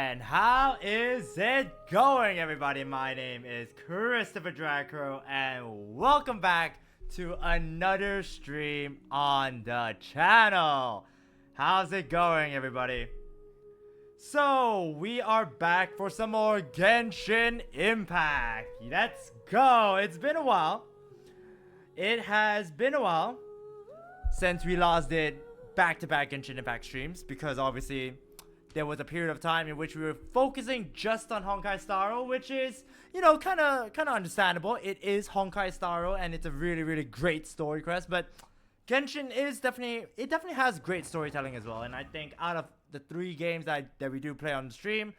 And how is it going, everybody? My name is ChristopherDragkrow, and welcome back to another stream on the channel. How's it going, everybody? So, we are back for some more Genshin Impact. Let's go. It's been a while. It has been a while since we last did back-to-back Genshin Impact streams, because obviously there was a period of time in which we were focusing just on Honkai Star Rail, which is, you know, kind of understandable. It is Honkai Star Rail, and it's a really great story quest. But Genshin is definitely has great storytelling as well. And I think out of the 3 games that we do play on the stream,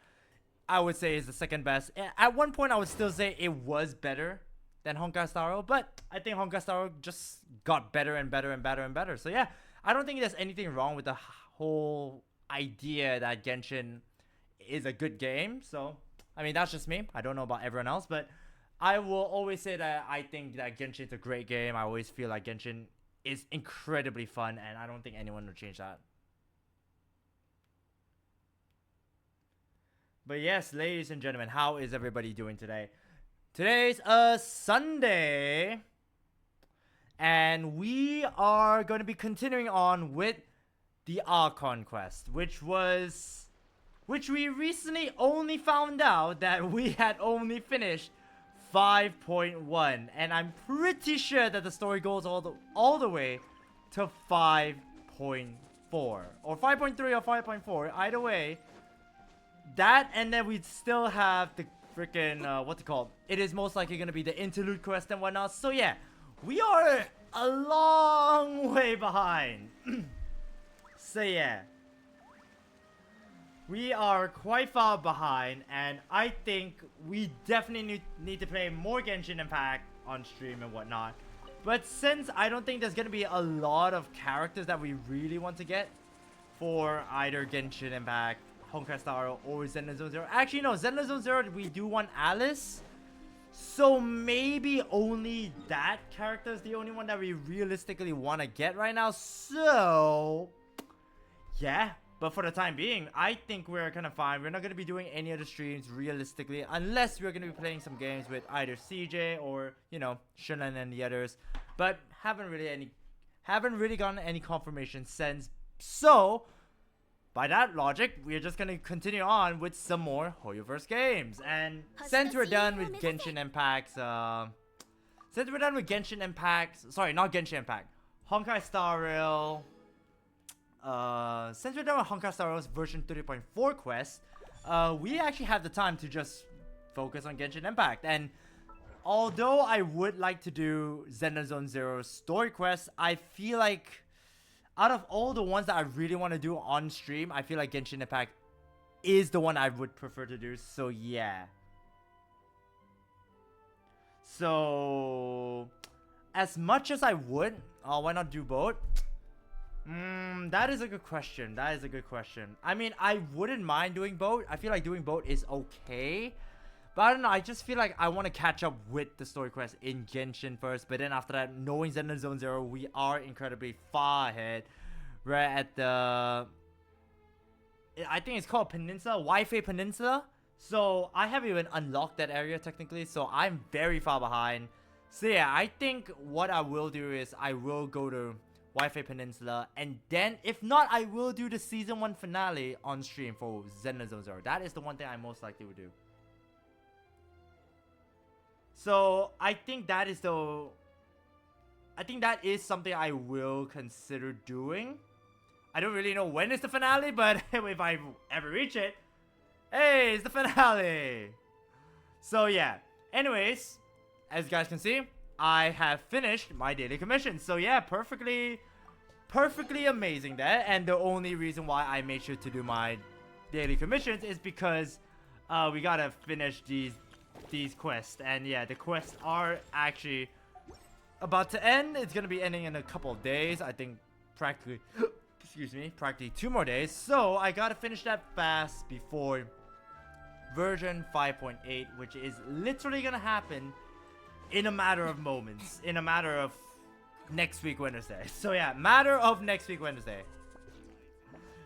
I would say is the second best. At one point, I would still say it was better than Honkai Star Rail, but I think Honkai Star Rail just got better and better. So yeah, I don't think there's anything wrong with the whole idea that Genshin is a good game. So I mean, that's just me. I don't know about everyone else, but I will always say that I think that Genshin is a great game. I always feel like Genshin is incredibly fun, and I don't think anyone will change that. But yes, ladies and gentlemen, how is everybody doing today? Today's a Sunday, and we are going to be continuing on with the Archon quest, which we recently only found out that we had only finished 5.1, and I'm pretty sure that the story goes all the way to 5.4 or 5.3 or 5.4. Either way, that, and then we still have the freaking what's it called? It is most likely gonna be the Interlude Quest and whatnot. So yeah, we are a long way behind. So yeah, we are quite far behind, and I think we definitely need to play more Genshin Impact on stream and whatnot. But since I don't think there's gonna be a lot of characters that we really want to get for either Genshin Impact, Honkai Star Rail, or Zenless Zone Zero. Actually, no, Zenless Zone Zero, we do want Alice. So maybe only that character is the only one that we realistically want to get right now. So yeah, but for the time being, I think we're kind of fine. We're not going to be doing any other streams realistically, unless we're going to be playing some games with either CJ or, you know, Shunan and the others. But haven't really gotten any confirmation since. So by that logic, we're just going to continue on with some more Hoyoverse games. And since we're done with Genshin Impact, sorry, not Genshin Impact, Honkai Star Rail, since we're done with Honkai Star Rail's version 30.4 quest, we actually have the time to just focus on Genshin Impact. And although I would like to do Zenless Zone Zero's story quest, I feel like out of all the ones that I really want to do on stream, I feel like Genshin Impact is the one I would prefer to do. So yeah. So as much as I would, why not do both? That is a good question. I mean, I wouldn't mind doing both. I feel like doing both is okay. But I don't know, I just feel like I want to catch up with the story quest in Genshin first. But then after that, knowing Zenless Zone Zero, we are incredibly far ahead. We're at the, I think it's called Peninsula, Wi-Fi Peninsula. So I haven't even unlocked that area technically. So I'm very far behind. So yeah, I think what I will do is I will go to Wi-Fi Peninsula, and then if not, I will do the season 1 finale on stream for Zenless Zone Zero. That is the one thing I most likely would do. So I think that is something I will consider doing. I don't really know when is the finale, but if I ever reach it, hey, it's the finale. So yeah, anyways, as you guys can see, I have finished my daily commission. So yeah, perfectly amazing there. And the only reason why I made sure to do my daily commissions is because we gotta finish these quests. And yeah, the quests are actually about to end. It's gonna be ending in a couple of days. I think practically practically 2 more days. So I gotta finish that fast before version 5.8, which is literally gonna happen in a matter of moments, in a matter of next week Wednesday. So yeah, matter of next week Wednesday.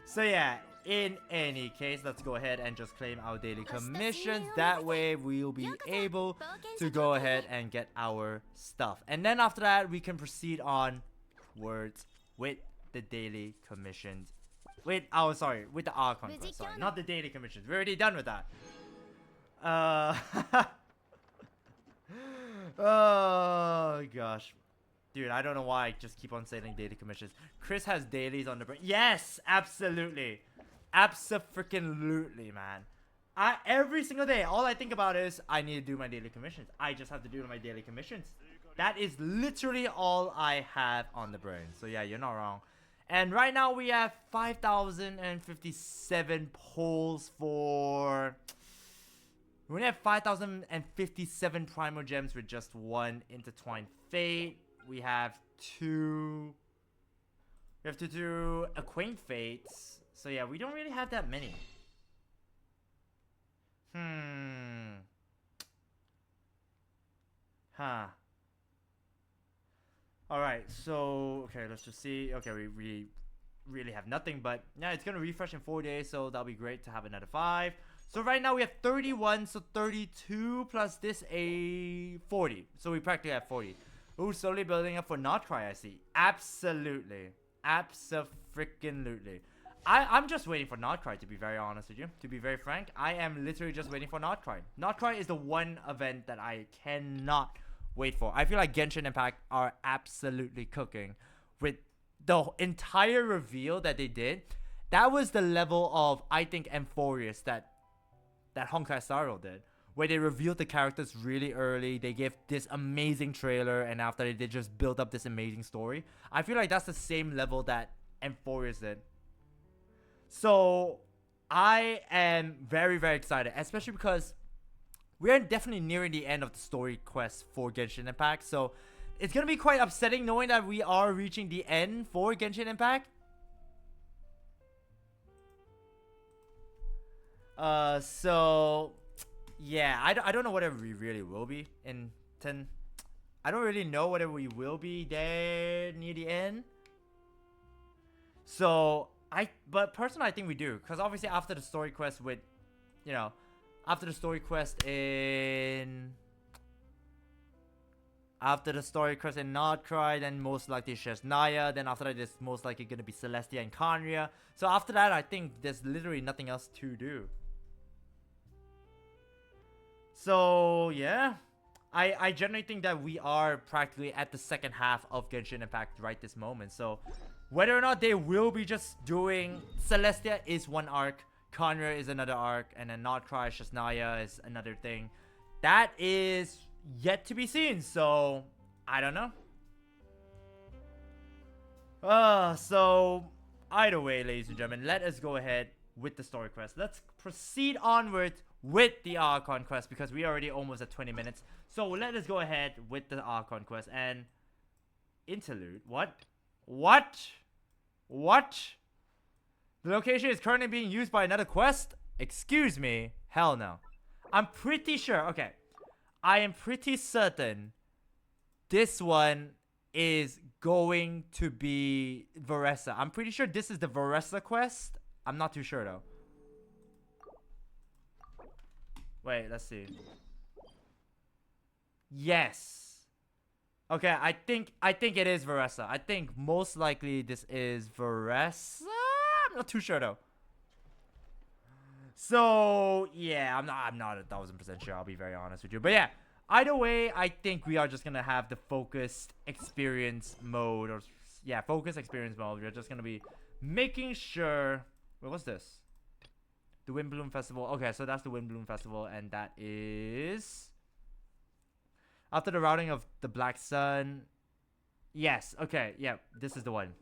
So yeah, in any case, let's go ahead and just claim our daily commissions. That way we'll be able to go ahead and get our stuff. And then after that, we can proceed onwards with the daily commissions. With the Archon quest. Sorry, not the daily commissions. We're already done with that. Oh gosh. Dude, I don't know why I just keep on saying daily commissions. Chris has dailies on the brain. Yes, absolutely. Abso-freaking-lutely, man. Every single day, all I think about is I need to do my daily commissions. I just have to do my daily commissions. That is literally all I have on the brain. So yeah, you're not wrong. And right now we have 5,057 polls for... We only have 5,057 Primal Gems with just one Intertwined Fate. We have two... We have to do Acquaint Fates. So yeah, we don't really have that many. Huh. Alright, so... Okay, let's just see. Okay, we really have nothing, but... Yeah, it's gonna refresh in 4 days, so that'll be great to have another 5. So right now we have 31, so 32 plus this a 40. So we practically have 40. Ooh, slowly building up for Notcry, I see. Absolutely. Abso-freaking-lutely. I'm just waiting for Notcry, to be very honest with you. To be very frank, I am literally just waiting for Notcry. Notcry is the one event that I cannot wait for. I feel like Genshin Impact are absolutely cooking with the entire reveal that they did. That was the level of, I think, Emphorius that Honkai Star Rail did, where they revealed the characters really early. They gave this amazing trailer, and after they just built up this amazing story. I feel like that's the same level that Emphorius did. So I am very, very excited, especially because we're definitely nearing the end of the story quest for Genshin Impact. So it's gonna be quite upsetting knowing that we are reaching the end for Genshin Impact. So yeah, I don't know whether we really will be in 10. I don't really know whether we will be there near the end. So but personally I think we do, because obviously after the story quest with, you know, after the story quest in Notcry, then most likely Chesnaya, then after that it's most likely gonna be Celestia and Khaenri'ah. So after that I think there's literally nothing else to do. So yeah, I generally think that we are practically at the second half of Genshin Impact right this moment. So whether or not they will be just doing Celestia is one arc, Khaenri'ah is another arc, and then Notcry, Chesnaya is another thing. That is yet to be seen. So I don't know. So either way, ladies and gentlemen, let us go ahead with the story quest. Let's proceed onward with the Archon quest, because we are already almost at 20 minutes. So let us go ahead with the Archon quest. And Interlude. What? The location is currently being used by another quest? Excuse me? Hell no. I'm pretty sure. Okay. I am pretty certain this one is going to be Varessa. I'm pretty sure this is the Varessa quest. I'm not too sure though. Wait, let's see. Yes. Okay, I think it is Varessa. I think most likely this is Varessa. I'm not too sure though. So yeah, I'm not 1000% sure. I'll be very honest with you. But yeah, either way, I think we are just gonna have the focused experience mode, or yeah, focused experience mode. We're just gonna be making sure. Wait, what's this? The Windbloom Festival. Okay, so that's the Windbloom Festival, and that is after the routing of the Black Sun. Yes. Okay. Yeah, this is the one.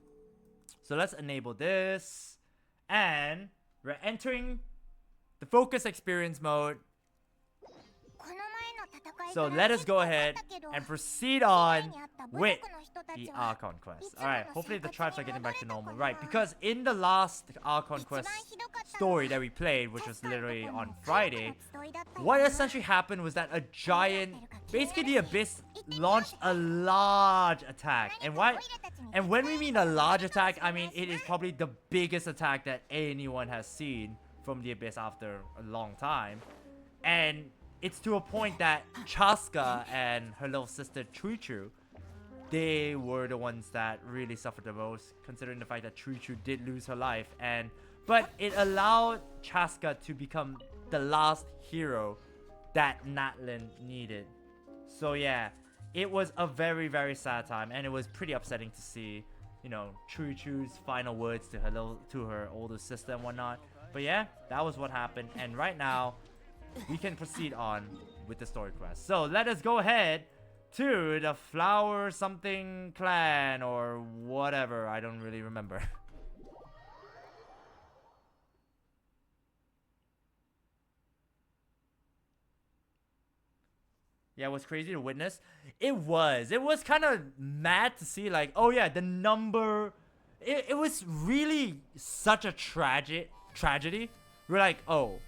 So let's enable this, and we're entering the focus experience mode. So let us go ahead and proceed on with the Archon quest. Alright, hopefully the tribes are getting back to normal. Right, because in the last Archon quest story that we played, which was literally on Friday, what essentially happened was that a giant, basically the Abyss, launched a large attack. And when we mean a large attack, I mean it is probably the biggest attack that anyone has seen from the Abyss after a long time. And it's to a point that Chasca and her little sister Chuchu, they were the ones that really suffered the most, considering the fact that Chuchu did lose her life. But it allowed Chasca to become the last hero that Natlan needed. So yeah, it was a very, very sad time, and it was pretty upsetting to see, you know, Chuchu's final words to her older sister and whatnot. But yeah, that was what happened, and right now we can proceed on with the story quest. So let us go ahead to the Flower something clan or whatever. I don't really remember. Yeah, it was crazy to witness. It was kind of mad to see, like, oh yeah, the number. It was really such a tragedy. We're like, oh,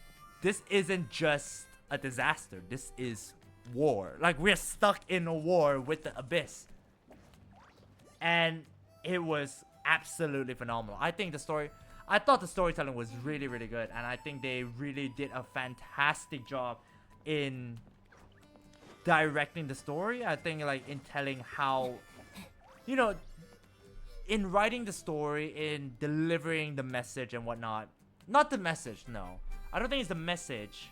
this isn't just a disaster. This is war. Like, we're stuck in a war with the Abyss. And it was absolutely phenomenal. I thought the storytelling was really, really good. And I think they really did a fantastic job in directing the story. I think, like, in telling how, you know, in writing the story, in delivering the message and whatnot. Not the message, no. I don't think it's the message.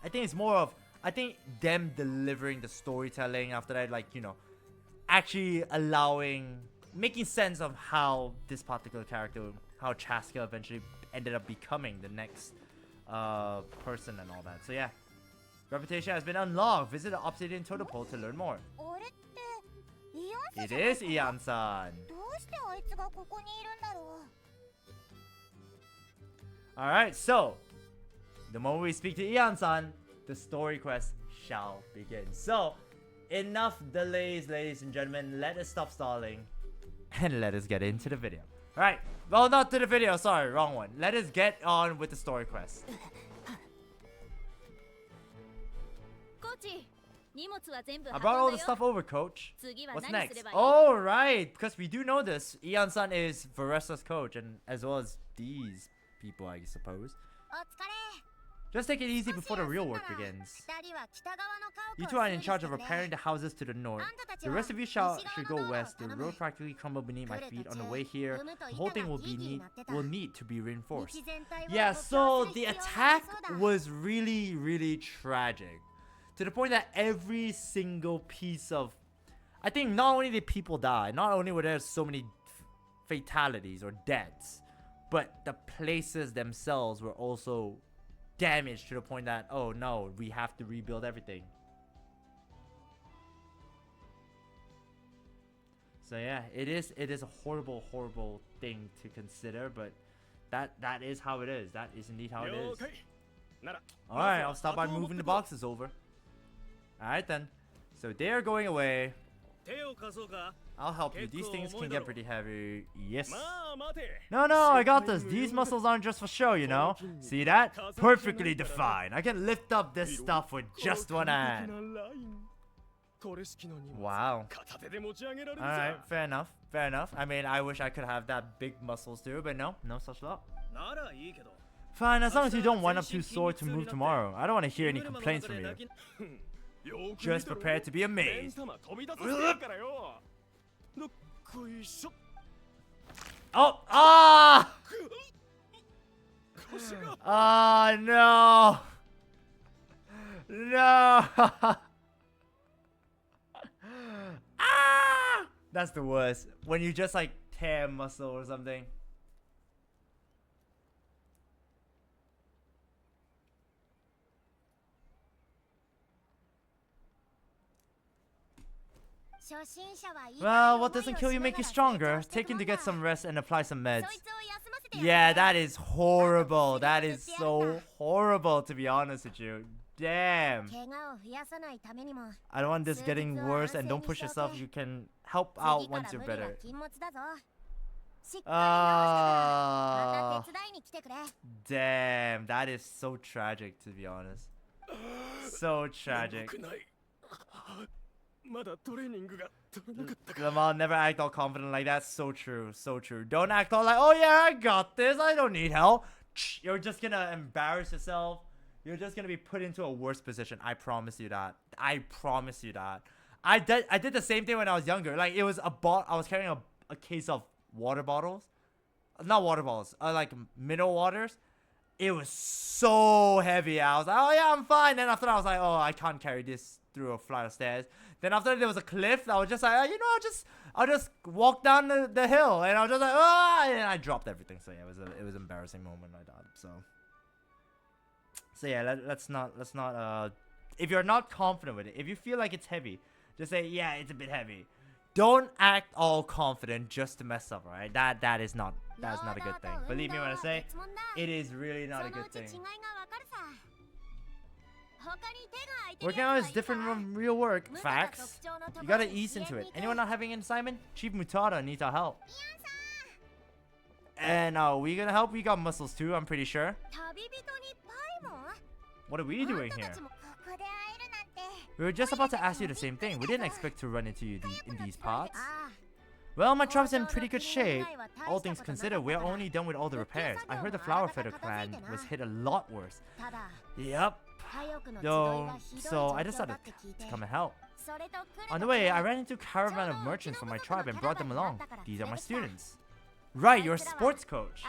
I think it's more of, I think them delivering the storytelling after that, like, you know, actually making sense of how this particular character, how Chasca eventually ended up becoming the next person and all that. So yeah, reputation has been unlocked. Visit the Obsidian Totem Pole to learn more. It is Ian-san. Alright, so the moment we speak to Ian-san, the story quest shall begin. So, enough delays, ladies and gentlemen. Let us stop stalling and let us get into the video. Alright, well, not to the video, sorry, wrong one. Let us get on with the story quest. I brought all the stuff over, coach. What's next? Oh, right, because we do know this. Ian-san is Varessa's coach, and as well as these people, I suppose. Just take it easy before the real work begins. You two are in charge of repairing the houses to the north. The rest of you should go west. The road practically crumbled beneath my feet on the way here. The whole thing will need to be reinforced. Yeah, so the attack was really, really tragic. To the point that every single piece of... I think not only did people die, not only were there so many fatalities or deaths, but the places themselves were also damaged to the point that, oh no, we have to rebuild everything. So yeah, it is a horrible, horrible thing to consider, but that is how it is. That is indeed how it is. Alright, I'll stop by moving the boxes over. Alright then. So they're going away. I'll help you. These things can get pretty heavy. Yes. No, I got this. These muscles aren't just for show, you know. See that? Perfectly defined. I can lift up this stuff with just one hand. Wow. Alright, fair enough. Fair enough. I mean, I wish I could have that big muscles too, but no such luck. Fine, as long as you don't wind up too sore to move tomorrow. I don't want to hear any complaints from you. Just prepare to be amazed. Oh! Ah! Ah, no! No! Ah! That's the worst. When you just like tear muscle or something. Well, what doesn't kill you make you stronger. Take him to get some rest and apply some meds. Yeah, that is horrible. That is so horrible, to be honest with you. Damn. I don't want this getting worse, and don't push yourself. You can help out once you're better. Damn, that is so tragic, to be honest. So tragic. Come on, never act all confident like that. So true, so true. Don't act all like, oh yeah, I got this, I don't need help. You're just gonna embarrass yourself. You're just gonna be put into a worse position. I promise you that. I promise you that. I did the same thing when I was younger. Like, it was I was carrying a case of water bottles. Not water bottles, like mineral waters. It was so heavy. I was like, oh yeah, I'm fine. Then after that, I was like, oh, I can't carry this through a flight of stairs. Then after there was a cliff, I was just like, you know, I'll just walk down the hill, and I was just like, oh, and I dropped everything. So yeah, it was an embarrassing moment like that. So yeah, let's not if you're not confident with it, if you feel like it's heavy, just say, yeah, it's a bit heavy. Don't act all confident just to mess up, right? That is not a good thing. Believe me when I say, it is really not a good thing. Working out is different from real work. Facts. You gotta ease into it. Anyone not having an assignment? Chief Mutada needs our help. And we gonna help? We got muscles too, I'm pretty sure. What are we doing here? We were just about to ask you the same thing. We didn't expect to run into you in these parts. Well, my truck's in pretty good shape. All things considered, we're only done with all the repairs. I heard the Flower Feather clan was hit a lot worse. Yep. So I decided to come and help. On the way, I ran into a caravan of merchants from my tribe and brought them along. These are my students. Right, you're a sports coach.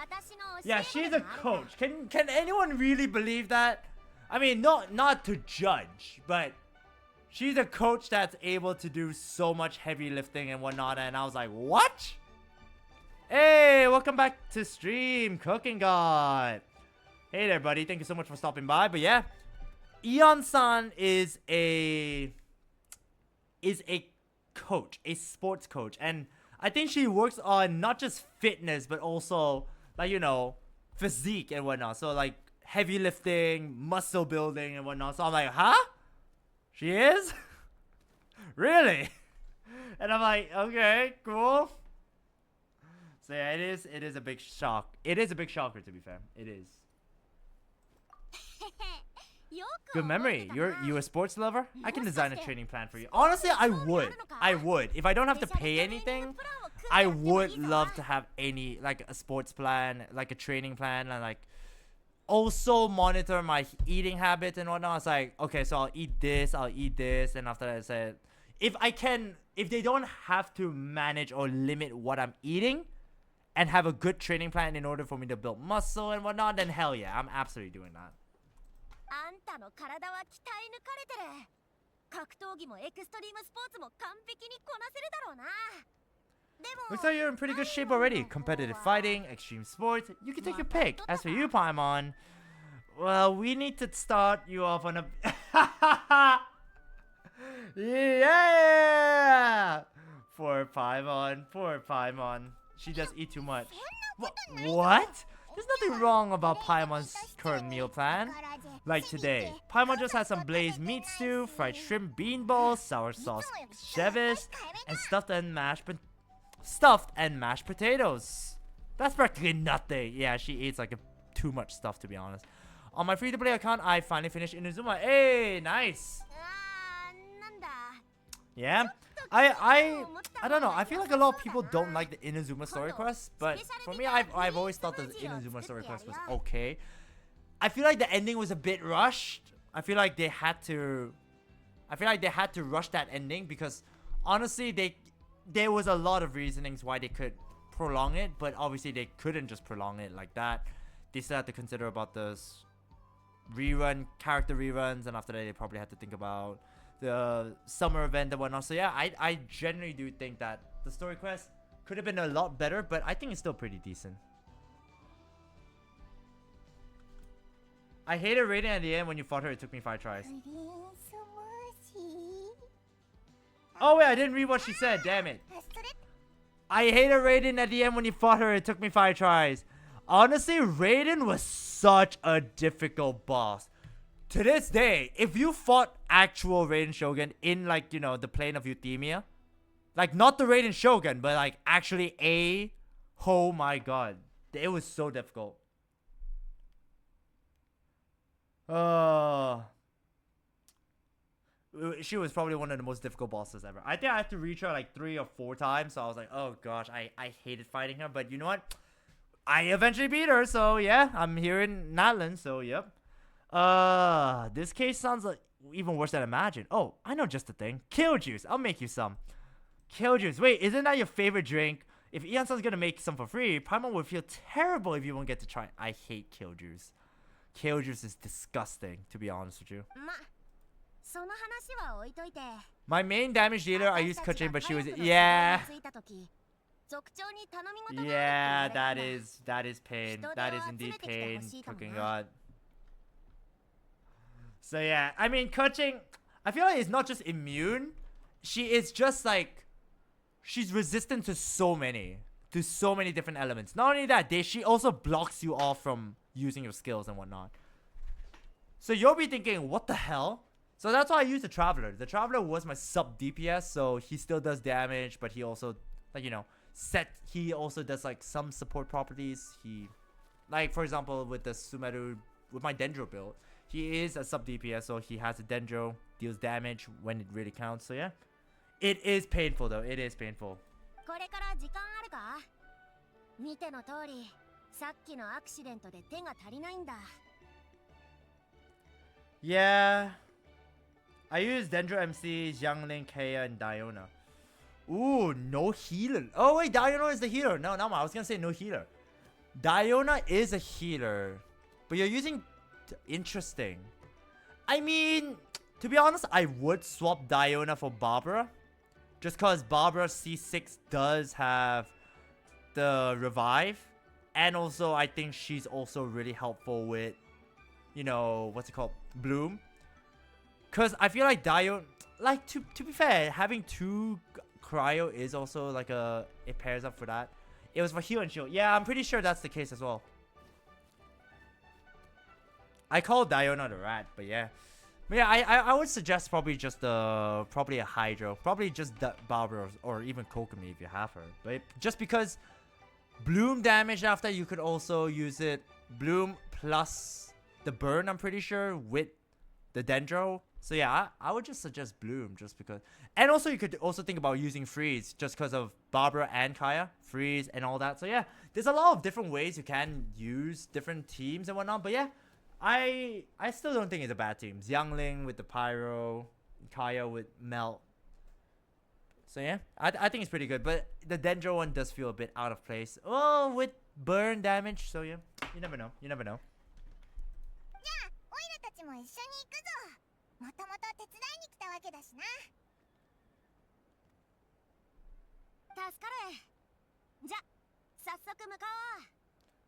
Yeah, she's a coach. Can anyone really believe that? I mean, not to judge, but she's a coach that's able to do so much heavy lifting and whatnot, and I was like, what? Hey, welcome back to stream, Cooking God. Hey there, buddy. Thank you so much for stopping by. But yeah, Eon-san is a coach, a sports coach, and I think she works on not just fitness, but also, like, you know, physique and whatnot. So like heavy lifting, muscle building and whatnot. So I'm like, huh? She is? Really? And I'm like, okay, cool. So yeah, it is a big shock. It is a big shocker, to be fair. It is. Good memory. You a sports lover? I can design a training plan for you. Honestly, I would. If I don't have to pay anything, I would love to have like a sports plan, like a training plan, and like also monitor my eating habits and whatnot. It's like, okay, so I'll eat this, and after that I said, if they don't have to manage or limit what I'm eating and have a good training plan in order for me to build muscle and whatnot, then hell yeah, I'm absolutely doing that. Looks like you're in pretty good shape already. Competitive fighting, extreme sports, you can take your pick. As for you, Paimon, well, we need to start you off on a... Yeah! Poor Paimon. She does eat too much. What? There's nothing wrong about Paimon's current meal plan. Like today, Paimon just had some blazed meat stew, fried shrimp bean balls, sour sauce chevis, and stuffed and mashed potatoes. That's practically nothing. Yeah, she eats like too much stuff, to be honest. On my free-to-play account, I finally finished Inazuma. Hey, nice. Yeah, I don't know. I feel like a lot of people don't like the Inazuma story quest, but for me, I've always thought that the Inazuma story quest was okay. I feel like the ending was a bit rushed. I feel like they had to rush that ending because honestly, there was a lot of reasonings why they could prolong it, but obviously they couldn't just prolong it like that. They still had to consider about the character reruns, and after that, they probably had to think about the summer event and whatnot. So yeah, I generally do think that the story quest could have been a lot better, but I think it's still pretty decent. I hated Raiden at the end when you fought her. It took me 5 tries. Oh wait, I didn't read what she said. Damn it. I hated Raiden at the end when you fought her. It took me 5 tries. Honestly, Raiden was such a difficult boss. to this day, if you fought actual Raiden Shogun in, like, you know, the plane of Euthymia, like, not the Raiden Shogun, but, like, actually oh my god. It was so difficult. She was probably one of the most difficult bosses ever. I think I had to reach her, like, 3 or 4 times, so I was like, oh gosh, I hated fighting her, but you know what? I eventually beat her, so yeah, I'm here in Natlan, so yep. This case sounds like even worse than I imagined. Oh, I know just the thing. Kill juice. I'll make you some. Kill juice. Wait, isn't that your favorite drink? If Ian-san's gonna make some for free, Paimon would feel terrible if you won't get to try it. I hate kill juice. Kill juice is disgusting, to be honest with you. My main damage dealer, I used Kuchin, but she was... Yeah. Yeah, that is pain. That is indeed pain. Cooking God. So yeah, I mean, Kuchin, I feel like it's not just immune. She is just like... She's resistant to so many different elements. Not only that, she also blocks you off from using your skills and whatnot. So you'll be thinking, what the hell? So that's why I used the Traveler. The Traveler was my sub DPS, so he still does damage, but he also, like, you know, he also does, like, some support properties. He, like, for example, with the Sumeru, with my Dendro build, he is a sub DPS, so he has a Dendro, deals damage when it really counts. So yeah, it is painful though. It is painful. Yeah, I use Dendro MC, Xiangling, Kea, and Diona. Ooh, no healer. Oh wait, Diona is the healer. No, I was gonna say no healer. Diona is a healer, but you're using... Interesting. I mean, to be honest, I would swap Diona for Barbara, just cause Barbara C6 does have the revive, and also I think she's also really helpful with, you know, what's it called, Bloom. Cause I feel like Diona, like, to be fair, having 2 cryo is also like it pairs up for that. It was for heal and shield. Yeah, I'm pretty sure that's the case as well. I call Diona the rat, but yeah. But yeah, I would suggest probably just probably a Hydro. Probably just the Barbara or even Kokomi if you have her. But just because Bloom damage after, you could also use it. Bloom plus the burn, I'm pretty sure, with the Dendro. So yeah, I would just suggest Bloom just because. And also you could also think about using Freeze just because of Barbara and Kaya. Freeze and all that. So yeah, there's a lot of different ways you can use different teams and whatnot. But yeah, I still don't think it's a bad team. Xiangling with the Pyro, Kaya with Melt. So yeah, I think it's pretty good. But the Dendro one does feel a bit out of place. Oh, with burn damage. So yeah, you never know. You never know.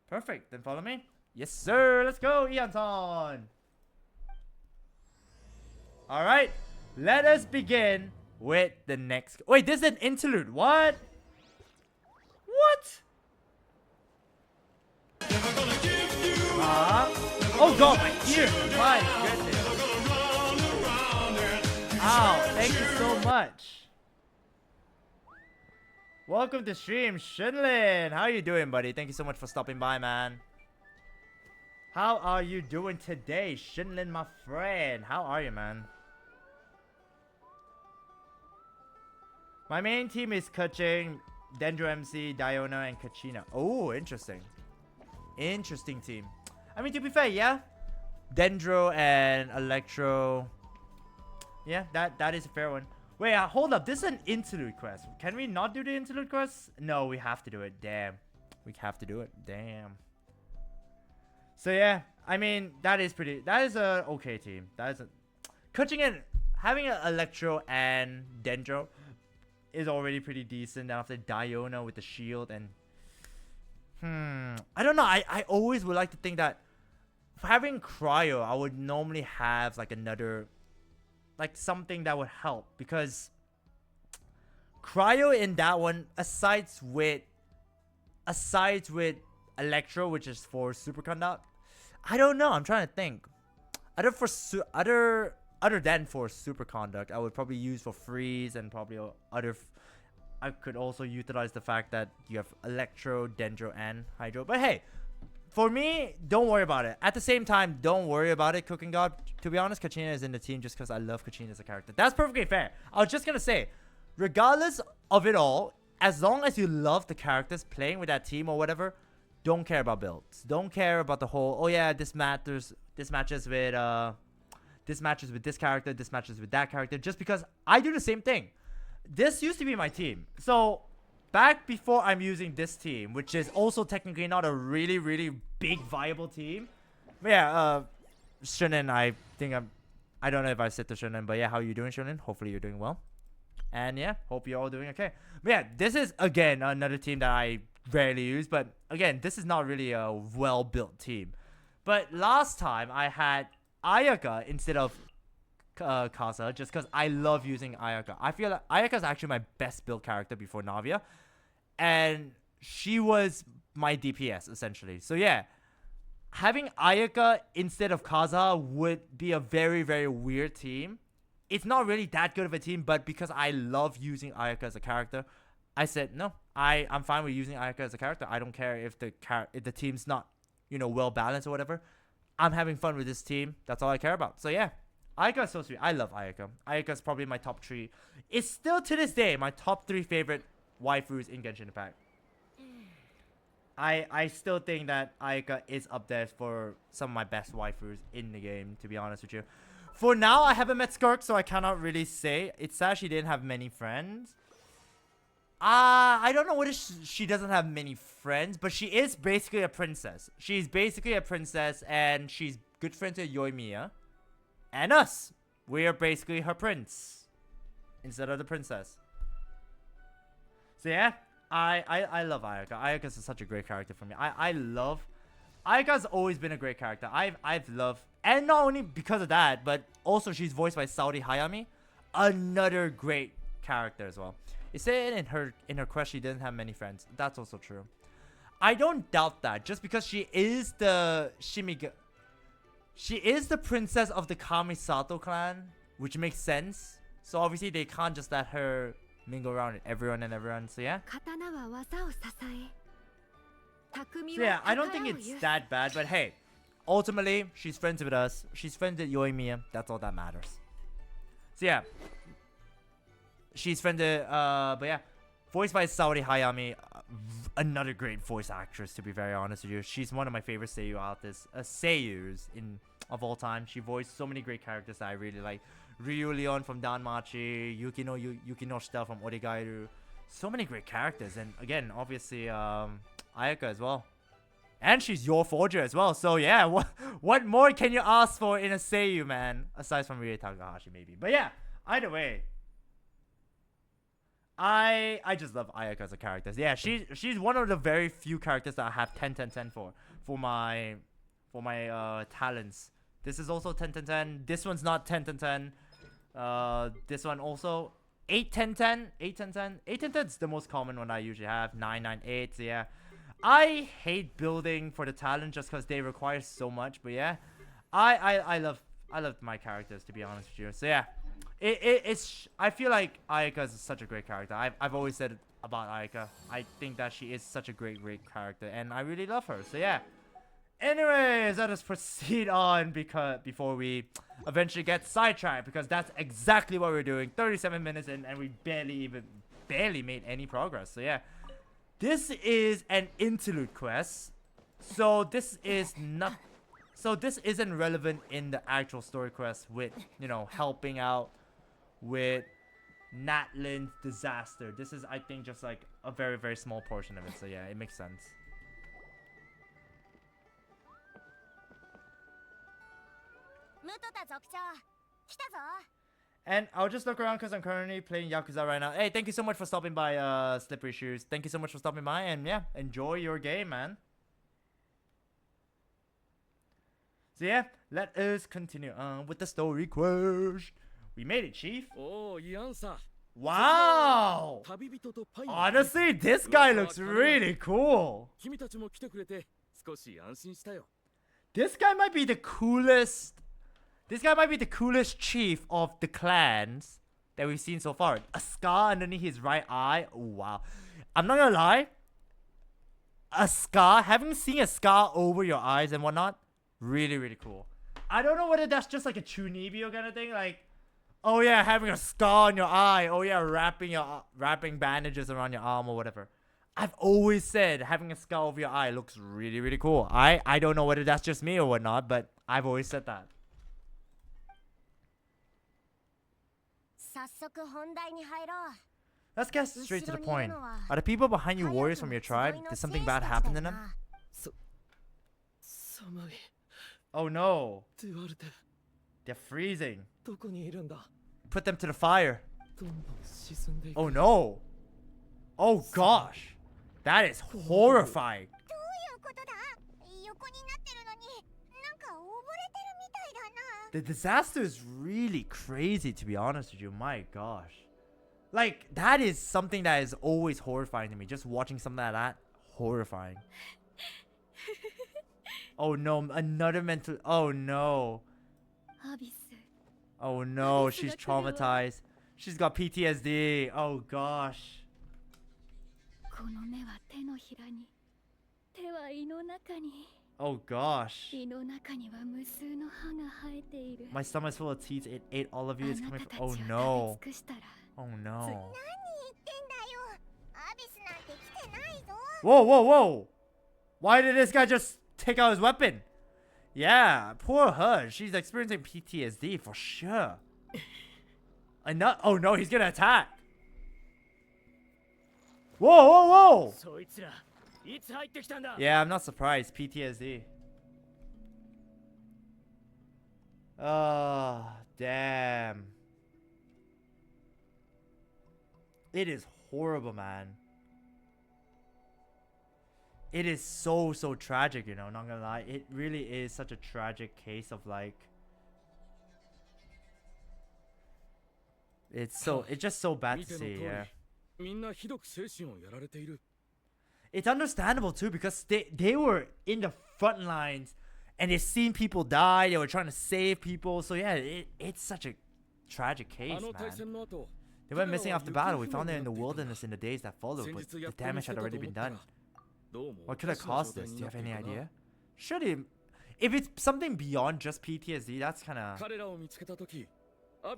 Perfect. Then follow me. Yes, sir. Let's go, Ian-san. All right. Let us begin with the next. Wait, this is an interlude. What? What? Oh god, my ear. My goodness. Ow, thank you so much. Welcome to stream, Shinlin. How you doing, buddy? Thank you so much for stopping by, man. How are you doing today, Shinlin, my friend? How are you, man? My main team is Kuching, Dendro MC, Diona, and Kachina. Oh, interesting. Interesting team. I mean, to be fair, yeah. Dendro and Electro. Yeah, that is a fair one. Wait, hold up. This is an interlude quest. Can we not do the interlude quest? No, we have to do it. Damn. We have to do it. Damn. So yeah, I mean, that is a okay team. That is a... Kuching in, having an Electro and Dendro is already pretty decent. After Diona with the shield and... I don't know. I always would like to think that for having Cryo, I would normally have like another... like something that would help, because Cryo in that one, aside with Electro, which is for Superconduct, I don't know, I'm trying to think. other than for superconduct, I would probably use for freeze and probably I could also utilize the fact that you have electro, dendro, and hydro. But hey, for me, don't worry about it. At the same time, don't worry about it, Cooking God. To be honest, Kachina is in the team just because I love Kachina as a character. That's perfectly fair. I was just gonna say, regardless of it all, as long as you love the characters playing with that team or whatever, don't care about builds. Don't care about the whole, oh yeah, this matches with this character, this matches with that character, just because I do the same thing. This used to be my team. So back before I'm using this team, which is also technically not a really, really big viable team. But yeah, Shunin, I don't know if I said to Shunin, but yeah, how you doing, Shunin? Hopefully you're doing well. And yeah, hope you're all doing okay. But yeah, this is again another team that I rarely use, but again, this is not really a well-built team. But last time I had Ayaka instead of Casa, just because I love using Ayaka. I feel like Ayaka is actually my best built character before Navia, and she was my DPS essentially. So yeah, having Ayaka instead of Kaza would be a very, very weird team. It's not really that good of a team, but because I love using Ayaka as a character, I said no. I'm fine with using Ayaka as a character. I don't care if the team's not, well balanced or whatever. I'm having fun with this team. That's all I care about. So yeah, Ayaka is so sweet. I love Ayaka. Ayaka is probably my top 3. It's still to this day my top 3 favorite waifus in Genshin Impact. I still think that Ayaka is up there for some of my best waifus in the game, to be honest with you. For now, I haven't met Skirk, so I cannot really say. It's sad she didn't have many friends. I don't know whether she doesn't have many friends, but she is basically a princess. She's basically a princess, and she's good friends with Yoimiya. And us. We are basically her prince instead of the princess. So yeah, I love Ayaka. Ayaka is such a great character for me. Ayaka's always been a great character. I've loved, and not only because of that, but also she's voiced by Saori Hayami, another great character as well. It said in her quest she didn't have many friends. That's also true. I don't doubt that, just because she is the princess of the Kamisato clan, which makes sense. So obviously they can't just let her mingle around with everyone. So yeah. So yeah, I don't think it's that bad, but hey, ultimately she's friends with us. She's friends with Yoimiya. That's all that matters. So yeah, she's friends with but yeah, voiced by Saori Hayami, another great voice actress, to be very honest with you. She's one of my favorite seiyus of all time. She voiced so many great characters that I really like. Ryu Leon from Danmachi, Yukinoshita from Origairu. So many great characters, and again, obviously Ayaka as well. And she's your forger as well. So yeah, what more can you ask for in a seiyu, man? Aside from Rie Takahashi, maybe. But yeah, either way, I just love Ayaka as a character. Yeah, she's one of the very few characters that I have 10-10-10 for my talents. This is also 10-10-10. This one's not 10-10-10. This one also 8-10-10. 8-10-10. 8-10-10 is the most common one I usually have. 9-9-8. So yeah, I hate building for the talent just because they require so much. But yeah, I love my characters, to be honest with you. So yeah. I feel like Ayaka is such a great character. I've always said about Ayaka. I think that she is such a great character, and I really love her. So yeah. Anyways, let us proceed on before we eventually get sidetracked, because that's exactly what we're doing. 37 minutes in, and we barely made any progress. So yeah, this is an interlude quest. So this isn't relevant in the actual story quest with helping out with Natlan's disaster. This is, I think, just like a very, very small portion of it. So yeah, it makes sense. And I'll just look around because I'm currently playing Yakuza right now. Hey, thank you so much for stopping by, Slippery Shoes. Thank you so much for stopping by, and yeah, enjoy your game, man. So yeah, let us continue on with the story quest. We made it, Chief. Wow! Honestly, this guy looks really cool. This guy might be the coolest This guy might be the coolest chief of the clans that we've seen so far. A scar underneath his right eye. Oh, wow. I'm not gonna lie. A scar, having seen a scar over your eyes and whatnot, really, really cool. I don't know whether that's just like a Chunibyo kind of thing. Like, oh yeah, having a scar on your eye. Oh yeah, wrapping bandages around your arm or whatever. I've always said having a scar over your eye looks really, really cool. I don't know whether that's just me or whatnot, but I've always said that. Let's get straight to the point. Are the people behind you warriors from your tribe? Did something bad happen to them? Oh no. They're freezing. Put them to the fire. Oh no. Oh gosh. That is horrifying. The disaster is really crazy, to be honest with you. My gosh. Like, that is something that is always horrifying to me. Just watching something like that. Horrifying. Oh no, another mental... Oh no. Oh no, she's traumatized. She's got PTSD. Oh gosh. Oh gosh. My stomach's full of teeth. It ate all of you. It's coming from... Oh no. Oh no. Whoa, whoa, whoa. Why did this guy just take out his weapon? Yeah, poor her. She's experiencing PTSD for sure. Oh no, he's gonna attack. Whoa, whoa, whoa. Yeah, I'm not surprised. PTSD. Oh, damn. It is horrible, man. It is so tragic, you know, not gonna lie. It really is such a tragic case of like... It's just so bad to see, yeah. It's understandable too, because they were in the front lines and they've seen people die. They were trying to save people. So yeah, it's such a tragic case, man. They went missing after battle. We found them in the wilderness in the days that followed, but the damage had already been done. What could have caused this? Do you have any idea? Surely, if it's something beyond just PTSD, that's kind of...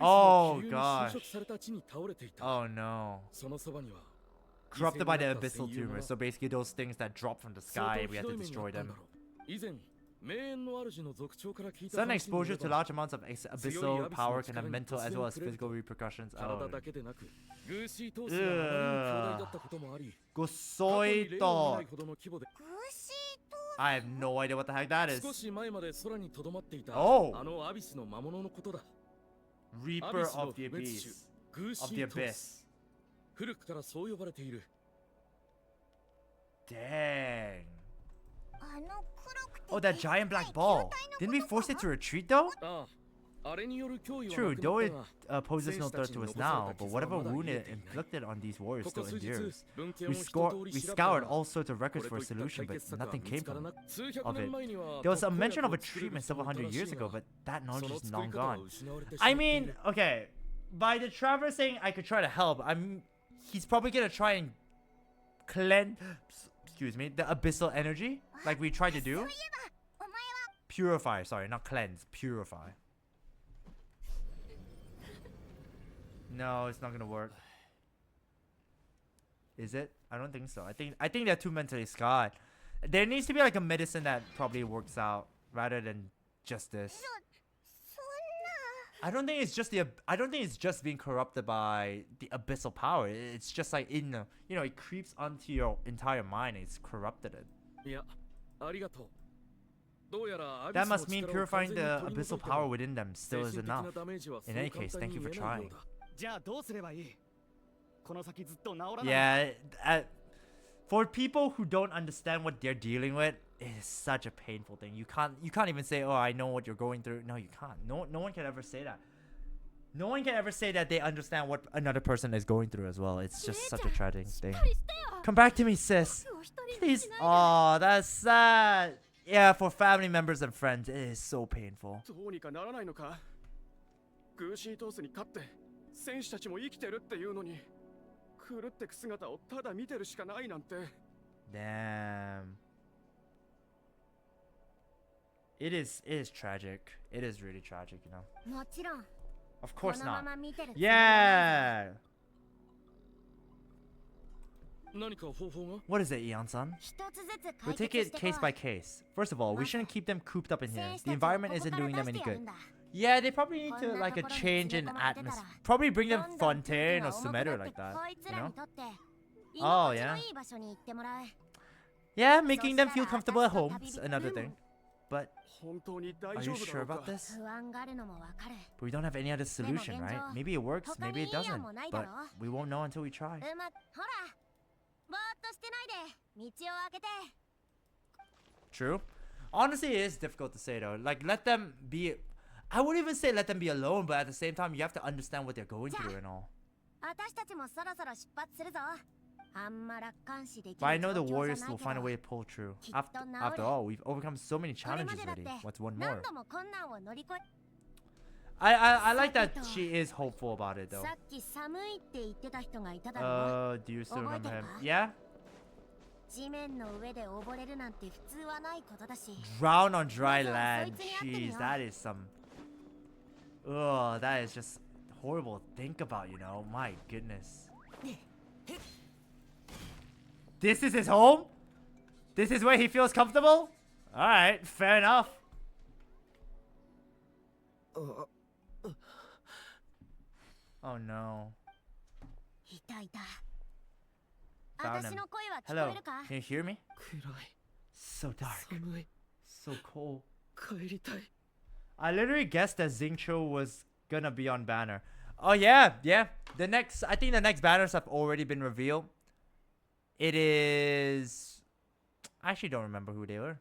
Oh gosh. Oh no. Corrupted by the abyssal tumors, so basically those things that drop from the sky, we had to destroy them. Sudden exposure to large amounts of abyssal power can have mental as well as physical repercussions. Oh. Gosoito. I have no idea what the heck that is. Oh. Reaper of the Abyss. Of the Abyss. Dang. Oh, that giant black ball. Didn't we force it to retreat though? True, though it poses no threat to us now, but whatever wound it inflicted on these warriors still endures. We scoured all sorts of records for a solution, but nothing came of it. There was a mention of a treatment several hundred years ago, but that knowledge is long gone. I mean, okay, by the traveler saying I could try to help, he's probably gonna try and cleanse, excuse me, the abyssal energy, like we tried to do. Purify, sorry, not cleanse, purify. No, it's not gonna work. Is it? I don't think so. I think they're too mentally scarred. There needs to be like a medicine that probably works out rather than just this. I don't think it's just being corrupted by the abyssal power. It's just like it creeps onto your entire mind and it's corrupted it. That must mean purifying the abyssal power within them still is enough. In any case, thank you for trying. Yeah, for people who don't understand what they're dealing with, it is such a painful thing. You can't even say, oh, I know what you're going through. No, you can't. No one can ever say that. No one can ever say that they understand what another person is going through as well. It's just such a tragic thing. Come back to me, sis. Please. Oh, that's sad. yeah, for family members and friends, it is so painful. どうにかならないのか。グーシートースに勝って選手たちも生きてるっていうのに、狂ってく姿をただ見てるしかないなんて。Damn. It is tragic. It is really tragic, you know. もちろん。 Of course このま not. ま見てる。Yeah. 何か方法が？ What is it, Eon-san? 一つずつ We'll 解 take 決し it て case こ by case. First of all, we shouldn't keep them cooped up in here. 選手 The たちを environment ここ isn't から doing 出 them し any てやる good. んだ。 Yeah, they probably need こ to んな like a ところに change 連 in れ込まれてたら atmosphere. Probably bring ど them んどん空気 Fontaine が or 重く Sumeru な like って that. こい You つら know? にとって居 Oh, 心地 yeah. のいい場所に行ってもらう。 Yeah, making them feel そした comfortable ら at home 私 is と旅人 another で thing. も But 本当に大 are 丈 you 夫だ sure ろう about か。 this? 不安があるのもわかる。 But we don't have any other solution, right? Maybe it works, maybe it doesn't. But we won't know until we try. ほら、ぼーっとしてないで道を開けて。 True. Honestly, it is difficult to say though. Like, let them be. I wouldn't even say let them be alone, but at the same time, you have to understand what they're going through and all. 私たちもそろそろ出発するぞ。あんま楽観視でき But I る know 状 the 況 Warriors じゃな will いけ find a ど。 way to pull through. きっと After 治る。 all, we've overcome so many これま challenges でだっ already. て What's one more? 何度も困難を乗り越え。 I like that she is hopeful about it though. さっき寒いって言ってた人がいただろ。 Do you still remember him? 覚えてるか？ Yeah? 地面の上で溺れるなんて普通はないことだし。 Drown on dry まずは land. そいつに会ってみ Jeez, よう。 that is some. Ugh, that is just horrible to think about, you know? My goodness. This is his home? This is where he feels comfortable? Alright, fair enough. Oh no. いたいた。 Found 私 him. の声は聞こ Hello, えるか？ can you hear me? 暗い。 So dark. 寒い。 So cold. 帰りたい。 I literally guessed that Xingqiu was gonna be on banner. Oh yeah, yeah. I think the next banners have already been revealed. It is. I actually don't remember who they were.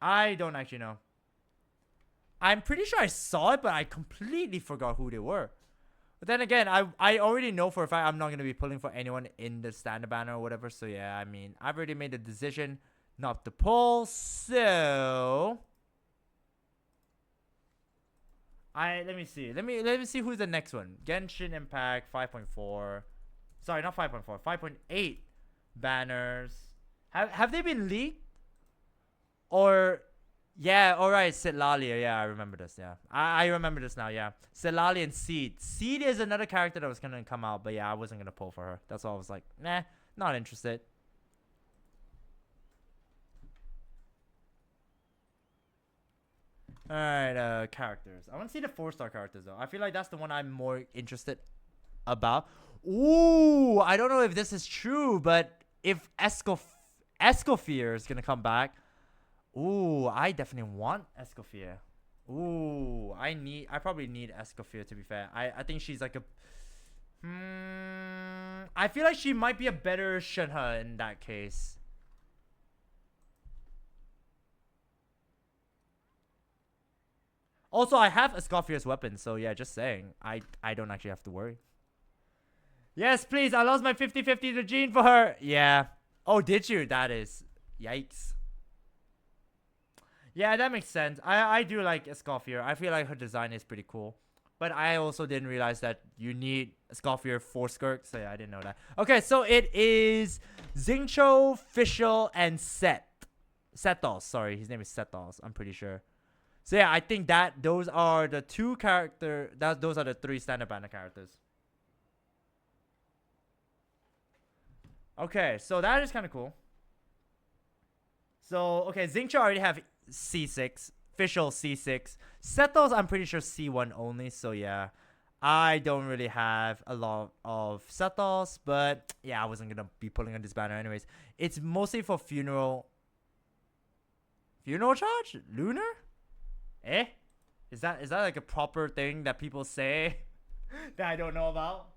I don't actually know. I'm pretty sure I saw it, but I completely forgot who they were. But then again, I already know for a fact I'm not gonna be pulling for anyone in the standard banner or whatever. So yeah, I mean, I've already made the decision not to pull. So let me see. Let me see who's the next one. Genshin Impact 5.4. Sorry, not 5.4. 5.8 banners. Have they been leaked? Or yeah, alright, Setlalia. Yeah, I remember this. Yeah. I remember this now, yeah. Setlalia and Seed. Seed is another character that was gonna come out, but yeah, I wasn't gonna pull for her. That's why I was like, nah, not interested. Alright, characters. I want to see the 4-star characters though. I feel like that's the one I'm more interested about. Ooh, I don't know if this is true, but if Escoffier is gonna come back, ooh, I definitely want Escoffier. Ooh, I probably need Escoffier to be fair. I think she's like a I feel like she might be a better Shenhe in that case. Also, I have Escoffier's weapon, so yeah, just saying. I don't actually have to worry. Yes, please, I lost my 50-50 to Jean for her. Yeah. Oh, did you? That is... Yikes. Yeah, that makes sense. I do like Escoffier. I feel like her design is pretty cool. But I also didn't realize that you need Escoffier for Skirk. So yeah, I didn't know that. Okay, so it is Xingqiu, Fischl, and Setos. Sorry, his name is Setos. I'm pretty sure. So yeah, I think that those are the two those are the 3 standard banner characters. Okay, so that is kind of cool. So, okay, Xingqiu already have C6. Fischl C6. Setos, I'm pretty sure C1 only. So yeah, I don't really have a lot of Setos. But yeah, I wasn't going to be pulling on this banner anyways. It's mostly for funeral. Funeral charge? Lunar? Eh? Is that like a proper thing that people say that I don't know about?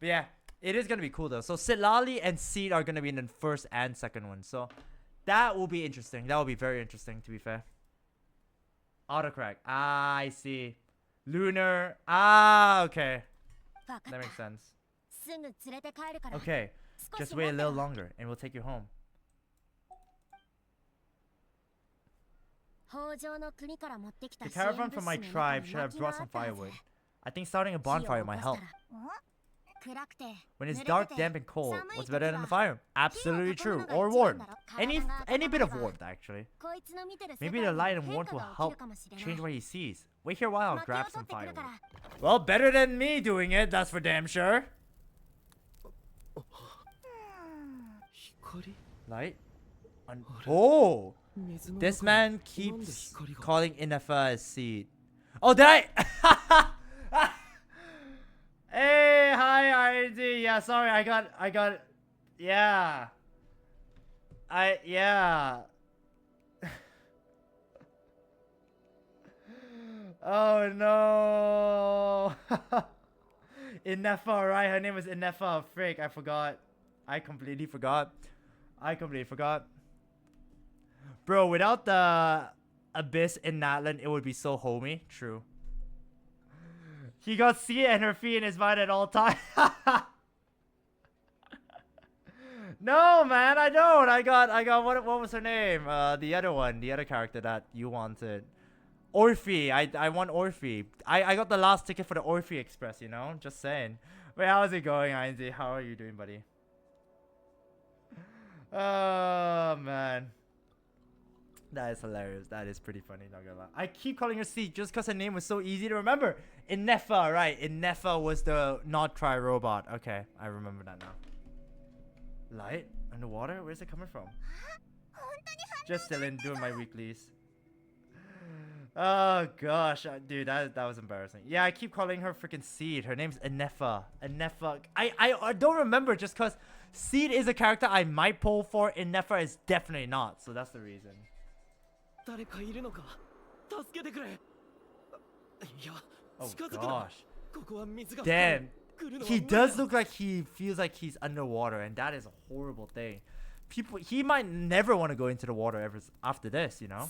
But yeah, it is going to be cool though. So Silali and Seed are going to be in the first and second one. So that will be interesting. That will be very interesting, to be fair. Autocrack. Ah, I see. Lunar. Ah, okay. That makes sense. Okay, just wait a little longer and we'll take you home. The caravan from my tribe should have brought some firewood. I think starting a bonfire might help. When it's dark, damp, and cold, what's better than a fire? Absolutely true. Or warmth. Any bit of warmth, actually. Maybe the light and warmth will help change what he sees. Wait here while I'll grab some firewood. Well, better than me doing it, that's for damn sure. Light? Oh! This man keeps calling Inefa a seed. Oh, did I? Hey, hi, RD. Yeah, sorry, I got, yeah. Yeah. Oh, no. Inefa, right? Her name was Inefa. Frick, I forgot. I completely forgot. Bro, without the abyss in Natlan, it would be so homey. True. He got Sia and her feet in his mind at all times. No, man, I don't. I got what was her name? The other one, the other character that you wanted. Orphe. I want Orphe. I got the last ticket for the Orphe Express, you know? Just saying. Wait, how's it going, Ainzi? How are you doing, buddy? Oh, man. That is hilarious. That is pretty funny, not gonna lie. I keep calling her C just because her name was so easy to remember. Inefa, right. Inefa was the not try robot. Okay, I remember that now. Light? Underwater? Where's it coming from? Just still in doing my weeklies. Oh gosh, dude, that was embarrassing. Yeah, I keep calling her freaking Seed. Her name's Inefa. Inefa. I don't remember just because Seed is a character I might pull for. Inefa is definitely not, so that's the reason. Oh gosh. Damn. He does look like he feels like he's underwater, and that is a horrible thing. He might never want to go into the water ever after this, you know?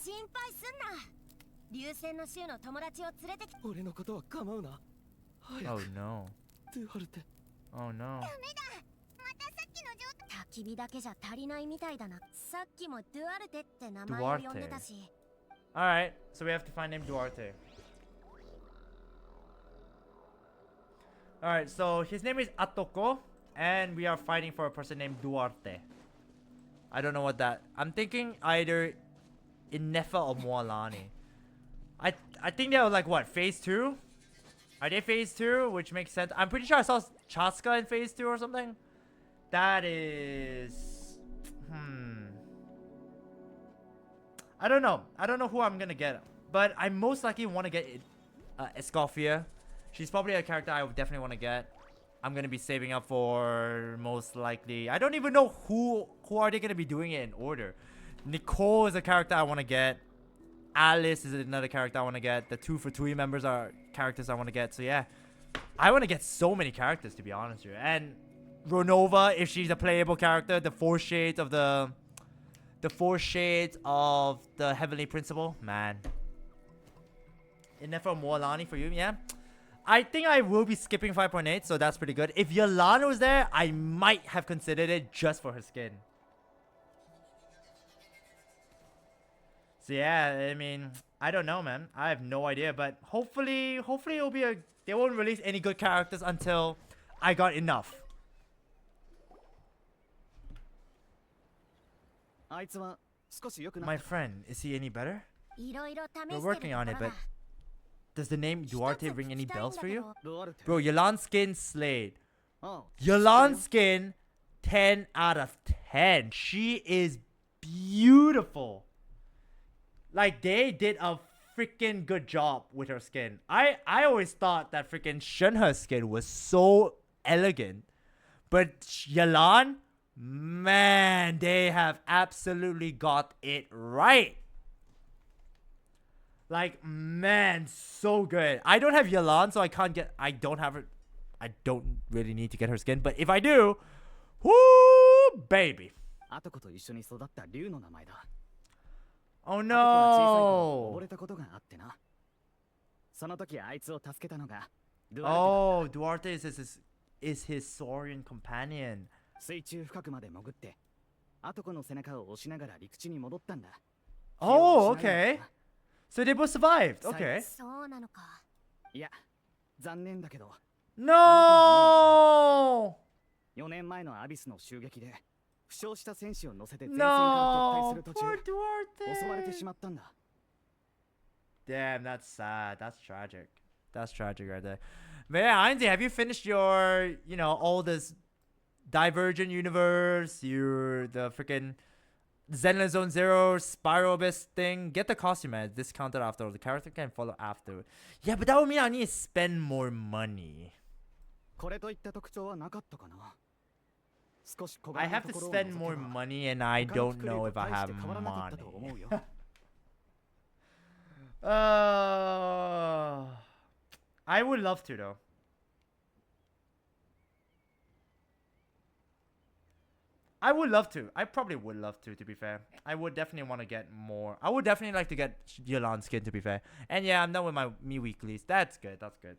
Oh no. Oh no. Duarte. Alright, so we have to find him Duarte. Alright, so his name is Atoko, and we are fighting for a person named Duarte. I don't know what that... I'm thinking either Inefa or Moalani. I think they were like, what, phase 2? Are they phase 2? Which makes sense. I'm pretty sure I saw Chasca in phase 2 or something. That is... I don't know. I don't know who I'm gonna get. But I most likely want to get Escoffier. She's probably a character I would definitely want to get. I'm gonna be saving up for most likely. I don't even know who are they gonna be doing it in order. Nicole is a character I want to get. Alice is another character I want to get. The 2 for 2 members are characters I want to get. So yeah, I want to get so many characters, to be honest with you. And Ronova, if she's a playable character, the 4 shades of the 4 shades of the Heavenly Principle, man. Inefa Moalani for you, yeah. I think I will be skipping 5.8, so that's pretty good. If Yolanda was there, I might have considered it just for her skin. So yeah, I mean, I don't know, man. I have no idea, but hopefully it'll be they won't release any good characters until I got enough. My friend, is he any better? We're working on it, but does the name Duarte ring any bells for you? Bro, Yolan's skin slayed. Yolan's skin, 10 out of 10. She is beautiful. Like, they did a freaking good job with her skin. I always thought that freaking Shenhe's skin was so elegant. But Yolan, man, they have absolutely got it right. Like, man, so good. I don't have Yolan, so I don't have her. I don't really need to get her skin. But if I do, whoo, baby. Oh no. Oh, Duarte is his is his Saurian companion. 水中深くまで潜ってアトコの背中を押しながら陸地に戻ったんだ。 Oh, okay. So they both survived. Okay. そうなのか。いや残念だけど No! 4年前のアビスの襲撃で負傷した戦士を乗せて前線から撤退 No! する途中 Poor Duarte! 襲われてしまったんだ。 Damn, that's sad. That's tragic. That's tragic right there. But yeah, Ainzi, have you finished your, all this Divergent universe, the freaking Zenless Zone Zero Spiral Abyss thing? Get the costume, man. It's discounted after. The character can follow after. Yeah, but that would mean I need to spend more money. これといった特徴はなかったかな。少し小 I 柄な have to ところを spend 除け more ば money, and I 他の don't ククリ know と if I 大し have て変わらなかったと思 money. うよ。I would love to, though. I would love to. I probably would love to be fair. I would definitely want to get more. I would definitely like to get Yelan skin, to be fair. And yeah, I'm done with my me weeklies. That's good. That's good.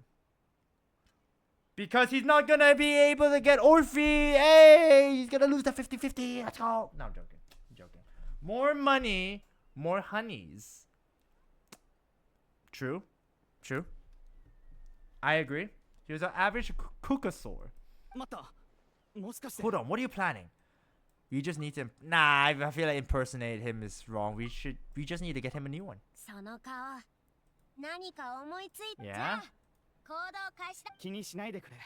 Because he's not going to be able to get Orphe. Hey, he's going to lose the 50-50. Let's go. No, I'm joking. I'm joking. More money, more honeys. True. True. I agree. He was an average Kukasaur. 待った。もしかして Hold on, what are you planning? We just need to. Nah, I feel like impersonate him is wrong. We just need to get him a new one. その顔、何か思いついた。 Yeah. 行動開始だ。気にしないでくれ。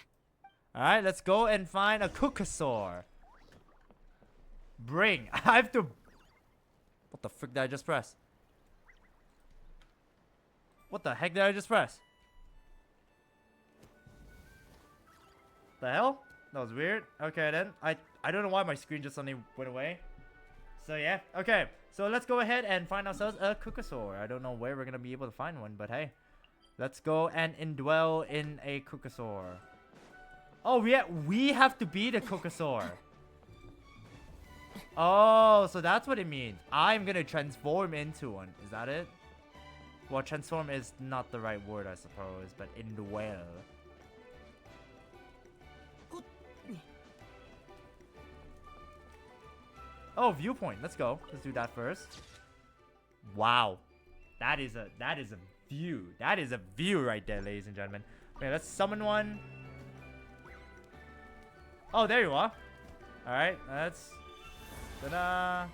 Alright, let's go and find a Kukasaur. Bring. I have to. What the frick did I just press? What the heck did I just press? The hell? That was weird. Okay then. I don't know why my screen just suddenly went away. So yeah. Okay. So let's go ahead and find ourselves a Kukasaur. I don't know where we're gonna be able to find one, but hey. Let's go and indwell in a Kukasaur. Oh yeah, we have to be the Kukasaur. Oh, so that's what it means. I'm gonna transform into one. Is that it? Well, transform is not the right word, I suppose, but indwell. Oh, viewpoint. Let's go. Let's do that first. Wow. That is a view. That is a view right there, ladies and gentlemen. Okay, let's summon one. Oh, there you are. Alright, let's... Ta-da!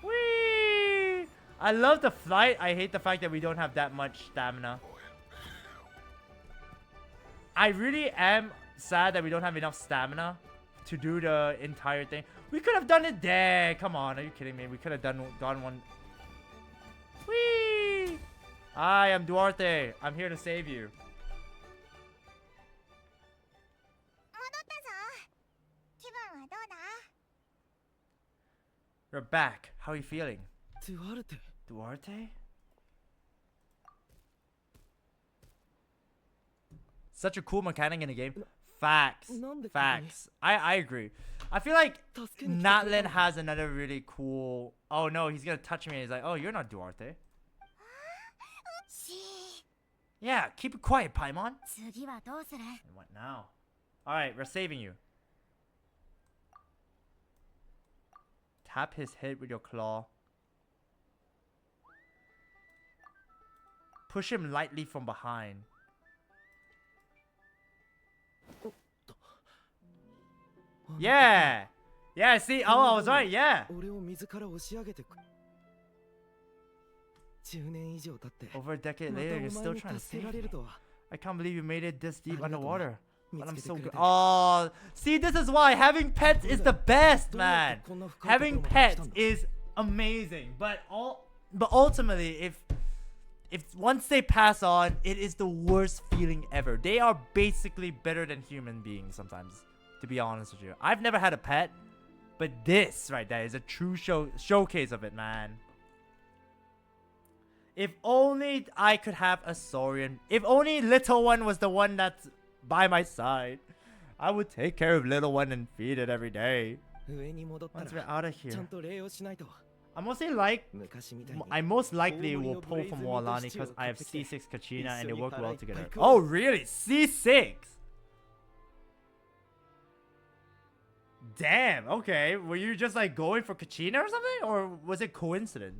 Whee! I love the flight. I hate the fact that we don't have that much stamina. I really am sad that we don't have enough stamina to do the entire thing. We could have done it there. Come on, are you kidding me? We could have gone one. Whee! I am Duarte. I'm here to save you. 戻ったぞ。気分はどうだ？ You're back. How are you feeling? デュアルテ Duarte? Such a cool mechanic in the game. Facts. Facts. I agree. I feel like Natlan has another really cool... Oh no, he's gonna touch me and he's like, oh, you're not Duarte. Yeah, keep it quiet, Paimon. 次はどうする？ And what now? Alright, we're saving you. Tap his head with your claw. Push him lightly from behind. Yeah! Yeah, see? Oh, I was right, yeah! 俺を水から押し上げてく10年以上経って Over a decade また later, お you're 前 still に trying to 助 save けられ me. るとは I can't believe you made it this deep Arigato. underwater. But I'm so good. 見つけてくれて Oh, see, this is why having pets is the best, man. どうやってこんな深いところ Having まで来 pets たんだ is amazing, but ultimately, if once they pass on, it is the worst feeling ever. They are basically better than human beings sometimes, to be honest with you. I've never had a pet, but this right there is a true showcase of it, man. If only I could have a Saurian. If only little one was the one that's by my side. I would take care of little one and feed it every day. 上に戻った Once ら we're out of ちゃ here. んと礼をしないと I mostly like. 昔みたいに I most likely will 大 pull 盛り from のブレイズミート Walani シチュー because を I have 買ってきて C6 Kachina and they 一緒に work 腹 well いっぱい together. 食おう Oh, really? C6? Damn, okay. Were you just like going for Kachina or something? Or was it coincidence?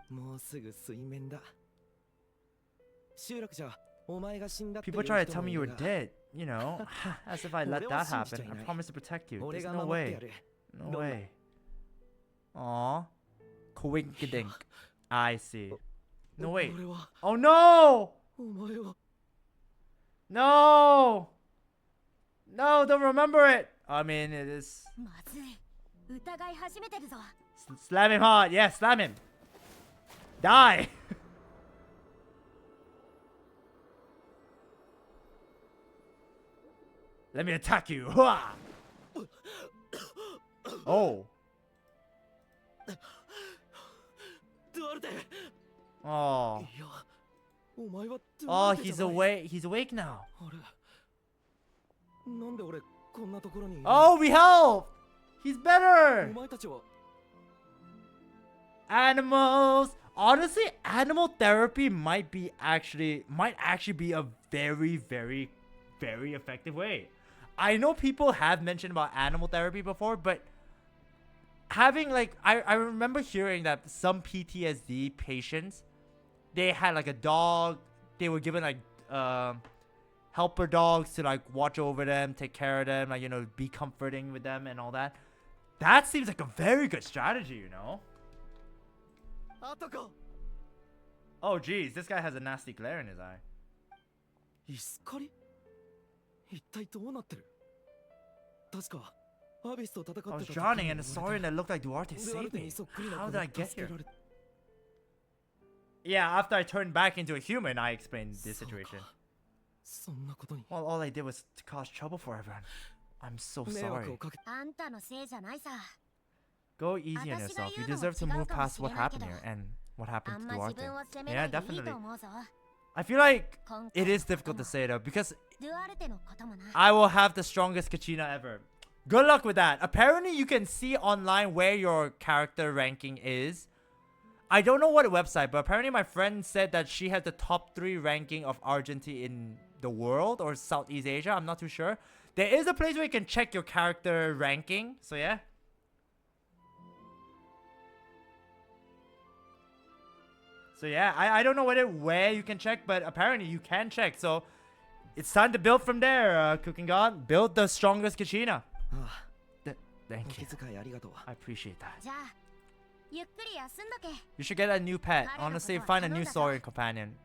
もうすぐ水面だ集落じゃお前が死んだっていう People 人 try to tell も me い you る were が dead, you know, as if I let 俺は that 信じて happen. い I ない promise to protect you. 俺 There's が no 守ってや way. る No どんな way. Aw. Coinkydink. I see. No, wait. 俺は Oh, no! お前を No! No, don't remember it! I mean, it is... まずい疑い始めてるぞ Slam him hard. Yeah, slam him. Die! Let me attack you. Hua! Oh. ドアルテ Oh. いやお前はド Oh, アルテじ he's ゃない awake. He's awake now. あれなんで俺こんなところにいる Oh, we helped! He's お better! 前たちは Animals! Honestly, animal therapy might actually be a very, very, very effective way. I know people have mentioned about animal therapy before, but having like I remember hearing that some PTSD patients, they had like a dog, they were given like helper dogs to like watch over them, take care of them, like, you know, be comforting with them and all that. That seems like a very good strategy, you know? あとか Oh geez, this guy has a nasty glare in his eye. 石狩り一体どうなってる確かアビスと戦ってた I was 時に drowning 言 and わ a れた saurian that looked like Duarte ドアル saved テ me. にそっくりな How 子 did I に get 助 here? けられ Yeah, after I turned back into a human, I explained this そうか situation. そんなことに Well, all I did was to cause trouble for everyone. I'm so 迷惑 sorry. をかけあんたのせいじゃないさ Go easy on yourself. You deserve to move past what happened here and what あ happened ん to ま自 Duarte. 分を責め Yeah, ないでいい definitely. と思うぞ I feel like 今 it 回 is difficult to say though, because ドゥアルテのこともな I will have the strongest Kachina ever. Good luck with that. Apparently, you can see online where your character ranking is. I don't know what website, but apparently my friend said that she has the top 3 ranking of Argentina in the world or Southeast Asia. I'm not too sure. There is a place where you can check your character ranking. So yeah. So yeah, I don't know where you can check, but apparently you can check. So it's time to build from there, Cooking God. Build the strongest Kachina. ああ Thank お you. 気遣いありがとう I appreciate that. じゃあゆっくり休んどけ You should get a new pet. Kare no Honestly, koto find a wa new tanonda saurian companion.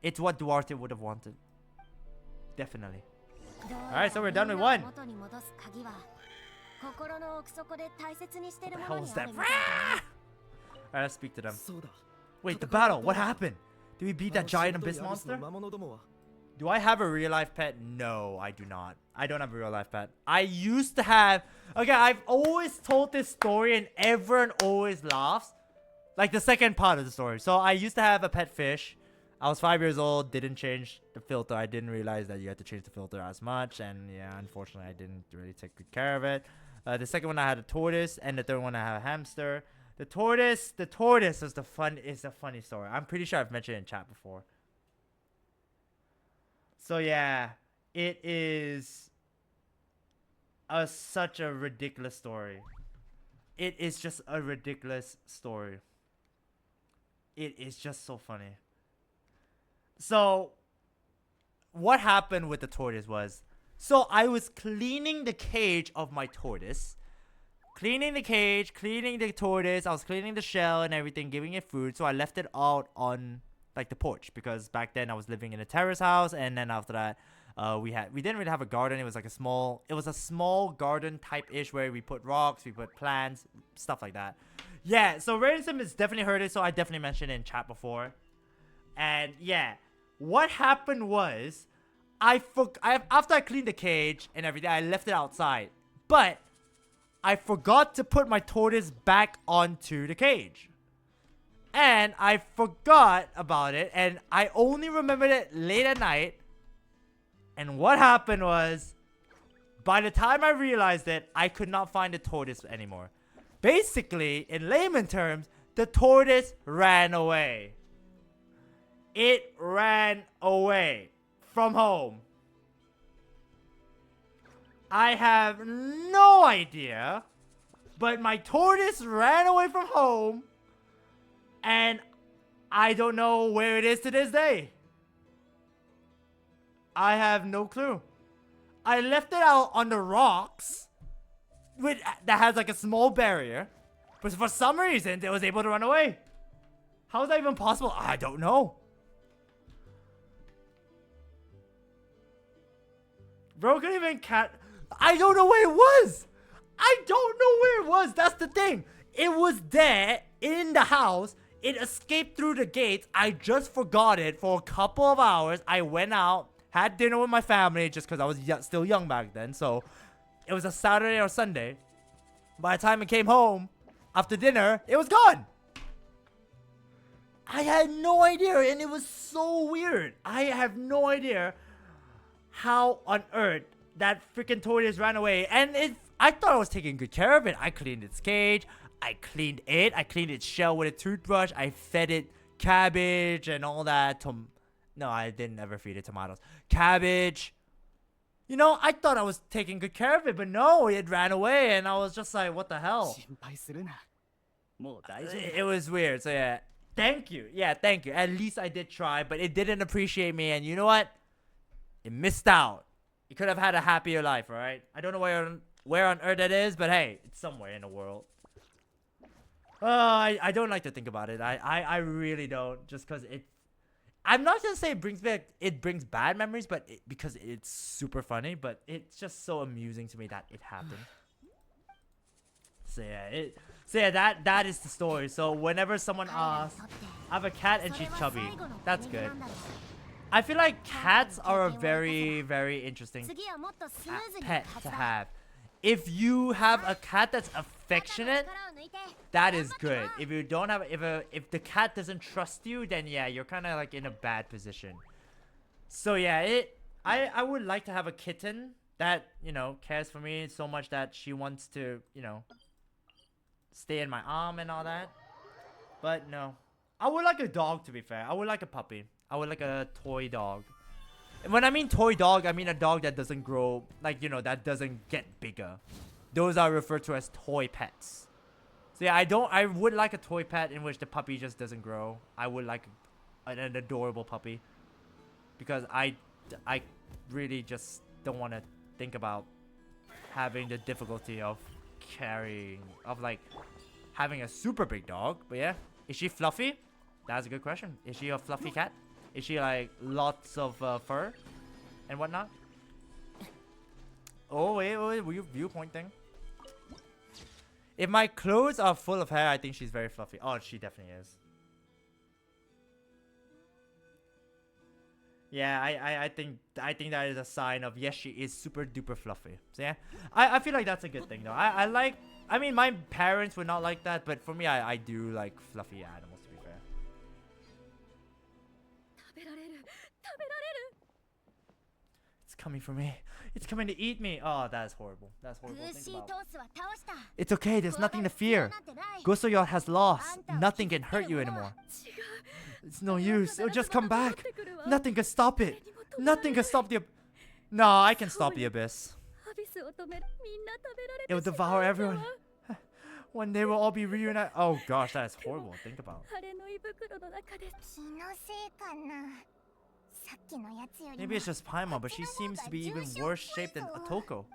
It's what Duarte would have wanted. Definitely. どうや Alright, so we're ら done with みんなを one. 元に戻す鍵は心の奥底で大切にしてる What も the の hell に was あ that? るみたいだ Alright, let's speak to them. そうだ Wait, the battle. What happened? Did we beat that あの giant しぶとい abyss アビスの monster? 魔物どもは Do I have a real life pet? No, I do not. I don't have a real life pet. I used to have... Okay, I've always told this story and everyone always laughs. Like the second part of the story. So I used to have a pet fish. I was 5 years old, didn't change the filter. I didn't realize that you had to change the filter as much. And yeah, unfortunately, I didn't really take good care of it. The second one, I had a tortoise. And the third one, I had a hamster. The tortoise is a funny story. I'm pretty sure I've mentioned it in chat before. So yeah, it is such a ridiculous story. It is just a ridiculous story. It is just so funny. So, what happened with the tortoise was, so I was cleaning the cage of my tortoise. Cleaning the cage, cleaning the tortoise. I was cleaning the shell and everything, giving it food. So I left it out on like the porch because back then I was living in a terrace house, and then after that, we didn't really have a garden. It was a small garden type ish where we put rocks, we put plants, stuff like that. Yeah, so Ransom has definitely heard it, so I definitely mentioned it in chat before. And yeah, what happened was, after I cleaned the cage and everything, I left it outside, but I forgot to put my tortoise back onto the cage. And I forgot about it, and I only remembered it late at night. And what happened was, by the time I realized it, I could not find the tortoise anymore. Basically, in layman terms, the tortoise ran away. It ran away from home. I have no idea, but my tortoise ran away from home, and I don't know where it is to this day. I have no clue. I left it out on the rocks that has like a small barrier, but for some reason it was able to run away. How is that even possible? I don't know. Bro couldn't even I don't know where it was. I don't know where it was. That's the thing. It was there in the house. It escaped through the gates. I just forgot it for a couple of hours. I went out, had dinner with my family just because I was still young back then. So it was a Saturday or Sunday. By the time I came home after dinner, it was gone. I had no idea, and it was so weird. I have no idea how on earth that freaking tortoise ran away. And I thought I was taking good care of it. I cleaned its cage. I cleaned its shell with a toothbrush. I fed it cabbage and all that. No, I didn't ever feed it tomatoes. Cabbage. You know, I thought I was taking good care of it, but no, it ran away, and I was just like, what the hell? It was weird, so yeah. Thank you. Yeah, thank you. At least I did try, but it didn't appreciate me, and you know what? It missed out. You could have had a happier life, alright? I don't know where on earth it is, but hey, it's somewhere in the world. I don't like to think about it. I really don't, just because I'm not gonna say it brings bad memories, but because it's super funny, but it's just so amusing to me that it happened. So yeah, that is the story. So whenever someone asks, I have a cat and she's chubby. That's good. I feel like cats are a very, very interesting pet to have. If you have a cat that's affectionate, that is good. If you don't have, if the cat doesn't trust you, then yeah, you're kind of like in a bad position. So yeah, I would like to have a kitten that, you know, cares for me so much that she wants to, you know, stay in my arm and all that. But no, I would like a dog, to be fair. I would like a puppy. I would like a toy dog. And when I mean toy dog, I mean a dog that doesn't grow, like, you know, that doesn't get bigger. Those are referred to as toy pets. So yeah, I would like a toy pet in which the puppy just doesn't grow. I would like an adorable puppy. Because I really just don't want to think about having the difficulty of having a super big dog. But yeah, is she fluffy? That's a good question. Is she a fluffy cat? Is she like lots of fur and whatnot? Oh wait, were you viewpointing? If my clothes are full of hair, I think she's very fluffy. Oh, she definitely is. Yeah, I think that is a sign of, yes, she is super duper fluffy. So yeah, I feel like that's a good thing though. I mean, my parents would not like that, but for me, I do like fluffy animals, to be fair. It's coming for me. It's coming to eat me. Oh, that is horrible. That's horrible to think about. It's okay. There's nothing to fear. Gosoyo has lost. Nothing can hurt you anymore. It's no use. It'll just come back. Nothing can stop it. Nothing can stop the... No, I can stop the abyss. It will devour everyone. One day we'll all be reunited. Oh gosh, that is horrible to think about. Maybe it's just Paimon, but she seems to be even worse shaped than Otoko.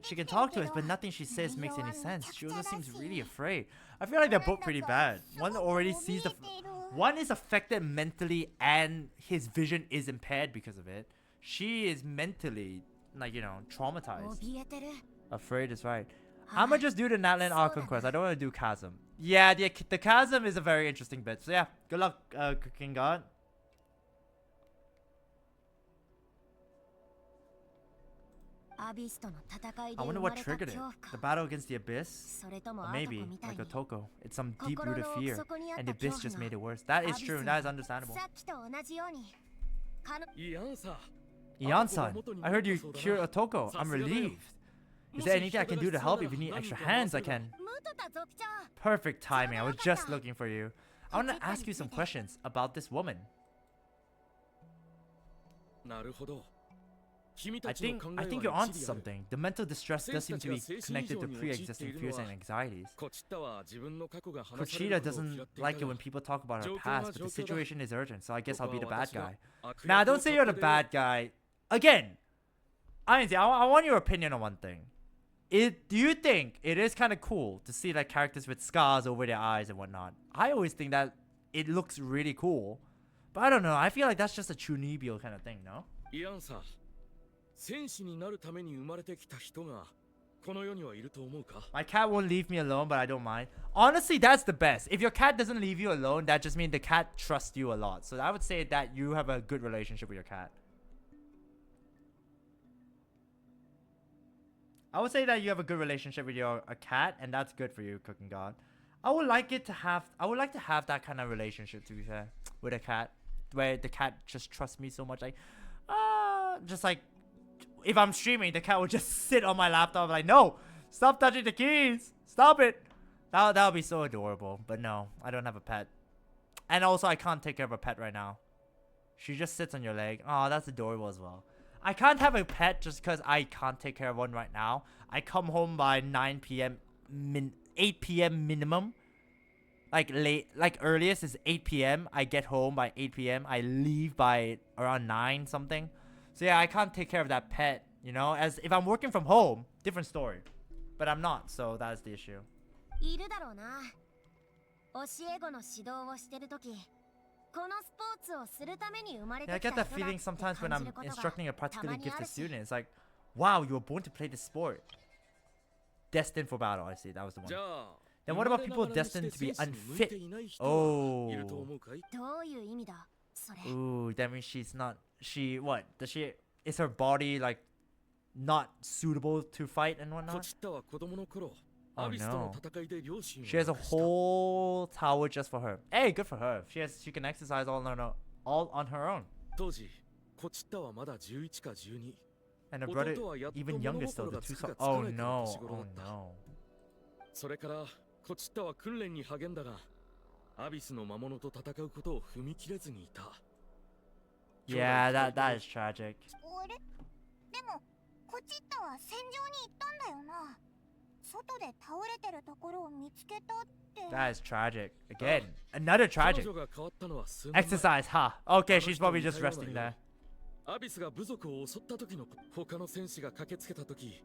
She can talk to us, but nothing she says makes any sense. She also seems really afraid. I feel like they're both pretty bad. One already sees one is affected mentally and his vision is impaired because of it. She is mentally, like, you know, traumatized. Afraid is right. I'ma just do the Natlan Archon quest. I don't want to do Chasm. Yeah, the Chasm is a very interesting bit. So yeah, good luck, Cooking God. I wonder what triggered it. The battle against the Abyss? Or maybe, like Otoko, it's some deep-rooted fear, and the Abyss just made it worse. That is true, that is understandable. Ian-san, I heard you cured Otoko. I'm relieved. Is there anything I can do to help? If you need extra hands, I can. ムートタ族長 Perfect timing. I was just looking for you. I want to ask you some questions about this woman. なるほど。 I think you're onto something. The mental distress does seem to be connected to pre-existing fears and anxieties. Kuchita doesn't like it when people talk about her past, but the situation is urgent, so I guess I'll be the bad guy. Nah, don't say you're the bad guy. Again, I want your opinion on one thing. Do you think it is kind of cool to see like characters with scars over their eyes and whatnot? I always think that it looks really cool, but I don't know. I feel like that's just a Chunibyo kind of thing, no? 戦士になるために生まれてきた人がこの世にはいると思うか My cat won't leave me alone, but I don't mind. Honestly, that's the best. If your cat doesn't leave you alone, that just means the cat trusts you a lot. So I would say that you have a good relationship with your cat. I would say that you have a good relationship with your cat, and that's good for you, Cooking God. I would like to have that kind of relationship, to be fair, with a cat, where the cat just trusts me so much, like, just like. If I'm streaming, the cat will just sit on my laptop like, no, stop touching the keys. Stop it. That would be so adorable. But no, I don't have a pet. And also, I can't take care of a pet right now. She just sits on your leg. Oh, that's adorable as well. I can't have a pet just because I can't take care of one right now. I come home by 9 p.m. 8 p.m. minimum. Like earliest is 8 p.m. I get home by 8 p.m. I leave by around 9 something. So yeah, I can't take care of that pet, you know? As if I'm working from home, different story. But I'm not, so that's the issue. いるだろうな。教え子の指導をしてるとき、このスポーツをするために生まれ Yeah, I てき get た that 人だ feeling って sometimes when 感じ I'm ることが instructing a た particularly まにあ gifted るし。 student. It's like, wow, you were born to play this sport. Destined for battle, I see. That was the one. じゃあ Then what about people destined to be unfit? Oh. いると思うかい どういう意味だそれ。 Ooh, that means she's not. What? Is her body like not suitable to fight and コ whatnot? チッタは子供の頃 Oh アビスとの no. 戦いで両親を She has a 亡くした whole tower just for her. Hey, good for her. She can exercise all on her own. 当時コチッタはまだ11か12 And her brother, 弟はやっと even 物 youngest though, 心 the が two つくか sons. つか Oh ないか no. の年頃 Oh だった no. それからコチッタは訓練に励んだがアビスの魔物と戦うことを踏み切れずにいた Yeah, that is tragic. あれでも、コチッタは戦場に行ったんだよな。外で倒れてるところを見つけたって。 That is tragic. Again, another 彼 tragic. 女が変わったのは数年前 Exercise, huh? Okay, she's probably just resting there. アビスが部族を襲った時の他の戦士が駆けつけた時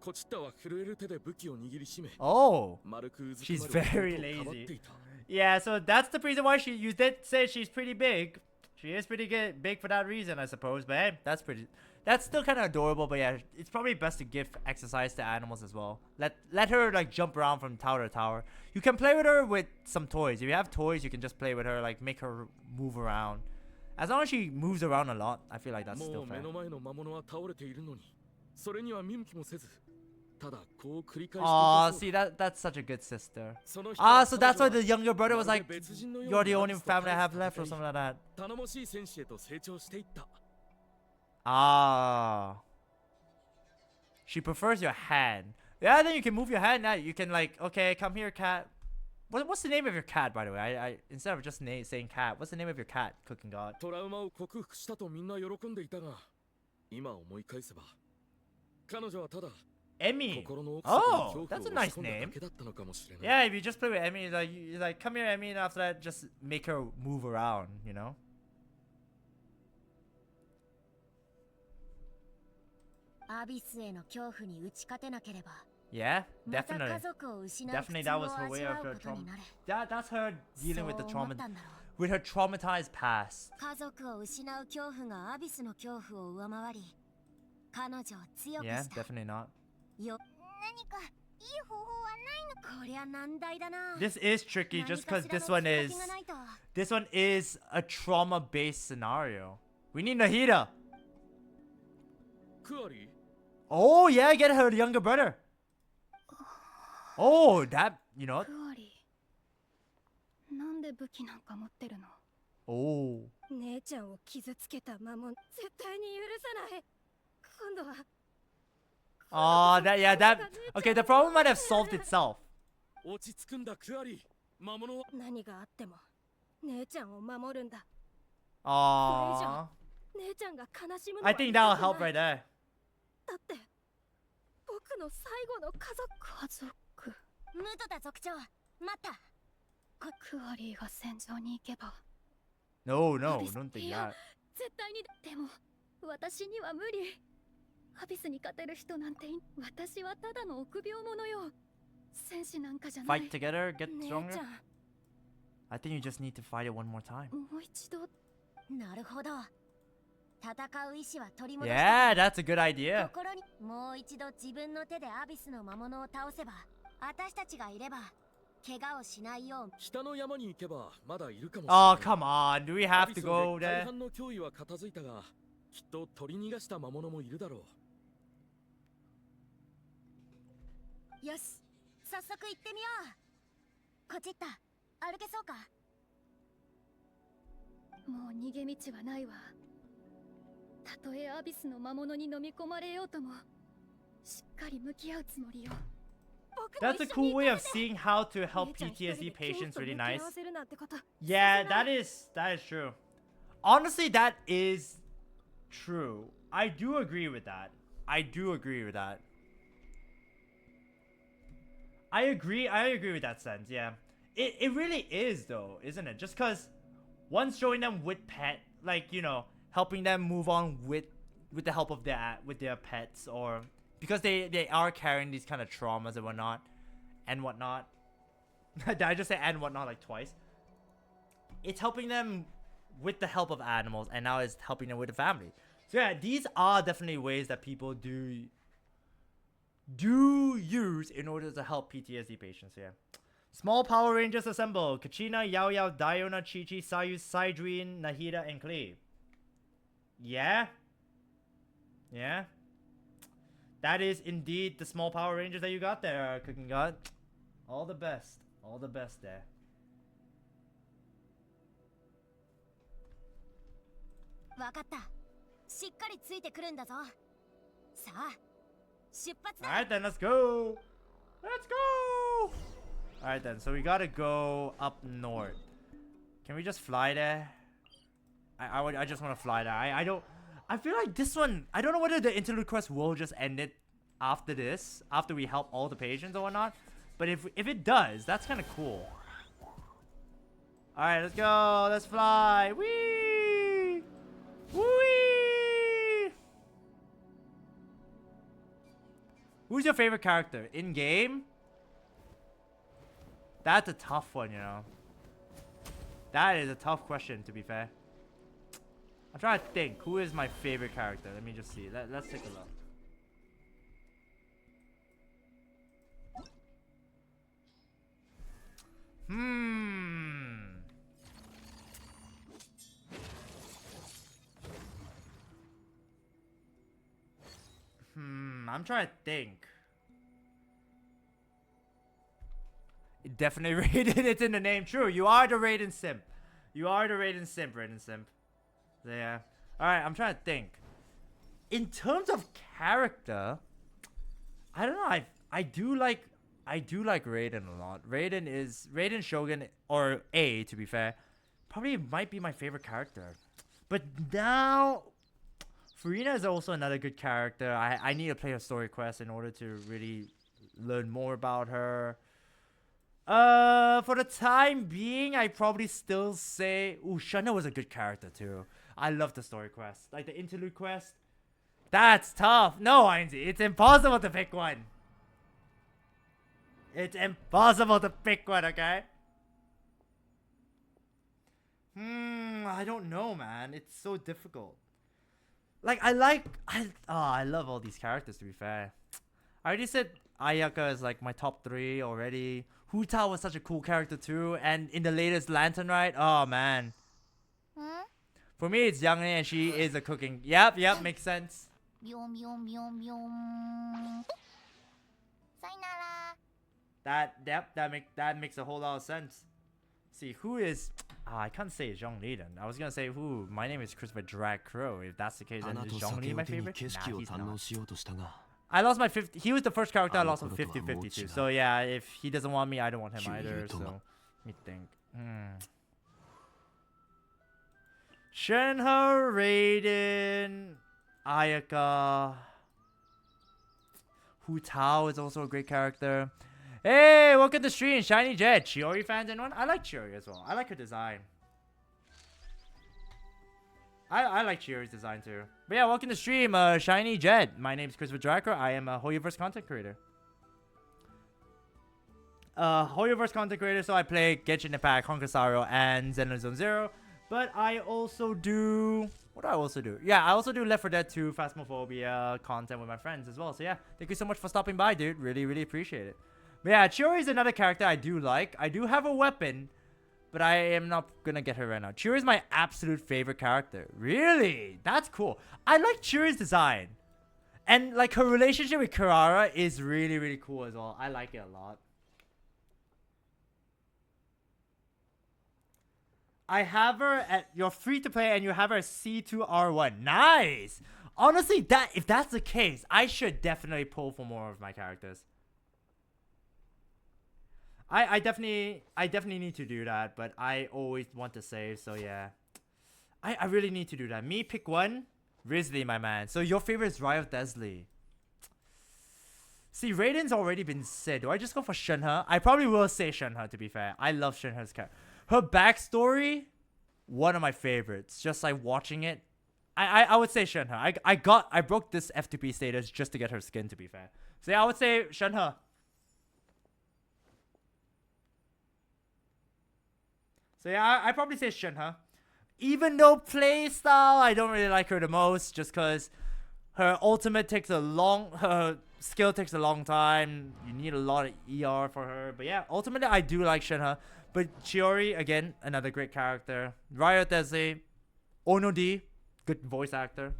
コチッタは震える手で武器を握りしめ Oh, 丸くうずく she's まる very 弟をかばってい lazy. た Yeah, so that's the reason why you did say she's pretty big. She is pretty big for that reason, I suppose. But hey, that's still kind of adorable. But yeah, it's probably best to give exercise to animals as well. Let her like jump around from tower to tower. You can play with her with some toys. If you have toys, you can just play with her, like make her move around. As long as she moves around a lot, I feel like that's も still う目 fair. の前の魔物は倒れているのにそれには見向きもせずただこう繰り返してい Aw, たそう see だ that's such a good sister. その人 Ah, は so 彼 that's why 女は the younger brother was まる like, で別人のよう you're に the ア only ビスと family I 対 have 戦 left or something like that. 頼もしい戦士へと成長していった Ah. She prefers your hand. Yeah, then you can move your hand now. You can like, okay, come here, cat. What's the name of your cat, by the way? I instead of just saying cat, what's the name of your cat, Cooking God? トラウマを克服したとみんな喜んでいたが今思い返せば彼女はただ Emmy. 心の奥底に Oh, 恐怖 that's a を押 nice し込んだ name. だけだったのかもしれない Yeah, if you just play with Emmy, you're like, come here, Emmy, and after that, just make her move around, you know? アビスへの恐怖に打ち勝てなければ、 Yeah, また definitely. 家族を失う苦 Definitely 痛 that を was her 味 way わ of う her ことに trauma. なる。 That's her dealing with the そう思 trauma, ったんだろう。 with her traumatized past. 家族を失う恐怖がアビスの恐怖を上回り、彼女を強く Yeah, した。 definitely not. よ、何かいい方法はないの？こりゃ難題だな。 This is tricky 何 just か because しら this の one きっか is けがないと。 this one is a trauma-based scenario. We need Nahida. クアリー Oh yeah, get her younger brother. Oh, that you know. クアリーなんで武器なんか持ってるの Oh, 姉ちゃんを傷つけた魔物絶対に許さない今度は Oh, that. Okay, the problem might have solved itself. 落ち着くんだクアリ。魔物は何があっても姉ちゃんを守るんだ。 Aww. 姉ちゃんが悲しむのは I think that'll help right there. だって僕の最後の家族。ムトタ族長、待った。クアリーが戦場に行けば No, don't think that. 絶対に。でも私には無理。アビスに勝てる人なんて私はただの臆病者よ。戦士なんかじゃない。 Fight together, get 姉 stronger. ちゃん I think you just need to fight it one more time. もう一度。なるほど。戦う意志は取り戻した。 Yeah, that's a good idea. 心にもう一度自分の手でアビスの魔物を倒せば、私たちがいれば怪我をしないよう。北の山に行けばまだいるかもしれない。 Oh, come on. Do we have to go 大 there? 半の脅威は片付いたが、きっと取り逃がした魔物もいるだろう。よし、早速行ってみよう。こちった、歩けそうか。もう逃げ道はないわ。たとえアビスの魔物に飲み込まれようともしっかり向き合うつもりよ。 That's a cool way of seeing how to help PTSD patients. Really nice. Yeah, that is true. Honestly, that is true. I do agree with that. I agree with that sense. Yeah, it really is though, isn't it? Just cause once showing them with pet, like, you know, helping them move on with the help of their pets, or because they are carrying these kind of traumas and whatnot. Did I just say and whatnot like twice? It's helping them with the help of animals, and now it's helping them with the family. So yeah, these are definitely ways that people do use in order to help PTSD patients. Yeah. Small Power Rangers assemble: Kachina, Yao Yao, Diona, Chi-Chi, Sayu, Sidrine, Nahida, and Cleve. Yeah. That is indeed the small Power Rangers that you got there, Cooking God. All the best there. わかった。しっかりついてくるんだぞ。さあ、出発だ。 Alright then, let's go! Let's go! Alright then, so we gotta go up north. Can we just fly there? I just want to fly there. I feel like this one, I don't know whether the Interlude Quest will just end it after this, after we help all the patients or whatnot. But if it does, that's kind of cool. Alright, let's go. Let's fly. Whee! Whee! Who's your favorite character? In-game? That's a tough one, you know. That is a tough question, to be fair. I'm trying to think. Who is my favorite character? Let me just see. Let's take a look. I'm trying to think. It definitely Raiden. It's in the name. True. You are the Raiden simp. You are the Raiden simp, Raiden simp. So yeah. Alright, I'm trying to think. In terms of character, I don't know. I do like Raiden a lot. Raiden Shogun, or A to be fair, probably might be my favorite character. But now Furina is also another good character. I need to play her story quest in order to really learn more about her. For the time being, I probably still say, ooh, Shunna was a good character too. I love the story quest, like the Interlude Quest. That's tough. No, Ainzi, it's impossible to pick one. It's impossible to pick one, okay? I don't know, man. It's so difficult. Like, I love all these characters, to be fair. I already said Ayaka is like my top 3 already. Huta was such a cool character too. And in the latest Lantern Ride, oh man. For me, it's Yang and she is a cooking. Yep, makes sense. That makes a whole lot of sense. See, who is... I can't say Zhongli then. I was gonna say who. My name is ChristopherDragkrow. If that's the case, then is Zhongli my favorite? Nah, he's not. I lost my 50. He was the first character I lost on 50-52. So yeah, if he doesn't want me, I don't want him either. So let me think. Shenhe, Raiden, Ayaka, Hu Tao is also a great character. Hey, welcome to the stream, Shiny Jet. Chiori fans, anyone? I like Chiori as well. I like her design. I like Chiori's design too. But yeah, welcome to the stream, Shiny Jet. My name is ChristopherDragkrow. I am a Hoyoverse content creator. Hoyoverse content creator, so I play Genshin Impact, Honkai and Xenoblade Zero. But I also do... What do I also do? Yeah, I also do Left 4 Dead 2 Phasmophobia content with my friends as well. So yeah, thank you so much for stopping by, dude. Really, really appreciate it. But yeah, Chiori is another character I do like. I do have a weapon, but I am not gonna get her right now. Chiori is my absolute favorite character. Really? That's cool. I like Chiori's design. And like her relationship with Kirara is really, really cool as well. I like it a lot. I have her at... You're free to play and you have her C2R1. Nice! Honestly, if that's the case, I should definitely pull for more of my characters. I definitely need to do that, but I always want to save, so yeah. I really need to do that. Me, pick one. Risley, my man. So your favorite is Riot Desley. See, Raiden's already been said. Do I just go for Shenhe? I probably will say Shenhe, to be fair. I love Shenhe's character. Her backstory, one of my favorites. Just like watching it. I would say Shenhe. I broke this F2P status just to get her skin, to be fair. So yeah, I would say Shenhe. So yeah, I probably say Shenhe. Even though playstyle, I don't really like her the most, just because her ultimate takes a long... Her skill takes a long time. You need a lot of ER for her. But yeah, ultimately, I do like Shenhe. But Chiori, again, another great character. Riot Desley. Onodi, good voice actor.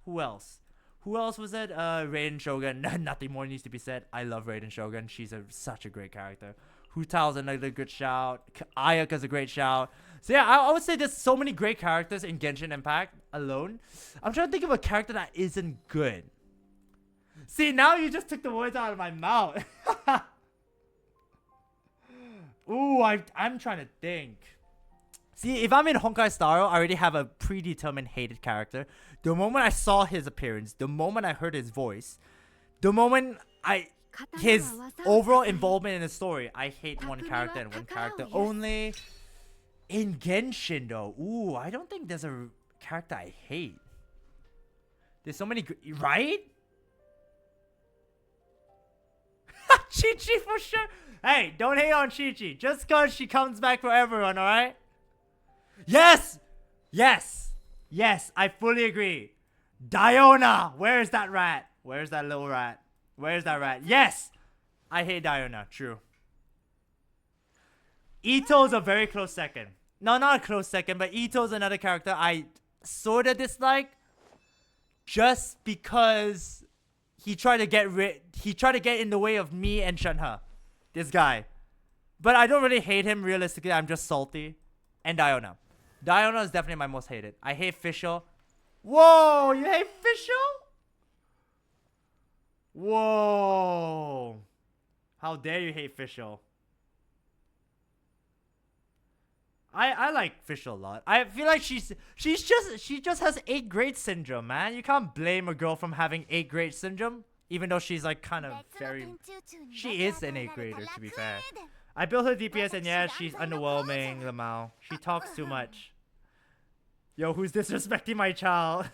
Who else? Who else was it? Raiden Shogun. Nothing more needs to be said. I love Raiden Shogun. She's such a great character. Hu Tao's another good shout. Ayaka's a great shout. So yeah, I would say there's so many great characters in Genshin Impact alone. I'm trying to think of a character that isn't good. See, now you just took the words out of my mouth. Ooh, I'm trying to think. See, if I'm in Honkai Star Rail, I already have a predetermined hated character. The moment I saw his appearance, the moment I heard his voice, the moment his overall involvement in the story, I hate one character and one character only. In Genshin though, ooh, I don't think there's a character I hate. There's so many, right? Chi-Chi for sure. Hey, don't hate on Chi-Chi. Just cause she comes back for everyone, alright? Yes! Yes! Yes, I fully agree. Diona! Where's that rat? Where's that little rat? Where's that rat? Yes! I hate Diona, true. Ito's a very close second. No, not a close second, but Ito's another character I sorta dislike. Just because he tried to get in the way of me and Shenhe. This guy. But I don't really hate him realistically, I'm just salty. And Diona. Diona is definitely my most hated. I hate Fischl. Whoa, you hate Fischl? Whoa. How dare you hate Fischl? I like Fischl a lot. I feel like she just has 8th grade syndrome, man. You can't blame a girl from having 8th grade syndrome, even though she's like kind of very... She is an 8th grader, to be fair. I built her DPS and yeah, she's underwhelming, Lamau. She talks too much. Yo, who's disrespecting my child?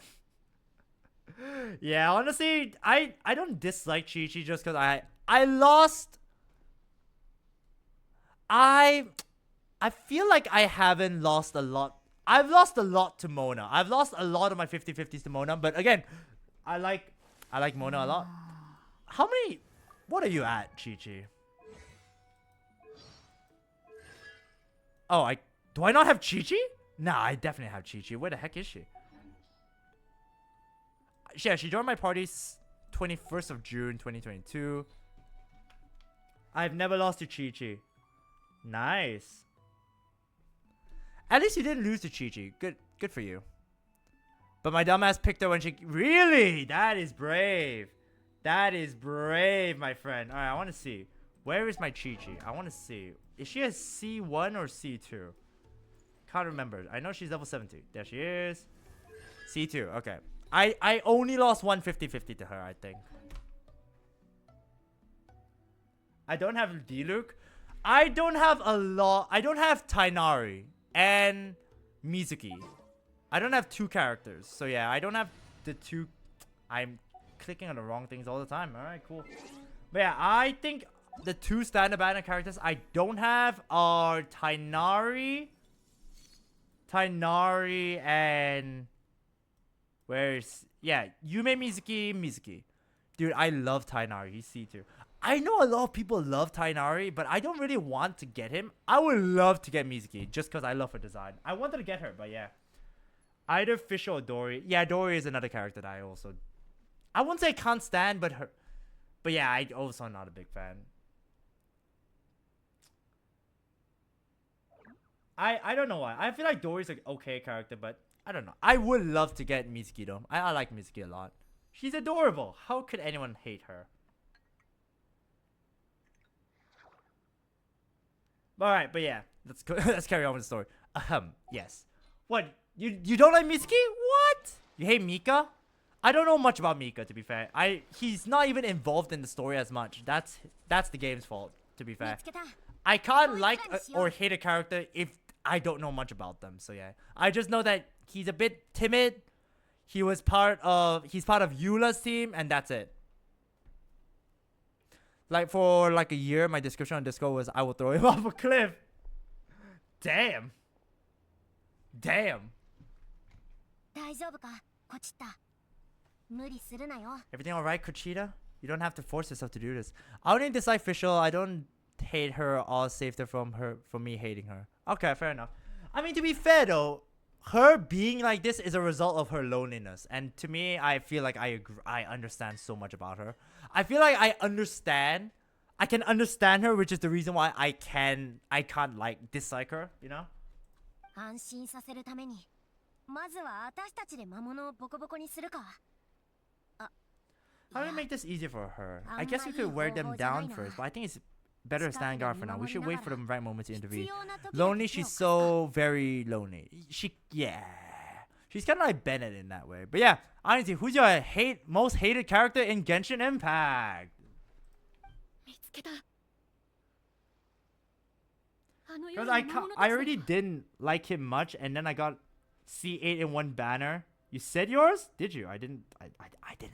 Yeah, honestly, I don't dislike Chi-Chi just because I lost... I feel like I haven't lost a lot. I've lost a lot to Mona. I've lost a lot of my 50-50s to Mona. But again, I like Mona a lot. How many... What are you at, Chi-Chi? Oh, do I not have Chi-Chi? Nah, I definitely have Chi-Chi. Where the heck is she? Yeah, she joined my party 21st of June, 2022. I've never lost to Chi-Chi. Nice. At least you didn't lose to Chi-Chi. Good for you. But my dumbass picked her when she... Really? That is brave. That is brave, my friend. Alright, I want to see. Where is my Chi-Chi? I want to see. Is she a C1 or C2? Can't remember. I know she's level 70. There she is. C2. Okay. I only lost 150-50 to her, I think. I don't have D-Luke. I don't have a lot. I don't have Tainari and Mizuki. I don't have 2 characters. So yeah, I don't have the 2. I'm clicking on the wrong things all the time. Alright, cool. But yeah, I think the 2 standard banner characters I don't have are Tainari and where's Yume Mizuki. Dude, I love Tainari. He's C2. I know a lot of people love Tainari, but I don't really want to get him. I would love to get Mizuki just because I love her design. I wanted to get her, but yeah. Either Fisher or Dory. Yeah, Dory is another character that I wouldn't say I can't stand, but yeah, I also not a big fan. I don't know why. I feel like Dory's an okay character, but I don't know. I would love to get Mizuki though. I like Mizuki a lot. She's adorable. How could anyone hate her? Alright, but yeah. Let's carry on with the story. Yes. What? You don't like Mizuki? What? You hate Mika? I don't know much about Mika, to be fair. He's not even involved in the story as much. That's the game's fault, to be fair. I can't like or hate a character if I don't know much about them. So yeah, I just know that he's a bit timid. He's part of Eula's team, and that's it. Like for like a year, my description on Discord was I will throw him off a cliff. Damn. Everything alright, Kuchita? You don't have to force yourself to do this. I only dislike Fischl. I don't hate her or saved her from me hating her. Okay, fair enough. I mean, to be fair though, her being like this is a result of her loneliness, and to me, I feel like I understand so much about her. I feel like I can understand her, which is the reason why I can't like dislike her, you know? How do we make this easier for her? I guess we could wear them down first, but I think it's better to stand guard for now. We should wait for the right moment to intervene. Lonely, she's so very lonely. She's kind of like Bennett in that way. But yeah, honestly, who's your most hated character in Genshin Impact? Because I already didn't like him much, and then I got C8 in one banner. You said yours? Did you? I didn't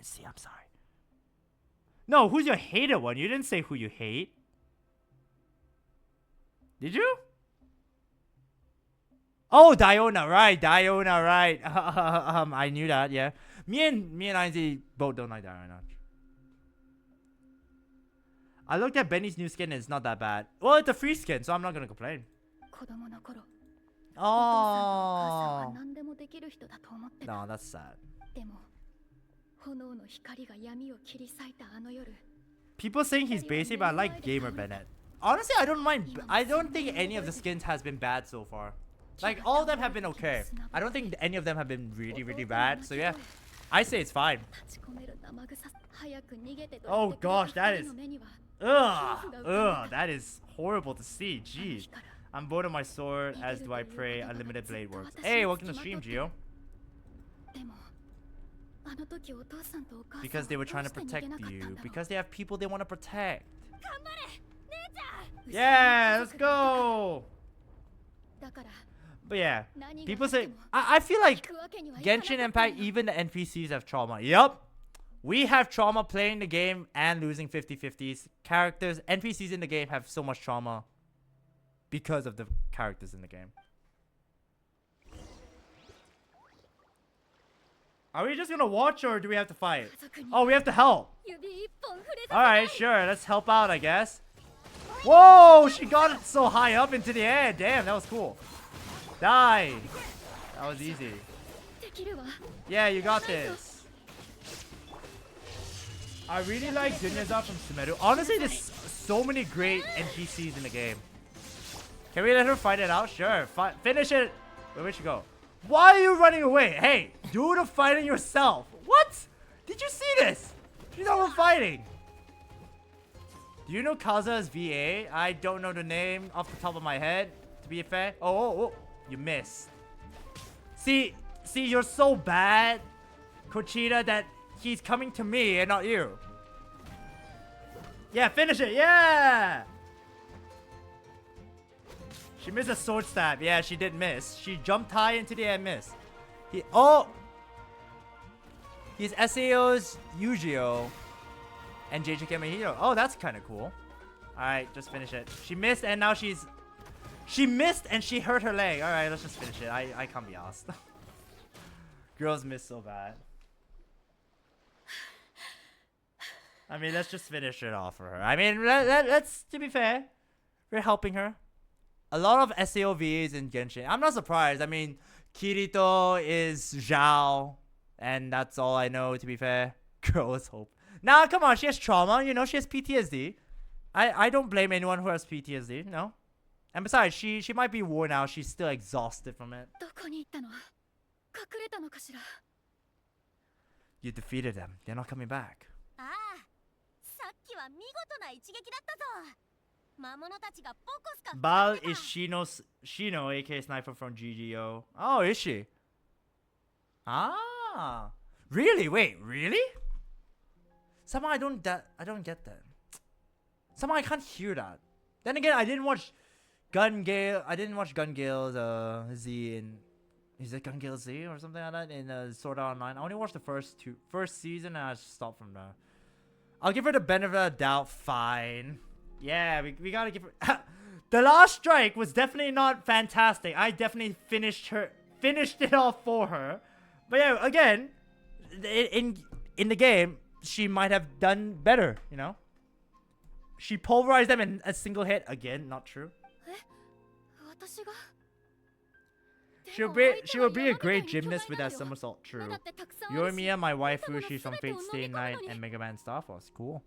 see. I'm sorry. No, who's your hated one? You didn't say who you hate. Did you? Oh, Diona, right. I knew that, yeah. Me and Ainsley both don't like Diona. I looked at Benny's new skin and it's not that bad. Well, it's a free skin, so I'm not gonna complain. Oh. No, that's sad. People saying he's basic, but I like Gamer Bennett. Honestly, I don't mind. I don't think any of the skins has been bad so far. Like, all of them have been okay. I don't think any of them have been really, really bad. So yeah, I say it's fine. Oh gosh, that is... Ugh, that is horrible to see. Jeez. I'm bored of my sword, as do I pray unlimited blade works. Hey, welcome to stream, Gio. Because they were trying to protect you. Because they have people they want to protect. Yeah, let's go. But yeah, people say... I feel like Genshin Impact, even the NPCs have trauma. Yup. We have trauma playing the game and losing 50-50s. Characters, NPCs in the game have so much trauma because of the characters in the game. Are we just gonna watch or do we have to fight? Oh, we have to help. Alright, sure. Let's help out, I guess. Whoa! She got it so high up into the air. Damn, that was cool. Die. That was easy. Yeah, you got this. I really like Dunyaza from Sumeru. Honestly, there's so many great NPCs in the game. Can we let her fight it out? Sure. Finish it. Where'd she go? Why are you running away? Hey, do the fighting yourself. What? Did you see this? She's not even fighting. Do you know Kaza's VA? I don't know the name off the top of my head, to be fair. Oh, you missed. See, you're so bad, Kochita, that he's coming to me and not you. Yeah, finish it. Yeah. She missed a sword stab. Yeah, she did miss. She jumped high into the air and missed. He's SAO's Yujiro and JJK Mahito. Oh, that's kind of cool. Alright, just finish it. She missed and now she missed and she hurt her leg. Alright, let's just finish it. I can't be asked. Girls miss so bad. I mean, let's just finish it off for her. I mean, let's, to be fair, we're helping her. A lot of SAO VAs in Genshin. I'm not surprised. I mean, Kirito is Zhao. And that's all I know, to be fair. Girls hope. Nah, come on. She has trauma. You know, she has PTSD. I don't blame anyone who has PTSD. No. And besides, she might be worn out. She's still exhausted from it. You defeated them. They're not coming back. Bal is Shino, aka Sniper from GGO. Oh, is she? Ah, really? Wait, really? Somehow I don't get that. Somehow I can't hear that. Then again, I didn't watch Gun Gale. I didn't watch Gun Gale's Z in. Is it Gun Gale Z or something like that in Sword Art Online? I only watched the first season and I just stopped from there. I'll give her the benefit of the doubt. Fine. Yeah, we gotta give her. The last strike was definitely not fantastic. I definitely finished it off for her. But yeah, again, in the game, she might have done better. You know, she pulverized them in a single hit. Again, not true. She will be a great gymnast with that somersault. True. Yoimiya, my waifu, she's from Fate Stay Night and Mega Man Star Force. Cool.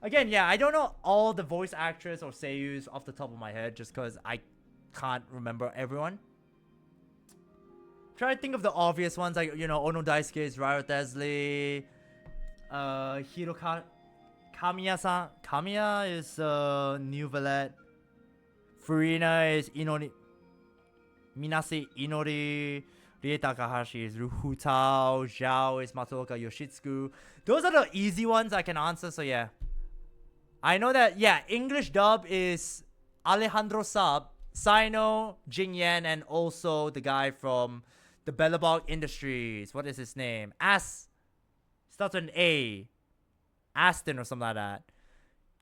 Again, yeah, I don't know all the voice actors or seiyus off the top of my head just because I can't remember everyone. Try to think of the obvious ones like, you know, Ono Daisuke is Riot Desley. Kamiya-san. Kamiya is New Valet. Furina is Inori. Minase Inori. Rie Takahashi is Ruhu Tao. Zhao is Matsuoka Yoshitsugu. Those are the easy ones I can answer, so yeah. I know that, yeah, English dub is Alejandro Saab, Sino, Jing Yan, and also the guy from the Bellabog Industries. What is his name? Starts with an A. Aston or something like that.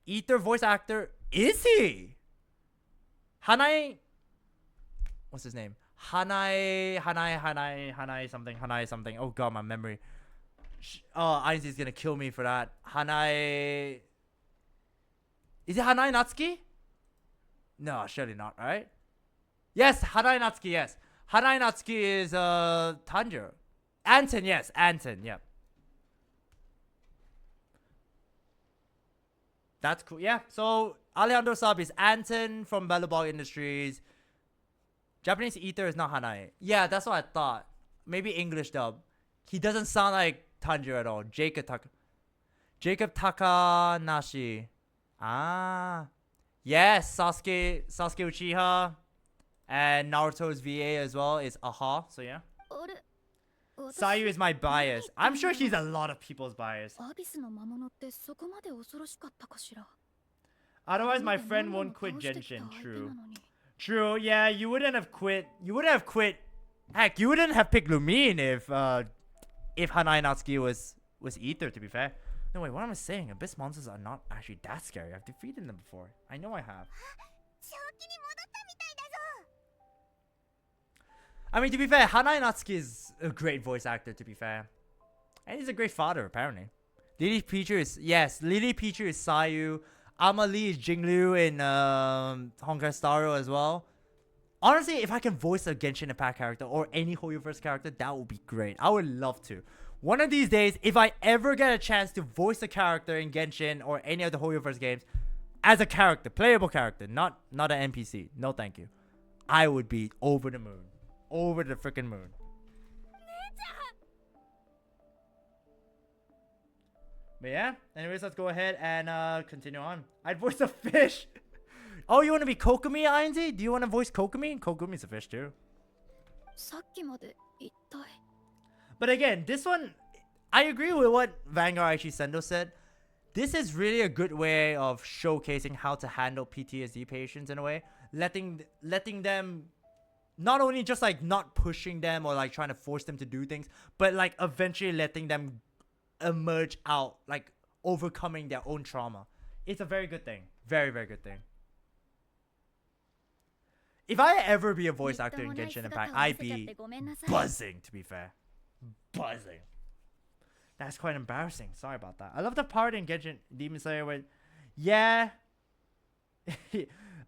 Ether voice actor, is he? Hanai. What's his name? Hanai something. Oh god, my memory. Oh, Ainzi's gonna kill me for that. Hanai. Is it Hanai Natsuki? No, surely not, right? Yes, Hanai Natsuki, yes. Hanai Natsuki is Tanjiro. Anton, yes, Anton, yep. That's cool, yeah. So Alejandro Saab is Anton from Bellabog Industries. Japanese Ether is not Hanai. Yeah, that's what I thought. Maybe English dub. He doesn't sound like Tanjiro at all. Jacob Takanashi. Ah. Yes, Sasuke Uchiha. And Naruto's VA as well is Aha. So yeah. Sayu is my bias. I'm sure he's a lot of people's bias. Otherwise, my friend won't quit Genshin. True. True, yeah, you wouldn't have quit. Heck, you wouldn't have picked Lumine if Hanai Natsuki was Ether, to be fair. No, wait, what am I saying? Abyss monsters are not actually that scary. I've defeated them before. I know I have. I mean, to be fair, Hanai Natsuki is a great voice actor, to be fair. And he's a great father, apparently. Lily Peacher is Sayu. Amalie is Jinglu in Honkai Star Rail as well. Honestly, if I can voice a Genshin Impact character or any Hoyoverse character, that would be great. I would love to. One of these days, if I ever get a chance to voice a character in Genshin or any of the Hoyoverse games as a character, playable character, not an NPC, no thank you, I would be over the moon. Over the freaking moon. But yeah, anyways, let's go ahead and continue on. I'd voice a fish. Oh, you want to be Kokomi, Ainzi? Do you want to voice Kokomi? Kokomi's a fish too. さっきまで一体 But again, this one, I agree with what Vanguard Aichi Sendo said. This is really a good way of showcasing how to handle PTSD patients in a way. Letting them, not only just like not pushing them or like trying to force them to do things, but like eventually letting them emerge out, like overcoming their own trauma. It's a very good thing. Very, very good thing. If I ever be a voice actor in Genshin Impact, I'd be buzzing, to be fair. Buzzing. That's quite embarrassing. Sorry about that. I love the part in Genshin Demon Slayer where, yeah.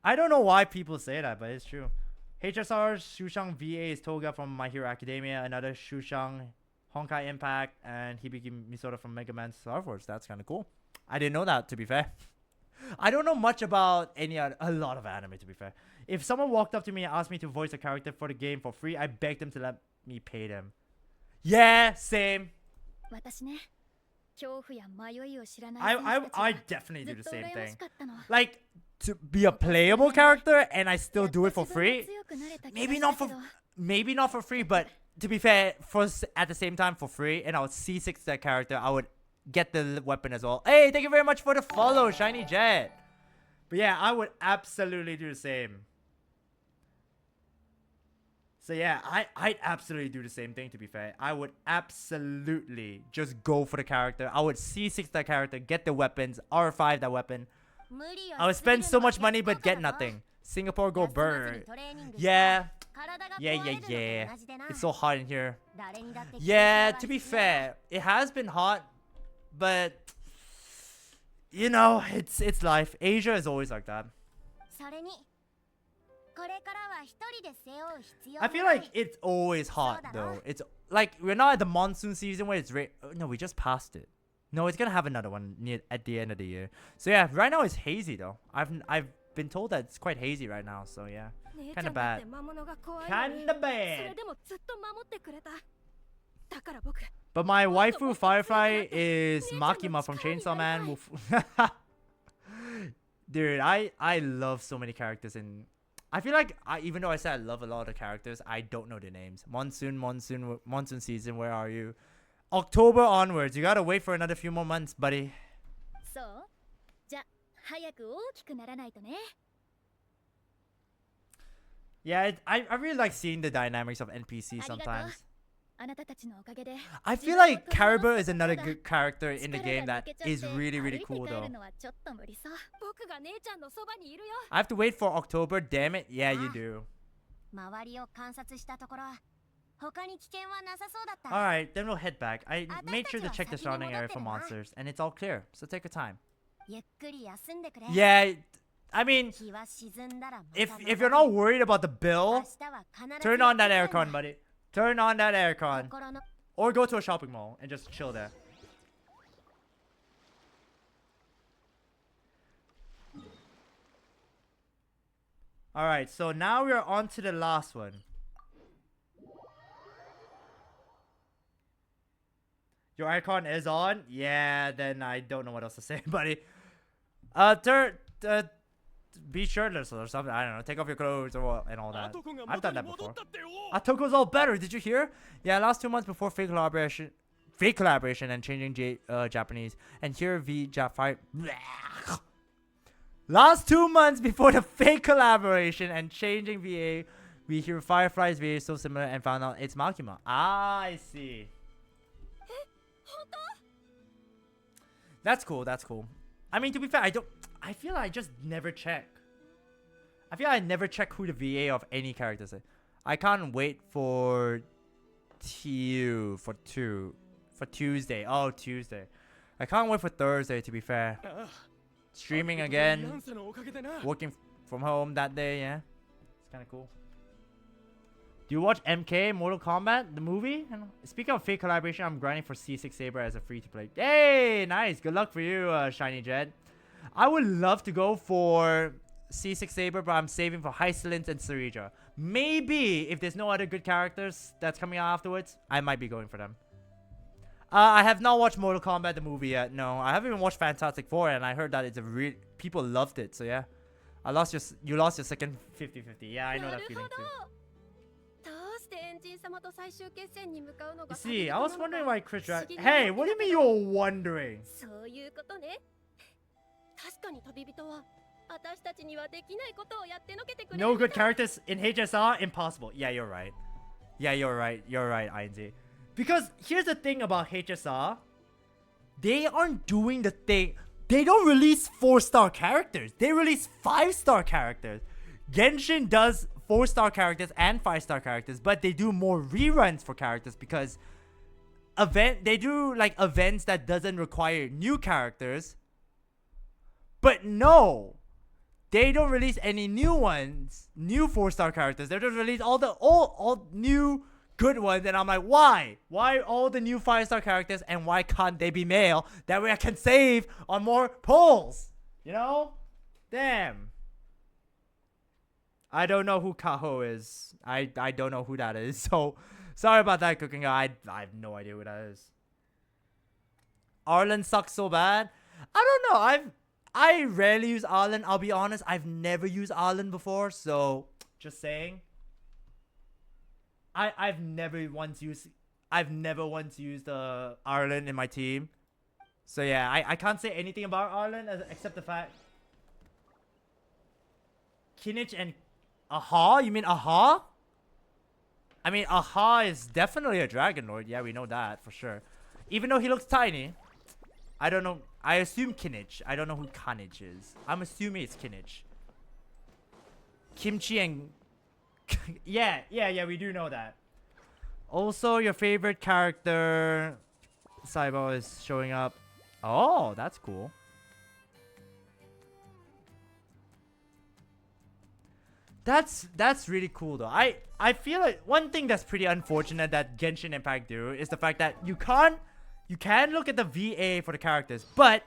I don't know why people say that, but it's true. HSR Shushang VA is Toga from My Hero Academia, another Shushang Honkai Impact, and Hibiki Misoda from Mega Man Star Force. That's kind of cool. I didn't know that, to be fair. I don't know much about a lot of anime, to be fair. If someone walked up to me and asked me to voice a character for the game for free, I begged them to let me pay them. Yeah, same. 私ね恐怖や迷いを知らない I definitely do the same thing. Like, to be a playable character and I still do it for free. Maybe not for free, but to be fair, at the same time for free, and I would C6 that character, I would get the weapon as well. Hey, thank you very much for the follow, Shiny Jet. But yeah, I would absolutely do the same. So yeah, I'd absolutely do the same thing, to be fair. I would absolutely just go for the character. I would C6 that character, get the weapons, R5 that weapon. I would spend so much money but get nothing. Singapore go burn. Yeah. It's so hot in here. Yeah, to be fair, it has been hot, but you know, it's life. Asia is always like that. I feel like it's always hot though. It's like we're not at the monsoon season where it's no, we just passed it. No, it's gonna have another one at the end of the year. So yeah, right now it's hazy though. I've been told that it's quite hazy right now. So yeah, kind of bad. Kind of bad. But my waifu Firefly is Makima from Chainsaw Man. Dude, I love so many characters in. I feel like even though I said I love a lot of the characters, I don't know their names. Monsoon season, where are you? October onwards. You gotta wait for another few more months, buddy. Yeah, I really like seeing the dynamics of NPCs sometimes. I feel like Caribou is another good character in the game that is really, really cool though. I have to wait for October, damn it. Yeah, you do. Alright, then we'll head back. I made sure to check the surrounding area for monsters, and it's all clear, so take your time. Yeah, I mean, if you're not worried about the bill, turn on that aircon, buddy. Turn on that aircon. Or go to a shopping mall and just chill there. Alright, so now we're on to the last one. Your icon is on? Yeah, then I don't know what else to say, buddy. Be shirtless or something. I don't know. Take off your clothes or what, and all that. I've done that before. Atoko's all better. Did you hear? Yeah, last 2 months before fake collaboration and changing Japanese. And here last 2 months before the fake collaboration and changing VA, we hear Firefly's VA is so similar and found out it's Makima. Ah, I see. That's cool. That's cool. I mean, to be fair, I feel I just never check. I feel I never check who the VA of any characters is. I can't wait for Tuesday. Oh, Tuesday. I can't wait for Thursday, to be fair. Streaming again. Working from home that day, yeah. It's kind of cool. Do you watch MK Mortal Kombat, the movie? Speaking of fake collaboration, I'm grinding for C6 Saber as a free-to-play. Hey, nice. Good luck for you, Shiny Jet. I would love to go for C6 Saber, but I'm saving for Hysolence and Sarija. Maybe, if there's no other good characters that's coming out afterwards, I might be going for them. I have not watched Mortal Kombat the movie yet. No, I haven't even watched Fantastic Four, and I heard that it's a real people loved it. So yeah, you lost your second 50-50. Yeah, I know that feeling too. どうしてエンジン様と最終決戦に向かうの You が see, I was wondering why Chris Drag. 不思議に Hey, what do you mean you were wondering? そういうことね。確かに旅人は私たちにはできないことをやってのけてくれる。 No good characters in HSR? Impossible. Yeah, you're right. Yeah, you're right. You're right, INZ. Because here's the thing about HSR. They aren't doing the thing. They don't release 4-star characters. They release 5-star characters. Genshin does 4-star characters and 5-star characters, but they do more reruns for characters because they do like events that doesn't require new characters. But no, they don't release any new ones, new 4-star characters. They just release all new good ones, and I'm like, why? Why all the new 5-star characters, and why can't they be male? That way I can save on more polls. You know? Damn. I don't know who Kaho is. I don't know who that is. So sorry about that, Cooking Guy. I have no idea who that is. Arlen sucks so bad. I don't know. I rarely use Arlen. I'll be honest. I've never used Arlen before. So just saying. I've never once used Arlen in my team. So yeah, I can't say anything about Arlen except the fact Kinich and Aha? You mean Aha? I mean, Aha is definitely a Dragon Lord. Yeah, we know that for sure. Even though he looks tiny. I don't know. I assume Kinich. I don't know who Kanich is. I'm assuming it's Kinich. Kimchi and... yeah, we do know that. Also, your favorite character... Saibo is showing up. Oh, that's cool. That's really cool though. I feel like one thing that's pretty unfortunate that Genshin Impact do is the fact that you can look at the VA for the characters, but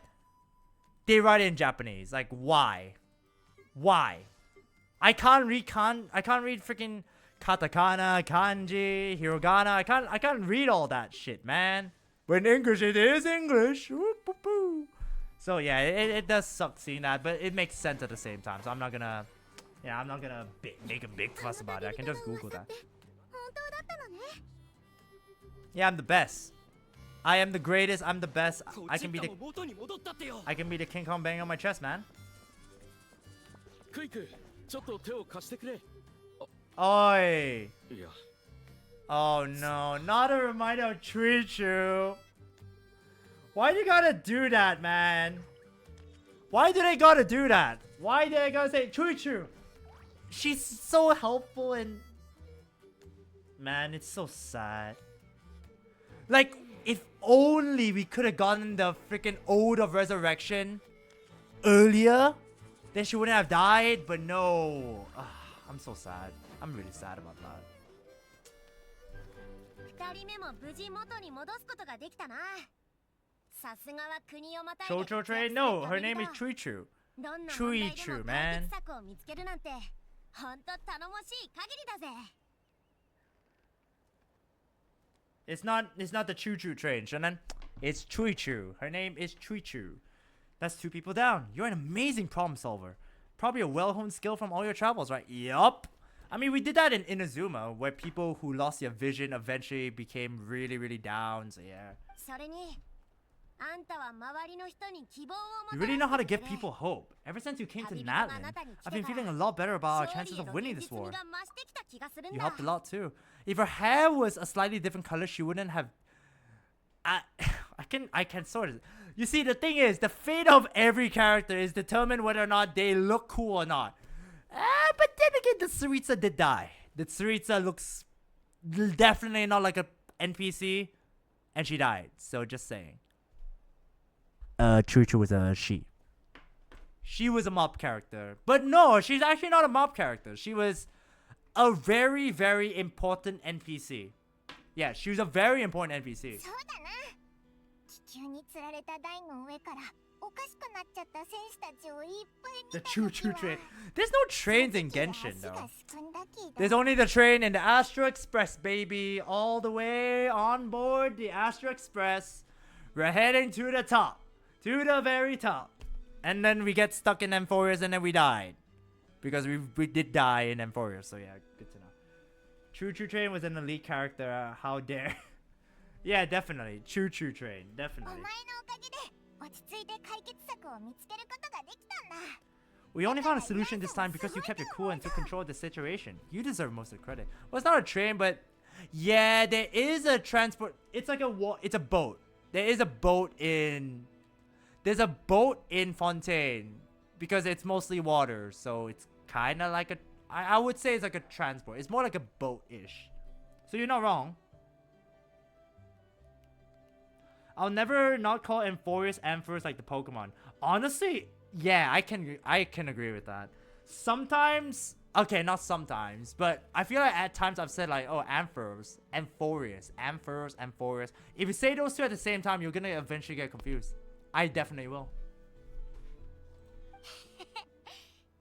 they write it in Japanese. Like why? Why? I can't read freaking katakana, kanji, hiragana. I can't read all that shit, man. When English, it is English. So yeah, it does suck seeing that, but it makes sense at the same time. So I'm not gonna make a big fuss about it. I can just Google that. Yeah, I'm the best. I am the greatest. I'm the best. I can be the King Kong banging on my chest, man. Oi. Oh no, not a reminder of Chuichu. Why you gotta do that, man? Why do they gotta do that? Why did I gotta say Chuichu? She's so helpful and... Man, it's so sad. Like, if only we could have gotten the freaking Ode of Resurrection earlier, then she wouldn't have died, but no. Ugh, I'm so sad. I'm really sad about that. Chocho Trade? No, her name is Chuichu. Chuichu, man. It's not the Choo Choo train, Shonen. It's Chuichu. Her name is Chuichu. That's 2 people down. You're an amazing problem solver. Probably a well-honed skill from all your travels, right? Yup. I mean, we did that in Inazuma, where people who lost their vision eventually became really, really down, so yeah. You really know how to give people hope. Ever since you came to Natlan, I've been feeling a lot better about our chances of winning this war. You helped a lot too. If her hair was a slightly different color, she wouldn't have... I can sort of... You see, the thing is, the fate of every character is determined whether or not they look cool or not. But then again, the Tsuritsa did die. The Tsuritsa looks definitely not like a NPC, and she died. So just saying. Chuchu was a she. She was a mob character. But no, she's actually not a mob character. She was a very, very important NPC. Yeah, she was a very important NPC. 急に釣られた台の上からおかしくなっちゃった選手たちをいっぱい見 The た choo 時 choo は train. There's no trains in 正直 Genshin 足 though. がすくんだけど There's only the train and the Astro Express, baby. All the way on board the Astro Express. We're heading to the top. To the very top. And then we get stuck in Amphorius and then we died. Because we did die in Amphorius, so yeah, good to know. Choo Choo Train was an elite character, how dare. Yeah, definitely. Choo Choo Train, お前の definitely. おかげで落ち着いて解決策を見つけることができたんだ We only found a solution this time because you kept your cool and took control of the situation. You deserve most of the credit. Well, it's not a train, but yeah, there is a transport. It's like it's a boat. There is a boat in. There's a boat in Fontaine because it's mostly water, so it's kind of like a. I would say it's like a transport. It's more like a boat-ish. So you're not wrong. I'll never not call Amphorius Amphorus like the Pokemon. Honestly, yeah, I can agree with that. Sometimes, okay, not sometimes, but I feel like at times I've said like, oh, Amphorus, Amphorius, Amphorus, Amphorius. If you say those two at the same time, you're gonna eventually get confused. I definitely will.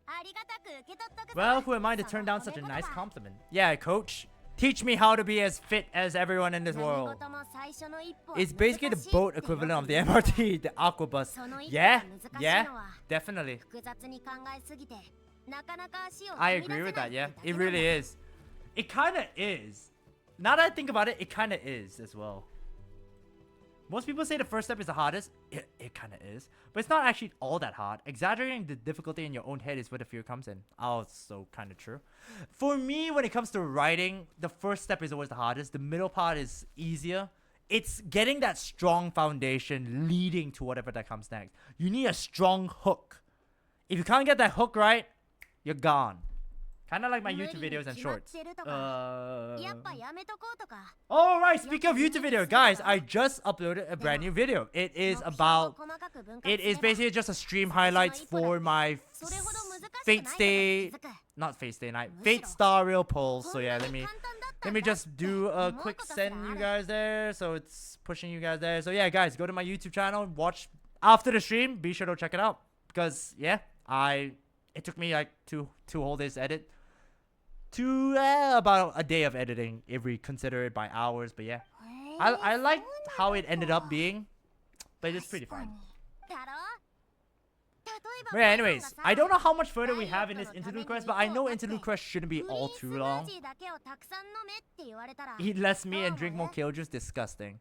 ありがたく受け取っとくぞ Well, who am I to turn down such a nice compliment? Yeah, coach. Teach me how to be as fit as everyone in this 何 world. 事も最初の一歩は It's basically the 難しい boat って equivalent よ of く the 言う MRT, the aqua bus. その一歩 Yeah, が難しい yeah, のは definitely. 複雑に考えすぎてなかなか足を I 踏み出 agree せ with な that, いって yeah. だけ It なんだ really is. It kind of is. Now that I think about it, it kind of is as well. Most people say the first step is the hardest. It kind of is. But it's not actually all that hard. Exaggerating the difficulty in your own head is where the fear comes in. Oh, it's so kind of true. For me, when it comes to writing, the first step is always the hardest. The middle part is easier. It's getting that strong foundation leading to whatever that comes next. You need a strong hook. If you can't get that hook right, you're gone. Kind of like my YouTube videos and shorts. やっぱやめとこうとか Alright, speaking of YouTube video, guys, I just uploaded a brand new video. It is about, 目標を細かく分割 it is すれば basically just a stream highlights for my それほど難しくない Fate ことに Stay, 気づく not Fate Stay Night, Fate Star Real Pulse. So yeah, こ let んな me に簡単だった let ん me だ just do a 思う quick ことすら send あ you る guys there. So it's pushing you guys there. So yeah, guys, go to my YouTube channel, watch after the stream. Be sure to check it out because yeah, it took me like two whole days to edit. About a day of editing if we consider it by hours. But yeah, I like how it ended up being, but it's pretty fun. だろ例えば But yeah, anyways, I don't know how much further we have in this Interlude Quest, but I know Interlude Quest shouldn't be all too long. Eat less meat and drink more killjuice, disgusting.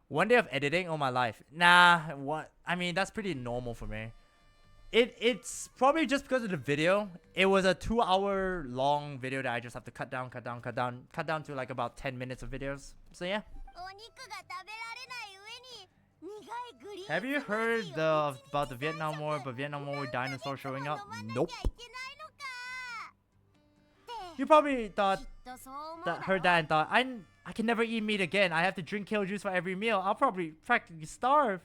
One day of editing, oh my life. Nah, what? I mean, that's pretty normal for me. It's probably just because of the video. It was a 2-hour long video that I just have to cut down to like about 10 minutes of videos. So yeah. Have you heard about the Vietnam War, but Vietnam War with dinosaurs showing up? Nope. You probably heard that and thought, I can never eat meat again. I have to drink kale juice for every meal. I'll probably practically starve.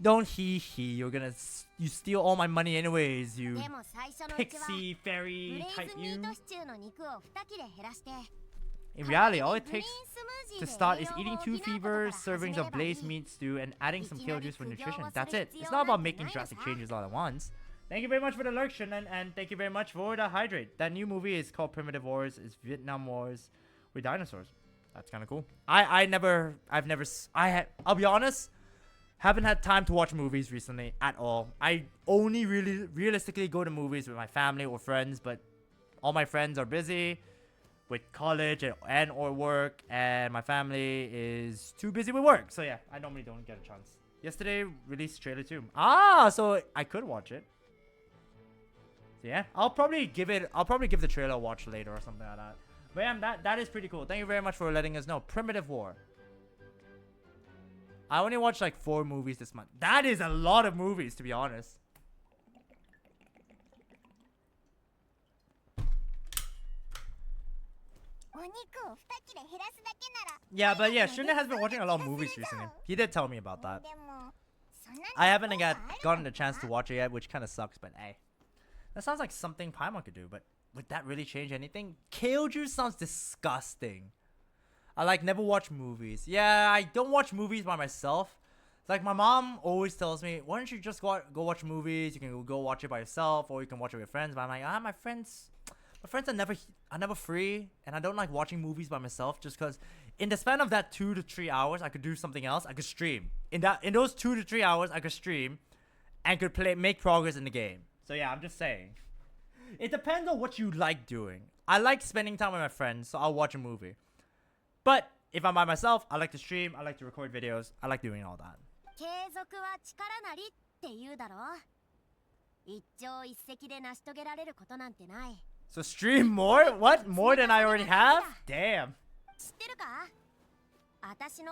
Don't hee. You steal all my money anyways, you pixie fairy type you. In reality, all it takes to start is eating 2 fever servings of blazed meat stew and adding some kale juice for nutrition. That's it. It's not about making drastic changes all at once. Thank you very much for the lurk, Shunan, and thank you very much for the hydrate. That new movie is called Primitive Wars. It's Vietnam Wars with dinosaurs. That's kind of cool. I'll be honest, haven't had time to watch movies recently at all. I only really realistically go to movies with my family or friends, but all my friends are busy with college and or work, and my family is too busy with work. So yeah, I normally don't get a chance. Yesterday released trailer too. So I could watch it. So yeah, I'll probably give the trailer a watch later or something like that. But yeah, that is pretty cool. Thank you very much for letting us know. Primitive War. I only watched like 4 movies this month. That is a lot of movies, to be honest. Yeah, but yeah, Shuna has been watching a lot of movies recently. He did tell me about that. I haven't gotten the chance to watch it yet, which kind of sucks, but hey. That sounds like something Paimon could do, but would that really change anything? Kale juice sounds disgusting. I like never watch movies. Yeah, I don't watch movies by myself. Like my mom always tells me, why don't you just go watch movies? You can go watch it by yourself, or you can watch it with your friends. But I'm like, my friends are never free, and I don't like watching movies by myself. Just because in the span of that 2 to 3 hours, I could do something else. I could stream. In those 2 to 3 hours, I could stream, and could make progress in the game. So yeah, I'm just saying. It depends on what you like doing. I like spending time with my friends, so I'll watch a movie. But if I'm by myself, I like to stream, I like to record videos, I like doing all that. 継続は力なりって言うだろ。一朝一夕で成し遂げられることなんてない。 So stream more? What? More than I already have? Damn. 知ってるか？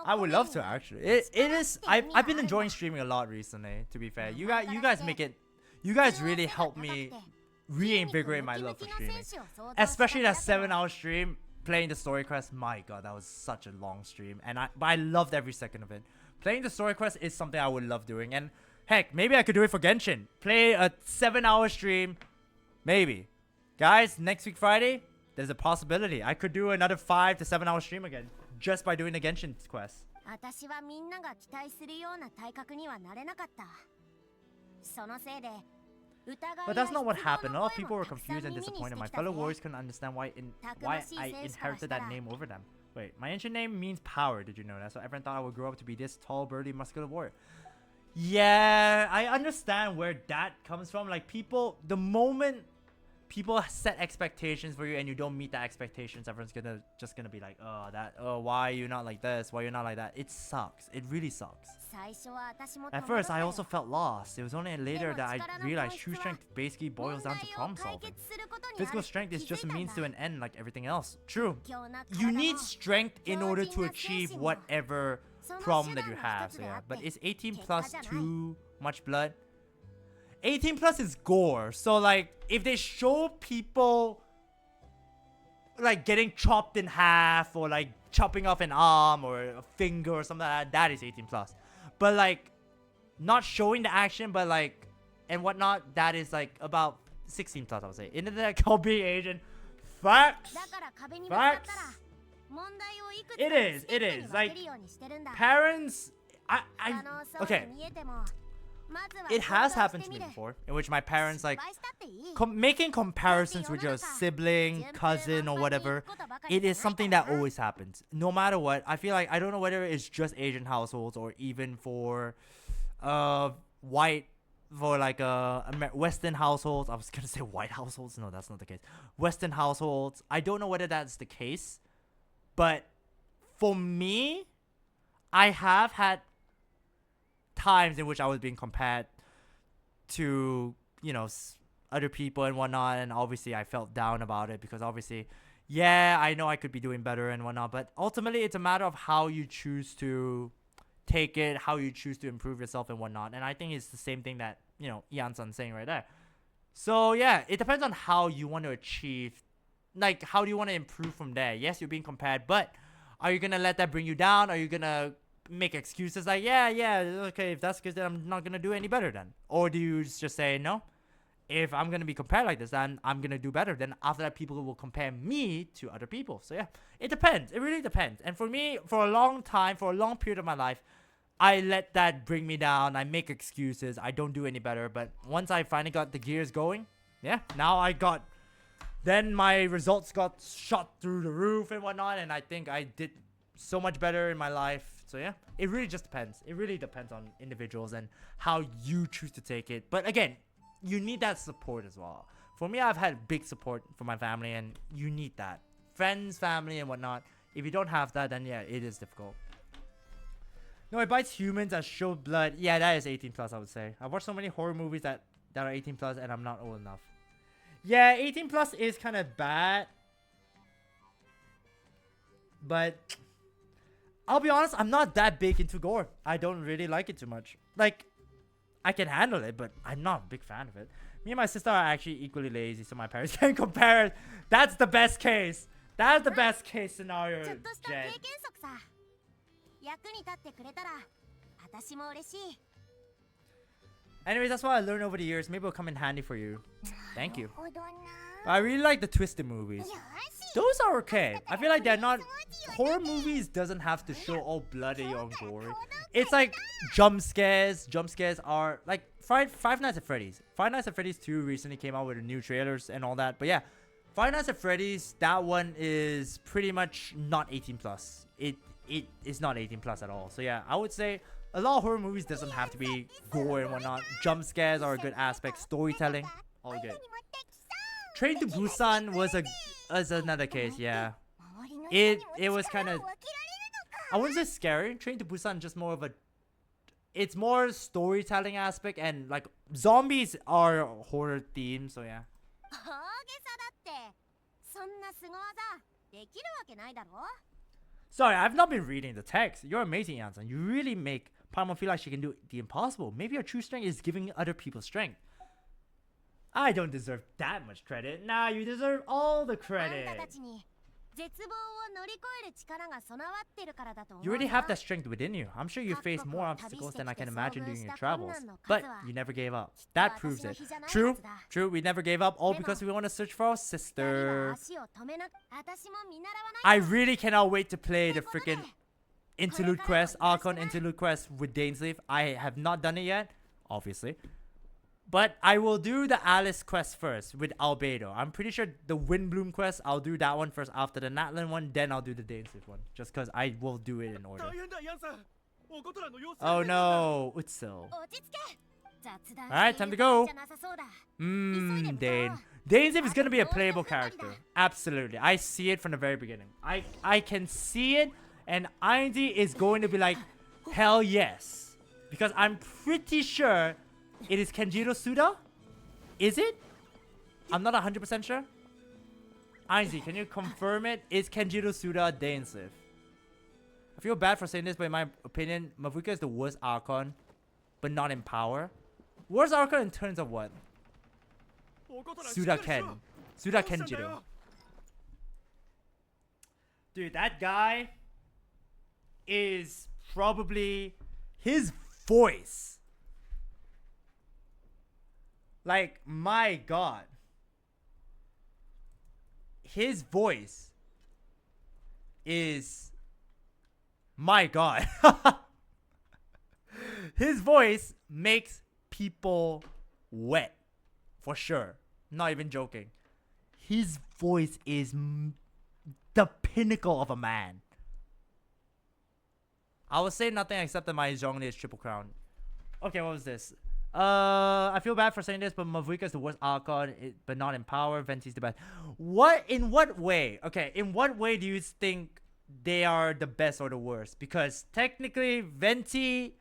I would love to actually. It is. I've been enjoying streaming a lot recently. To be fair, you guys make it. You guys really help me reinvigorate my love for streaming. Especially that 7-hour stream playing the story quest. My god, that was such a long stream, and I loved every second of it. Playing the story quest is something I would love doing, and heck, maybe I could do it for Genshin. Play a 7-hour stream, maybe. Guys, next week Friday, there's a possibility I could do another 5 to 7-hour stream again, just by doing the Genshin quest. 私はみんなが期待するような体格にはなれなかった。そのせいで But that's not what happened. A lot of people were confused and disappointed. My fellow warriors couldn't understand why I inherited that name over them. Wait, my ancient name means power. Did you know that? So everyone thought I would grow up to be this tall, burly, muscular warrior. Yeah, I understand where that comes from. Like the moment people set expectations for you and you don't meet the expectations, everyone's just gonna be like, why are you not like this? Why are you not like that? It sucks. It really sucks. At first, I also felt lost. It was only later that I realized true strength basically boils down to problem solving. Physical strength is just a means to an end like everything else. True. You need strength in order to achieve whatever problem that you have. So yeah, but is 18 plus too much blood? 18 plus is gore. So like, if they show people like getting chopped in half or like chopping off an arm or a finger or something like that, that is 18 plus. But like, not showing the action, but like, and whatnot, that is like about 16 plus, I would say. Internet called being Asian. Facts. Facts. It is. Like, parents, okay. It has happened to me before, in which my parents like making comparisons with your sibling, cousin, or whatever. It is something that always happens, no matter what. I feel like I don't know whether it's just Asian households or even for Western households. I was gonna say white households. No, that's not the case. Western households. I don't know whether that's the case, but for me, I have had times in which I was being compared to, you know, other people and whatnot, and obviously I felt down about it because obviously, yeah, I know I could be doing better and whatnot, but ultimately it's a matter of how you choose to take it, how you choose to improve yourself and whatnot, and I think it's the same thing that, you know, Ian-san's saying right there. So yeah, it depends on how you want to achieve, like, how do you want to improve from there. Yes, you're being compared, but are you gonna let that bring you down? Are you gonna make excuses like, yeah, okay, if that's good, then I'm not gonna do any better then? Or do you just say, no, if I'm gonna be compared like this, then I'm gonna do better? Then after that, people will compare me to other people. So yeah, it depends. It really depends. And for me, for a long time, for a long period of my life, I let that bring me down. I make excuses. I don't do any better. But once I finally got the gears going, yeah, then my results got shot through the roof and whatnot, and I think I did so much better in my life. So yeah, it really just depends. It really depends on individuals and how you choose to take it. But again, you need that support as well. For me, I've had big support from my family, and you need that. Friends, family, and whatnot. If you don't have that, then yeah, it is difficult. No, it bites humans that show blood. Yeah, that is 18 plus, I would say. I've watched so many horror movies that are 18 plus, and I'm not old enough. Yeah, 18 plus is kind of bad. But I'll be honest, I'm not that big into gore. I don't really like it too much. Like, I can handle it, but I'm not a big fan of it. Me and my sister are actually equally lazy, so my parents can't compare it. That's the best case. That's the best case scenario, Jen. Anyways, that's what I learned over the years. Maybe it'll come in handy for you. Thank you. I really like the twisted movies. Those are okay. I feel like they're not horror movies. Doesn't have to show all bloody or gory. It's like jump scares. Jump scares are like Five Nights at Freddy's. Five Nights at Freddy's 2 recently came out with new trailers and all that. But yeah, Five Nights at Freddy's, that one is pretty much not 18 plus. It is not 18 plus at all. So yeah, I would say a lot of horror movies doesn't have to be gore and whatnot. Jump scares are a good aspect. Storytelling, all good. Train to Busan was another case. Yeah, it was kind of, I wouldn't say scary. Train to Busan just more of a, it's more storytelling aspect, and like zombies are horror themed. So yeah. Sorry, I've not been reading the text. You're amazing, Yansan. You really make Paimon feel like she can do the impossible. Maybe your true strength is giving other people strength. I don't deserve that much credit. Nah, you deserve all the credit. You already have that strength within you. I'm sure you face more obstacles than I can imagine during your travels. But you never gave up. That proves it. True, we never gave up, all because we want to search for our sister. I really cannot wait to play the freaking Interlude Quest, Archon Interlude Quest with Dainsleif. I have not done it yet, obviously. But I will do the Alice quest first with Albedo. I'm pretty sure the Windbloom quest, I'll do that one first after the Natlan one. Then I'll do the Dainsleif one. Just because I will do it in order. Oh no, Utsil. Alright, time to go. Dane. Dainsleif is going to be a playable character. Absolutely. I see it from the very beginning. I can see it. And Aindy is going to be like, hell yes. Because I'm pretty sure it is Kenjiro Suda? Is it? I'm not 100% sure. Ainzi, can you confirm it? Is Kenjiro Suda Dainsleif? I feel bad for saying this, but in my opinion, Mavuka is the worst Archon, but not in power. Worst Archon in terms of what? Suda Kenjiro. Dude, that guy is probably his voice. Like, my god. His voice is... my god. His voice makes people wet. For sure. Not even joking. His voice is the pinnacle of a man. I will say nothing except that my Zhongli is Triple Crown. Okay, what was this? I feel bad for saying this, but Mavuka is the worst Archon, but not in power. Venti's the best. In what way? Okay, in what way do you think they are the best or the worst? Because technically, Venti,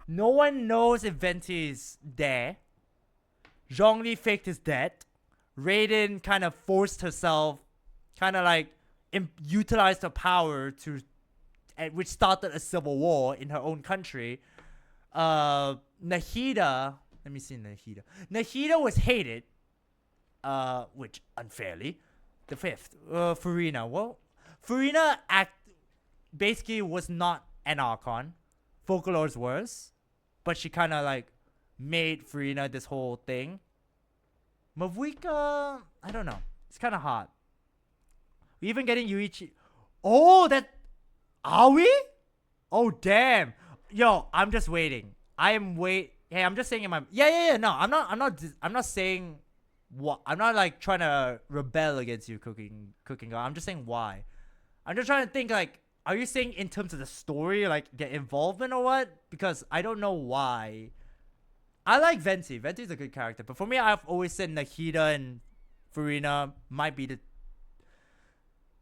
no one knows if Venti is there. Zhongli faked his death. Raiden kind of forced herself, kind of like utilized her power to, which started a civil war in her own country. Nahida, let me see Nahida. Nahida was hated, which unfairly. The fifth, Furina. Well, Furina basically was not an Archon. Folklore's worse, but she kind of like made Furina this whole thing. Mavuika, I don't know. It's kind of hot. We even getting Yuichi. Oh, are we? Oh, damn. Yo, I'm just waiting. Hey, I'm just saying in my... Yeah. No, I'm not saying what... I'm not like trying to rebel against you, Cooking Girl. I'm just saying why. I'm just trying to think like... Are you saying in terms of the story, like the involvement or what? Because I don't know why. I like Venti. Venti's a good character. But for me, I've always said Nahida and Furina might be the...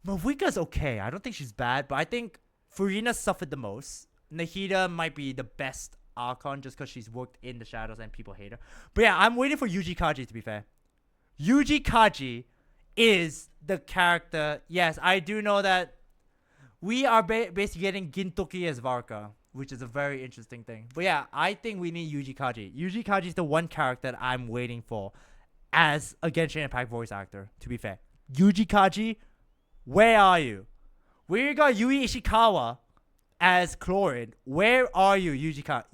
Mavuika's okay. I don't think she's bad. But I think Furina suffered the most. Nahida might be the best Archon just because she's worked in the shadows and people hate her. But yeah, I'm waiting for Yuji Kaji, to be fair. Yuji Kaji is the character. Yes, I do know that we are basically getting Gintoki as Varka, which is a very interesting thing. But yeah, I think we need Yuji Kaji. Yuji Kaji is the one character that I'm waiting for as a Genshin Impact voice actor, to be fair. Yuji Kaji, where are you? We got Yui Ishikawa as Chlorid. Where are you, Yuki Kaji.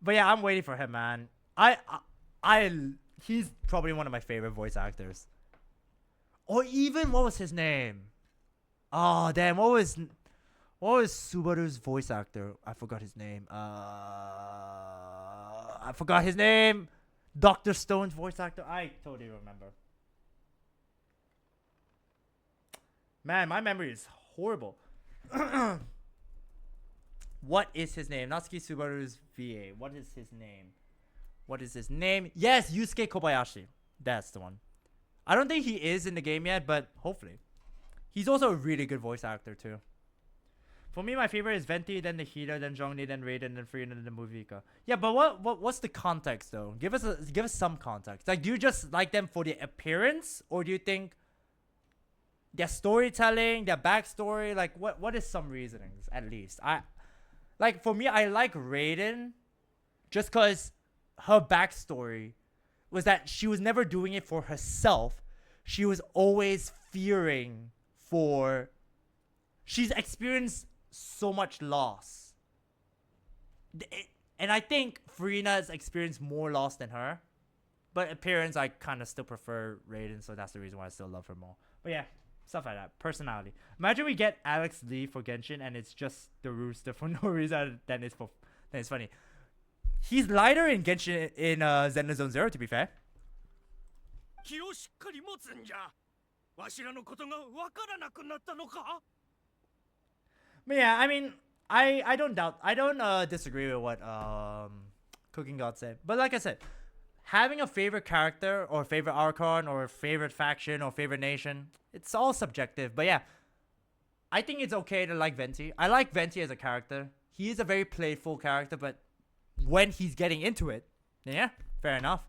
But yeah, I'm waiting for him, man. he's probably one of my favorite voice actors. Or even, what was his name? Oh damn, what was Subaru's voice actor? I forgot his name. Dr. Stone's voice actor. I totally remember. Man, my memory is horrible. What is his name? Natsuki Subaru's VA. What is his name? Yes, Yusuke Kobayashi. That's the one. I don't think he is in the game yet, but hopefully. He's also a really good voice actor too. For me, my favorite is Venti, then Nihida, then Zhongli, then Raiden, then Frina, then Muvika. Yeah, but what's the context though? Give us some context. Like, do you just like them for their appearance, or do you think their storytelling, their backstory? Like, what is some reasonings at least? For me, I like Raiden, just cause her backstory was that she was never doing it for herself. She was always fearing for. She's experienced so much loss. And I think Farina has experienced more loss than her. But appearance, I kind of still prefer Raiden, so that's the reason why I still love her more. But yeah, stuff like that. Personality. Imagine we get Alex Lee for Genshin and it's just the rooster for no reason, then it's funny. He's lighter in Genshin in Zenless Zero, to be fair. But yeah, I mean, I don't disagree with what Cooking God said. But like I said, having a favorite character or favorite Archon or favorite faction or favorite nation, it's all subjective. But yeah, I think it's okay to like Venti. I like Venti as a character. He is a very playful character, but when he's getting into it, yeah, fair enough.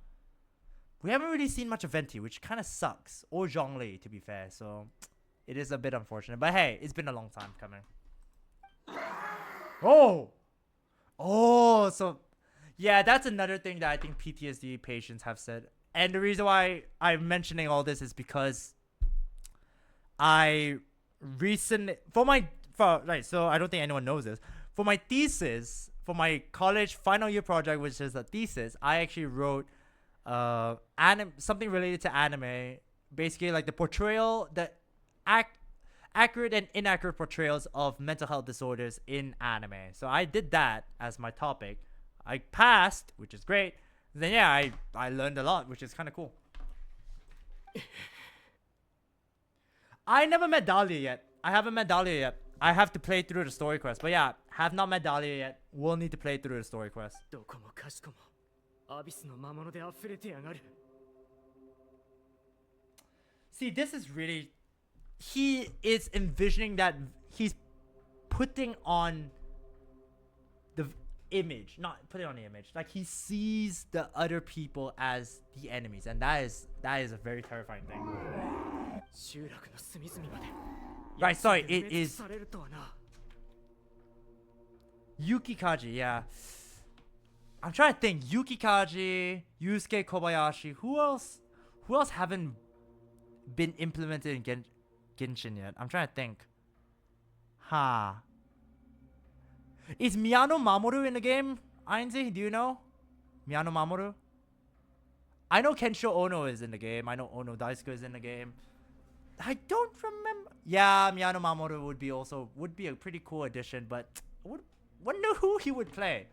We haven't really seen much of Venti, which kind of sucks. Or Zhongli, to be fair. So it is a bit unfortunate. But hey, it's been a long time coming. So yeah, that's another thing that I think PTSD patients have said. And the reason why I'm mentioning all this is because so I don't think anyone knows this. For my thesis, for my college final year project, which is a thesis, I actually wrote something related to anime, basically like the portrayal, the accurate and inaccurate portrayals of mental health disorders in anime. So I did that as my topic. I passed, which is great. Then yeah, I learned a lot, which is kind of cool. I never met Dahlia yet. I haven't met Dahlia yet. I have to play through the story quest. But yeah, have not met Dahlia yet. We'll need to play through the story quest. See, this is really... He is envisioning that he's putting on the image. Not putting on the image. Like, he sees the other people as the enemies. And that is a very terrifying thing. Right, sorry, it is... Yukikaji, yeah. I'm trying to think. Yukikaji, Yusuke Kobayashi. Who else haven't been implemented in Genshin yet? I'm trying to think. Is Miyano Mamoru in the game? Ainzi, do you know? Miyano Mamoru? I know Kensho Ono is in the game. I know Ono Daisuke is in the game. I don't remember. Yeah, Miyano Mamoru would be a pretty cool addition, but wonder who he would play.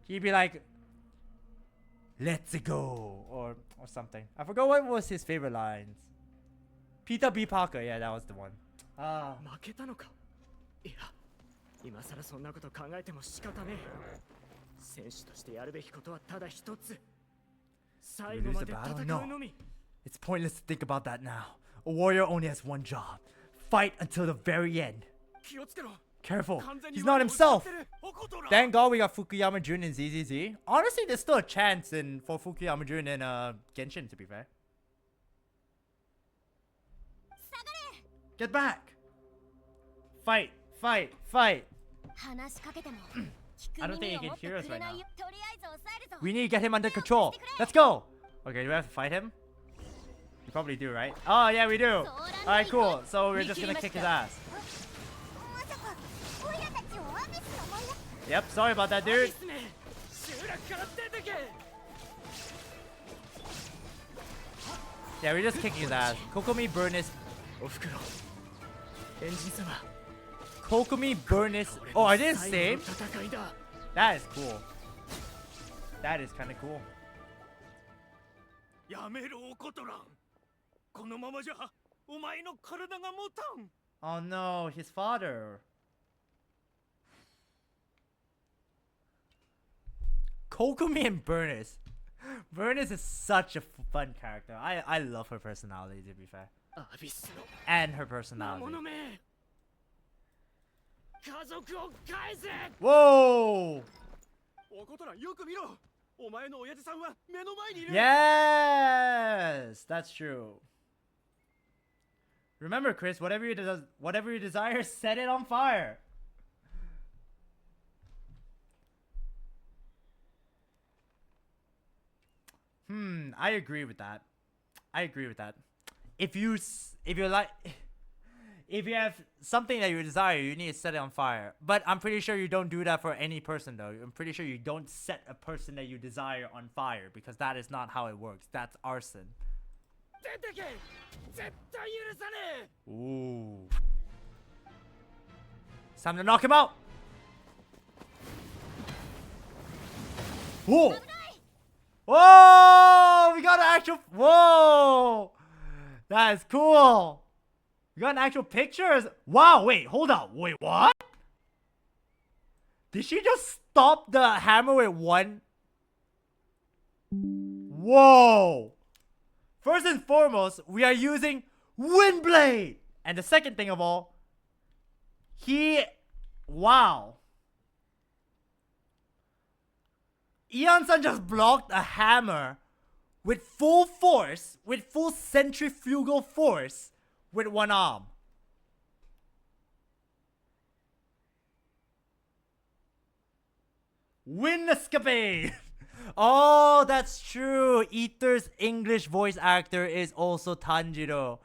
He'd be like, "Let's go," or something. I forgot what was his favorite lines. Peter B. Parker, yeah, that was the one. We lose the battle? No. It's pointless to think about that now. A warrior only has one job. Fight until the very end. Careful, he's not himself. Thank God we got Fukuyama Jun in ZZZ. Honestly, there's still a chance for Fukuyama Jun in Genshin, to be fair. Get back! Fight! Fight! Fight! I don't think he can hear us right now. We need to get him under control. Let's go! Okay, do we have to fight him? We probably do, right? Oh, yeah, we do. Alright, cool. So we're just gonna kick his ass. Yep, sorry about that, dude. Yeah, we're just kicking his ass. Kokomi burn his. おふくろエンジン様 Kokomi burn his. Oh, are they the same? 戦いだ That is cool. That is kind of cool. やめろおことらんこのままじゃお前の体が持たん Oh no, his father. Kokomi and Burnus. Burnus is such a fun character. I love her personality, to be fair. アビスの And her 魔 personality. 物め家族を返せ Whoa! おことらんよく見ろお前の親父さんは目の前にいる Yes! That's true. Remember, Chris, whatever you desire, set it on fire. I agree with that. I agree with that. If you have something that you desire, you need to set it on fire. But I'm pretty sure you don't do that for any person, though. I'm pretty sure you don't set a person that you desire on fire because that is not how it works. That's arson. 出てけ絶対許さねえ Ooh. It's time to knock him out. Whoa. Whoa! We got an actual. Whoa! That is cool. We got an actual picture. Wow! Wait, hold up. Wait, what? Did she just stop the hammer with one? Whoa! First and foremost, we are using Windblade! And the second thing of all, wow. Ian-san just blocked a hammer with full force, with full centrifugal force, with one arm. Wind escapade! Oh, that's true. Ether's English voice actor is also Tanjiro.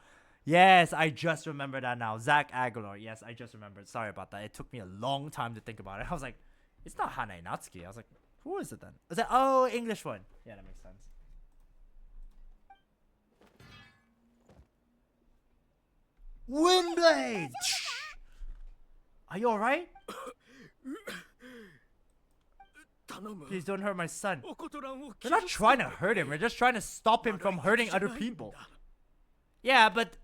Yes, I just remember that now. Zach Aguilar. Yes, I just remembered. Sorry about that. It took me a long time to think about it. I was like, it's not Hanae Natsuki. I was like, who is it then? Is that, oh, English one. Yeah, that makes sense. Windblade! Are you alright? 頼む Please don't hurt my son. おことらんを We're not trying to hurt him. We're just trying to stop him from hurting other people. Yeah, but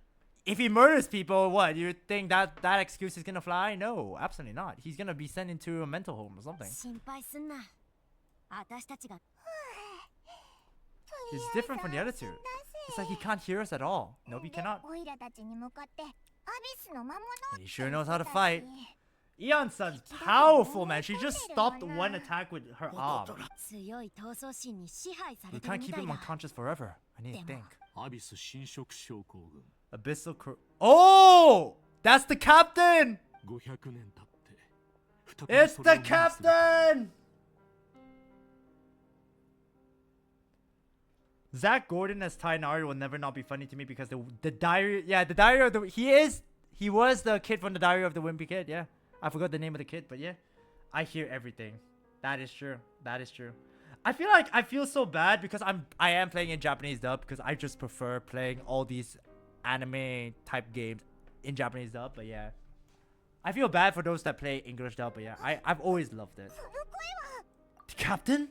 if he murders people, what? You think that excuse is gonna fly? No, absolutely not. He's gonna be sent into a mental home or something. 心配すんな私たちが He's different from the other two. It's like he can't hear us at all. Nope, he cannot. オイラたちに向かってアビスの魔物 He sure knows how to fight. Eon-san's powerful, man. She just stopped one attack with her arm. 強い闘争心に支配さ We れてる can't み keep たい him だ unconscious forever. I need to think. アビス侵食症候群 Abyssal Oh! That's the captain! 500年経って再び It's そ the れを目にする captain! Zach Gordon as Tainari will never not be funny to me because the diary, the diary of the, he was the kid from the Diary of the Wimpy Kid, yeah. I forgot the name of the kid, but yeah. I hear everything. That is true. That is true. I feel so bad because I am playing in Japanese dub because I just prefer playing all these anime type games in Japanese dub, but yeah. I feel bad for those that play English dub, but yeah, I've always loved it. The captain?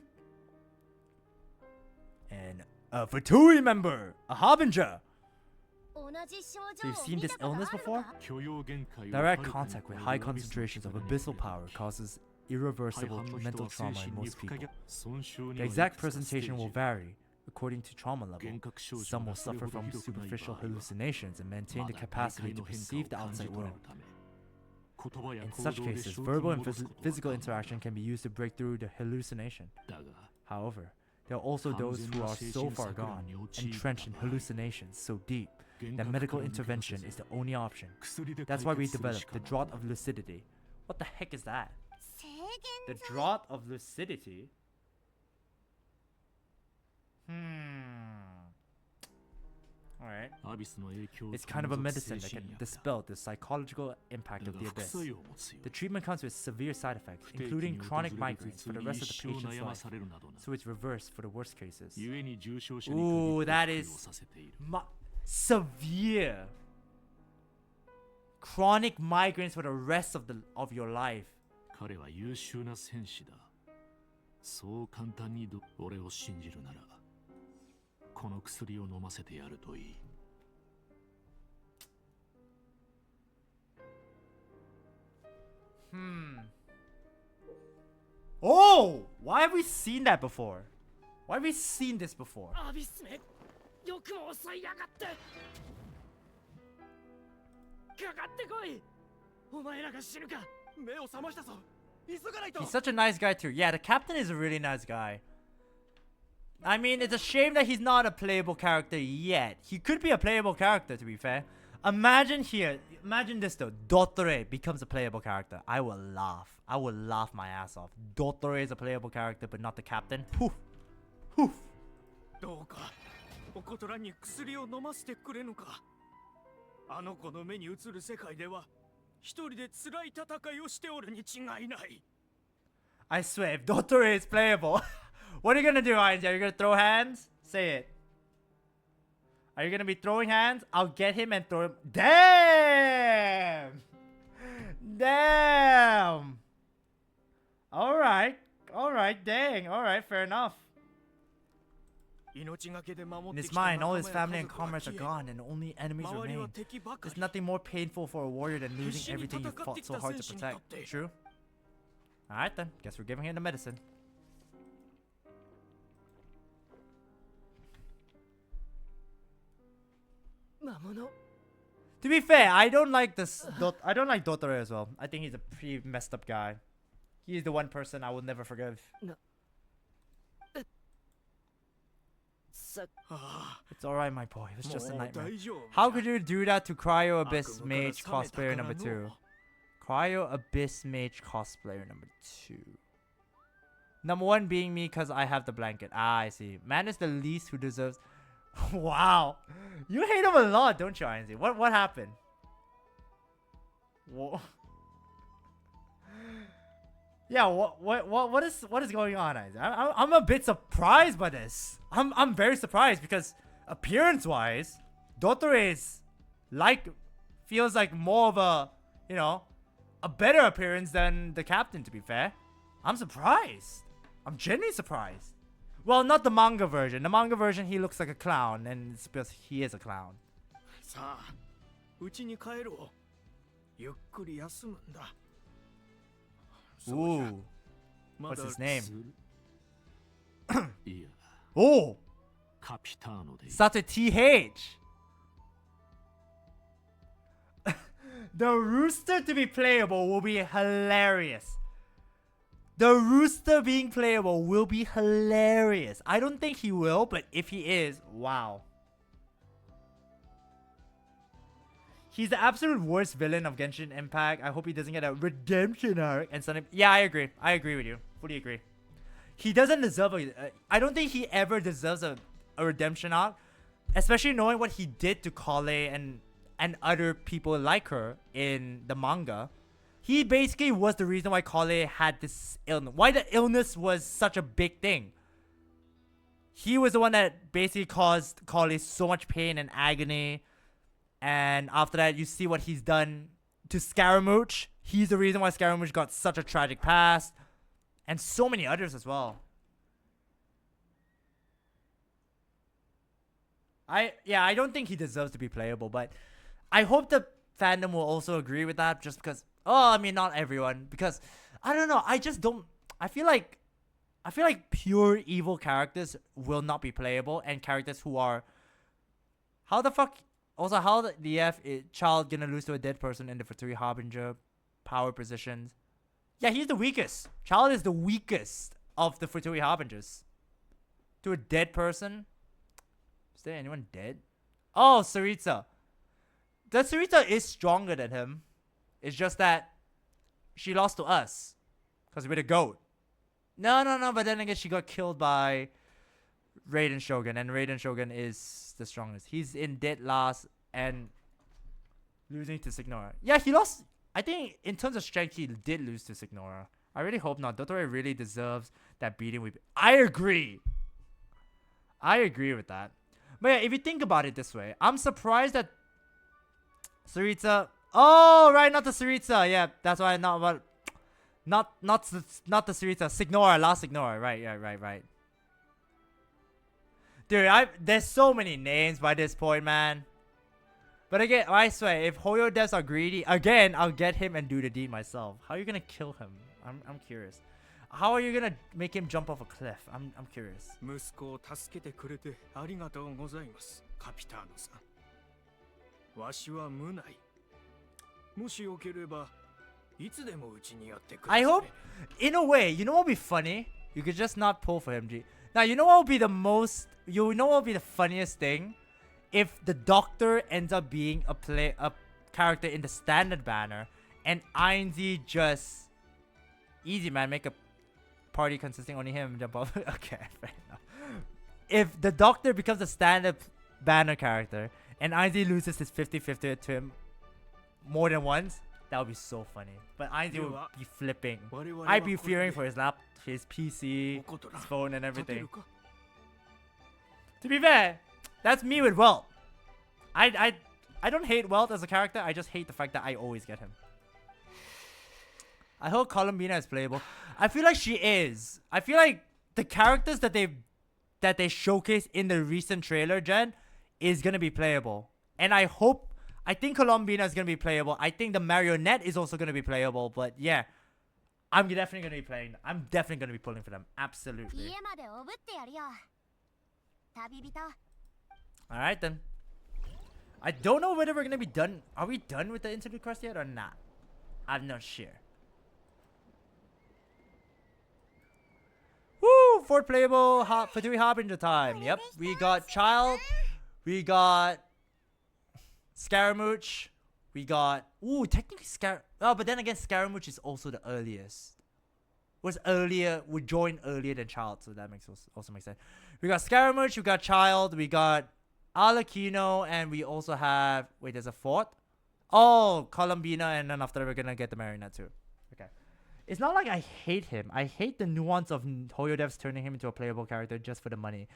And a Fatui member, a harbinger. 同じ症 So 状 you've を seen 見 this たことあ illness る before? か 許容限界を Direct はるかに contact with 超 high えるアビスの concentrations of 力に abyssal よって power causes 大 irreversible 半の人 mental は精 trauma 神 in に most 不可 people. 逆損傷に The 及 exact ぶステージ presentation will vary according to trauma level. 幻覚症状 Some が will それ suffer ほど from ひどくない superficial 場合は hallucinations and maintain ま the だ capacity 大 to 会の変 perceive the 化を感じ outside 取れ world. るため言葉や In 行 such 動で cases, 正気に verbal and 戻すことは physical 可能 interaction can be used to break through the hallucination. だが However, there are also those who are so far gone, entrenched in hallucinations so deep that medical intervention is the only option. 薬で That's 解 why we 決するし developed か the ない Draught of Lucidity. What the heck is that? 制 The 限剤 Draught of Lucidity? Alright. アビスの影響を It's kind of a 取り除く medicine 精 that 神 can 薬だ。 dispel the psychological impact だ of が the 副 abyss. 作用も強い。 The treatment comes with severe side effects, 不定期 including に訪 chronic れる migraines 頭 for 痛 the に rest of 一 the 生 patient's 悩ま life. されるなどな。 So it's reversed for the worst cases. 故に重症者に Ooh, 限 that って服 is 用させている。 severe. Chronic migraines for the rest of your life. 彼は優秀な戦士だ。そう簡単に俺を信じるなら、この薬を飲ませてやるといい。Oh! Why have we seen that before? Why have we seen this before? アビスめ、よくも襲いやがって。かかってこい。お前らが死ぬか。目を覚ましたぞ。急がないと。 He's such a nice guy too. Yeah, the captain is a really nice guy. I mean, it's a shame that he's not a playable character yet. He could be a playable character, to be fair. Imagine this though. Dottore becomes a playable character. I will laugh. I will laugh my ass off. Dottore is a playable character, but not the captain. Poof. Poof. どうかおことらに薬を飲ませてくれぬか。あの子の目に映る世界では一人で辛い戦いをしておるに違いない。 I swear, if Dottore is playable, what are you gonna do, Heinz? Are you gonna throw hands? Say it. Are you gonna be throwing hands? I'll get him and throw him. Damn! Damn! Alright. Alright, dang. Alright, fair enough. 命がけで守っ In て his きた mind, 仲 all 間 his や family 家 and 族は comrades are 消え、 gone and only enemies 周りは remain. 敵ばか There's り。 nothing more painful for a warrior than losing everything you fought so hard to protect. True? Alright then, guess we're giving him the medicine. To be fair, I don't like this. I don't like Dottore as well. I think he's a pretty messed up guy. He's the one person I will never forgive. さ、あ It's alright, my boy. It was あ、 just a もう nightmare. 大丈夫じゃ。 How could you do that to Cryo 悪 Abyss 夢から Mage 覚めた cosplayer から number 2? の。 Cryo Abyss Mage cosplayer number 2. Number 1 being me because I have the blanket. Ah, I see. Man is the least who deserves. Wow. You hate him a lot, don't you, Ainsley? What happened? Whoa. Yeah, what is going on, Isaac? I'm a bit surprised by this. I'm very surprised because appearance-wise, Dottore is feels like more of a, you know, a better appearance than the captain, to be fair. I'm surprised. I'm genuinely surprised. Well, not the manga version. The manga version, he looks like a clown, and it's because he is a clown. さあ、家に帰ろう。ゆっくり休むんだ。そうじゃ。 Ooh. ま What's だ his name? するいや、 Oh! カピターノでいい。 Such a TH! The rooster to be playable will be hilarious. The rooster being playable will be hilarious. I don't think he will, but if he is, wow. He's the absolute worst villain of Genshin Impact. I hope he doesn't get a redemption arc and suddenly... Yeah, I agree. I agree with you. Fully agree. He doesn't deserve a... I don't think he ever deserves a redemption arc. Especially knowing what he did to Kale and other people like her in the manga. He basically was the reason why Kale had this illness. Why the illness was such a big thing. He was the one that basically caused Kale so much pain and agony. And after that, you see what he's done to Scaramouche. He's the reason why Scaramouche got such a tragic past. And so many others as well. I don't think he deserves to be playable, but I hope the fandom will also agree with that just because... Oh, I mean, not everyone. Because, I don't know, I just don't... I feel like pure evil characters will not be playable. And characters who are... How the fuck... Also, how the F is Child gonna lose to a dead person in the Fatui Harbinger power positions? Yeah, he's the weakest. Child is the weakest of the Fatui Harbingers. To a dead person? Is there anyone dead? Oh, Sarita. The Sarita is stronger than him. It's just that she lost to us. Because we're the GOAT. No, but then again, she got killed by Raiden Shogun, and Raiden Shogun is the strongest. He's in dead last and losing to Signora. Yeah, he lost. I think in terms of strength, he did lose to Signora. I really hope not. Dottore really deserves that beating. I agree. I agree with that. But yeah, if you think about it this way, I'm surprised that Sarita. Oh, right, not the Sarita. Yeah, that's why not about. Not the Sarita. Signora, last Signora. Right, yeah, right. Dude, there's so many names by this point, man. But again, I swear, if Hoyo devs are greedy, again, I'll get him and do the deed myself. How are you gonna kill him? I'm curious. How are you gonna make him jump off a cliff? I'm curious. 息子を助けてくれてありがとうございます、カピターノさん。わしは無内。もしよければ、いつでもうちにやってください。I hope, in a way, you know what would be funny? You could just not pull for him, G. Now, you know what would be the most, you know what would be the funniest thing? If the Doctor ends up being a character in the standard banner, and Ainzi just easy, man, make a party consisting only him jump off. Okay, fair enough. If the Doctor becomes a standard banner character and Ainzi loses his 50-50 to him more than once, that would be so funny. But Ainzi would be flipping. I'd be fearing for his his PC, his phone, and everything. To be fair, that's me with Welt. I don't hate Welt as a character. I just hate the fact that I always get him. I hope Columbina is playable. I feel like she is. I feel like the characters that they showcased in the recent trailer, Jen, is gonna be playable. And I think Columbina is gonna be playable. I think the marionette is also gonna be playable. But yeah, I'm definitely gonna be playing. I'm definitely gonna be pulling for them. Absolutely. All right then. I don't know whether we're gonna be done. Are we done with the Interlude Quest yet or not? I'm not sure. Woo! Fourth playable Fatui Harbinger time. Yep. We got Child. We got Scaramouche. We got... Ooh, technically Oh, but then again, Scaramouche is also the earliest. Would join earlier than Child, so that also makes sense. We got Scaramouche, we got Child, we got Alakino, and we also have... Wait, there's a fourth? Oh, Columbina, and then after that, we're gonna get the Marionette too. Okay. It's not like I hate him. I hate the nuance of Hoyo devs turning him into a playable character just for the money.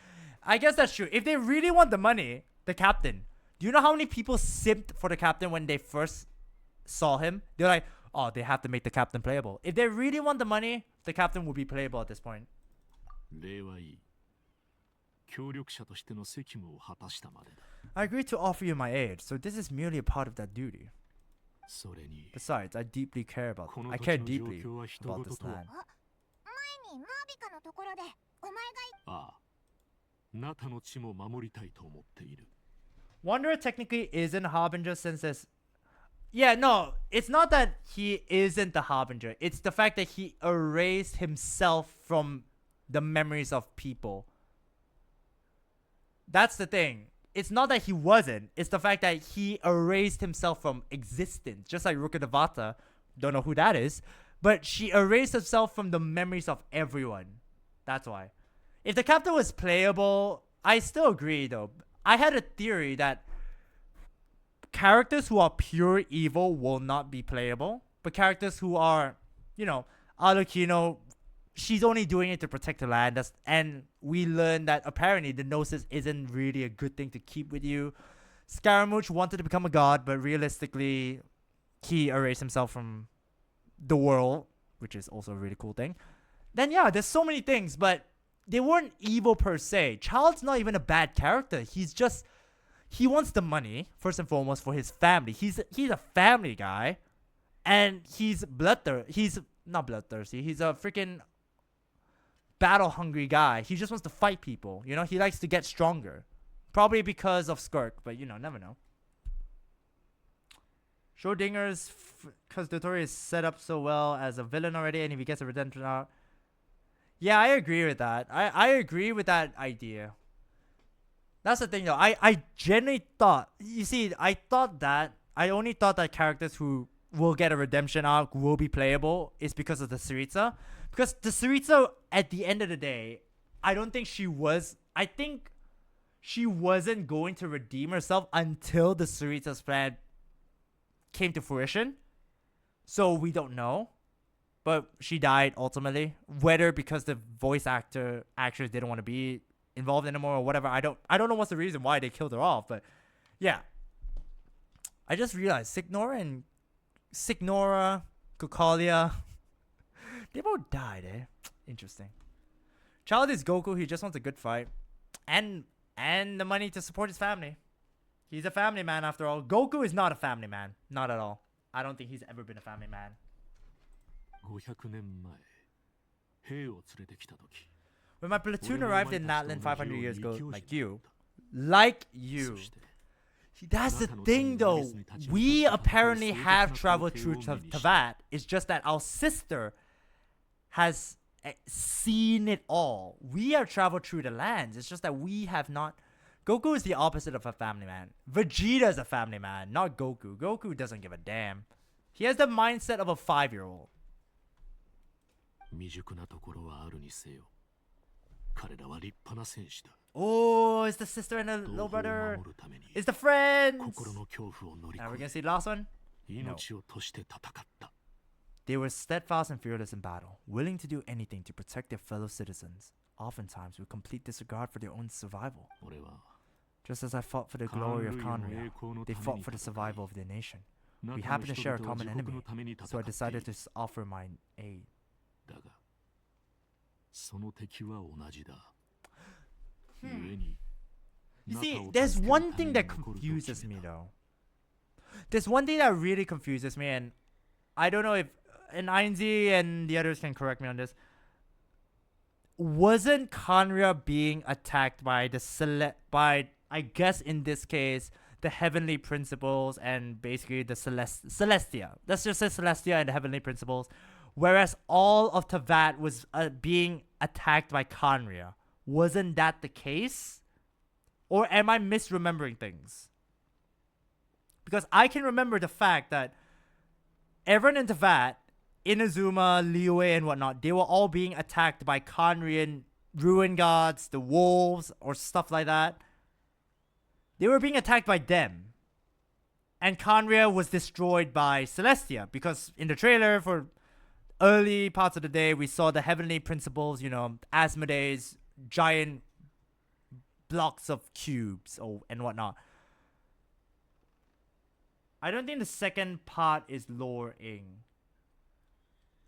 I guess that's true. If they really want the money, the captain. Do you know how many people simped for the captain when they first saw him? They're like, oh, they have to make the captain playable. If they really want the money, the captain will be playable at this point. 礼はいい。協力者としての責務を果たしたまでだ。I agreed to offer you my aid, so this is merely a part of that duty. それに、Besides, I care deeply この about 時の状 this 況は人事 land. 前にマービカのところでお前がああ、ナタの地も守りたいと思っている。Wanderer technically isn't a Harbinger since there's... Yeah, no, it's not that he isn't the Harbinger. It's the fact that he erased himself from the memories of people. That's the thing. It's not that he wasn't. It's the fact that he erased himself from existence. Just like Rukadevata. Don't know who that is. But she erased herself from the memories of everyone. That's why. If the captain was playable, I still agree though. I had a theory that characters who are pure evil will not be playable. But characters who are, you know, Alukino, she's only doing it to protect the land. And we learned that apparently the Gnosis isn't really a good thing to keep with you. Scaramouche wanted to become a god, but realistically, he erased himself from the world, which is also a really cool thing. Then yeah, there's so many things, but they weren't evil per se. Child's not even a bad character. He wants the money, first and foremost, for his family. He's a family guy. And he's He's not bloodthirsty. He's a freaking battle-hungry guy. He just wants to fight people. You know, he likes to get stronger. Probably because of Skirk, but you know, never know. Schrodinger's... Because Dottore is set up so well as a villain already, and if he gets a redemption out... Yeah, I agree with that. I agree with that idea. That's the thing though. I genuinely thought... You see, I only thought that characters who will get a redemption arc will be playable is because of the Syriza. Because the Syriza, at the end of the day, I don't think she was... I think she wasn't going to redeem herself until the Sarita's plan came to fruition. So we don't know. But she died ultimately. Whether because the voice actors didn't want to be involved anymore or whatever. I don't know what's the reason why they killed her off. But yeah. I just realized Signora, Kukalia, they both died, eh? Interesting. Child is Goku. He just wants a good fight. And the money to support his family. He's a family man after all. Goku is not a family man. Not at all. I don't think he's ever been a family man. 500年前、兵を連れてきた時、 When my platoon arrived in Natlan 500 years ago, like you. That's the thing though. We apparently have traveled through Teyvat. It's just that our sister has seen it all. We have traveled through the lands. It's just that we have not. Goku is the opposite of a family man. Vegeta is a family man, not Goku. Goku doesn't give a damn. He has the mindset of a 5-year-old. 未熟なところはあるにせよ。彼らは立派な戦士だ。 Oh, it's the sister and the little brother. It's the friends. 心の恐怖を乗り Now we're 越 gonna え、 see the last one. 命を賭して戦った。 They were steadfast and fearless in battle, willing to do anything to protect their fellow citizens, oftentimes with complete disregard for their own survival. 俺は Just as I fought for the glory of Conria, they fought for the survival of their nation. We happen to share a common enemy, so I decided to offer my aid. だが、その敵は同じだ。故に、 You see, there's one thing that confuses me though. There's one thing that really confuses me, and I don't know if INZ and the others can correct me on this. Wasn't Conria being attacked by I guess in this case, the heavenly principles and basically the Celestia. Let's just say Celestia and the heavenly principles. Whereas all of Teyvat was being attacked by Conria. Wasn't that the case? Or am I misremembering things? Because I can remember the fact that everyone in Teyvat, Inazuma, Liyue, and whatnot, they were all being attacked by Conrian ruin gods, the wolves, or stuff like that. They were being attacked by them. And Conria was destroyed by Celestia. Because in the trailer for early parts of the day, we saw the heavenly principles, you know, Asmodee's giant blocks of cubes and whatnot. I don't think the second part is lowering.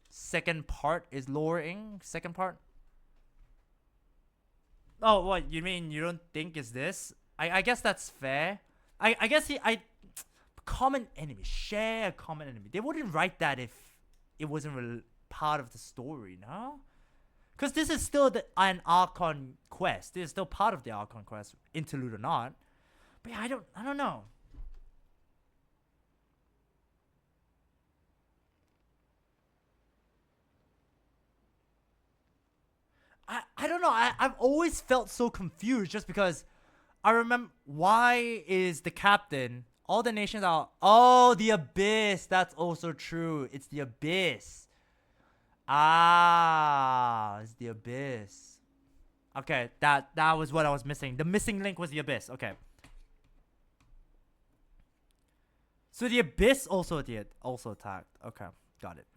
Second part is lowering? Second part? Oh, what? You mean you don't think it's this? I guess that's fair. I guess common enemy. Share a common enemy. They wouldn't write that if it wasn't part of the story, no? Because this is still an Archon quest. This is still part of the Archon quest, interlude or not. But yeah, I don't know. I don't know. I've always felt so confused just because I remember, why is the captain, all the nations are, oh, the Abyss. That's also true. It's the Abyss. Ah, it's the Abyss. Okay, that was what I was missing. The missing link was the Abyss. Okay. So the Abyss also attacked. Okay, got it.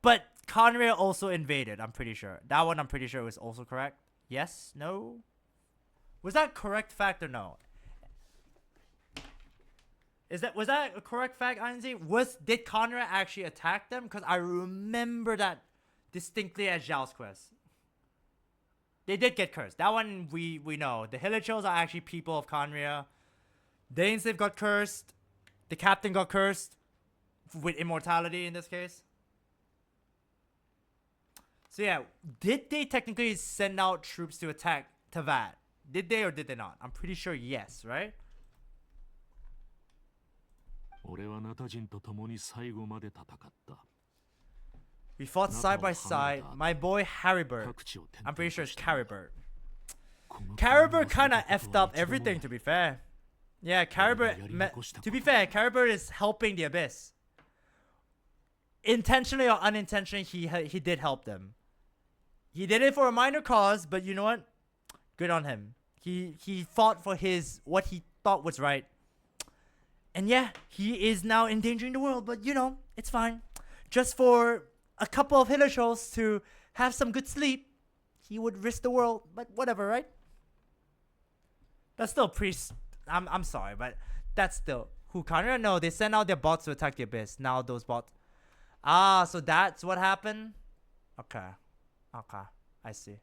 But Conria also invaded, I'm pretty sure. That one I'm pretty sure was also correct. Yes? No? Was that correct fact or no? Was that a correct fact, INZ? Did Conria actually attack them? Because I remember that distinctly as Zhao's quest. They did get cursed. That one we know. The Hilichos are actually people of Conria. Dainslave got cursed. The captain got cursed. With immortality in this case. So yeah, did they technically send out troops to attack Teyvat? Did they or did they not? I'm pretty sure yes, right? 俺はナタ人と共に最後まで戦った。 We fought side by side. My boy Harrybird. I'm pretty sure it's Carrybird. Carrybird kind of effed up everything, to be fair. Yeah, Carrybird. To be fair, Carrybird is helping the Abyss. Intentionally or unintentionally, he did help them. He did it for a minor cause, but you know what? Good on him. He fought for what he thought was right. And yeah, he is now endangering the world, but you know, it's fine. Just for a couple of hillagers to have some good sleep, he would risk the world, but whatever, right? That's still I'm sorry, but that's still who Conrad? No, they sent out their bots to attack the abyss. Now those bots. Ah, so that's what happened? Okay. Okay. I see.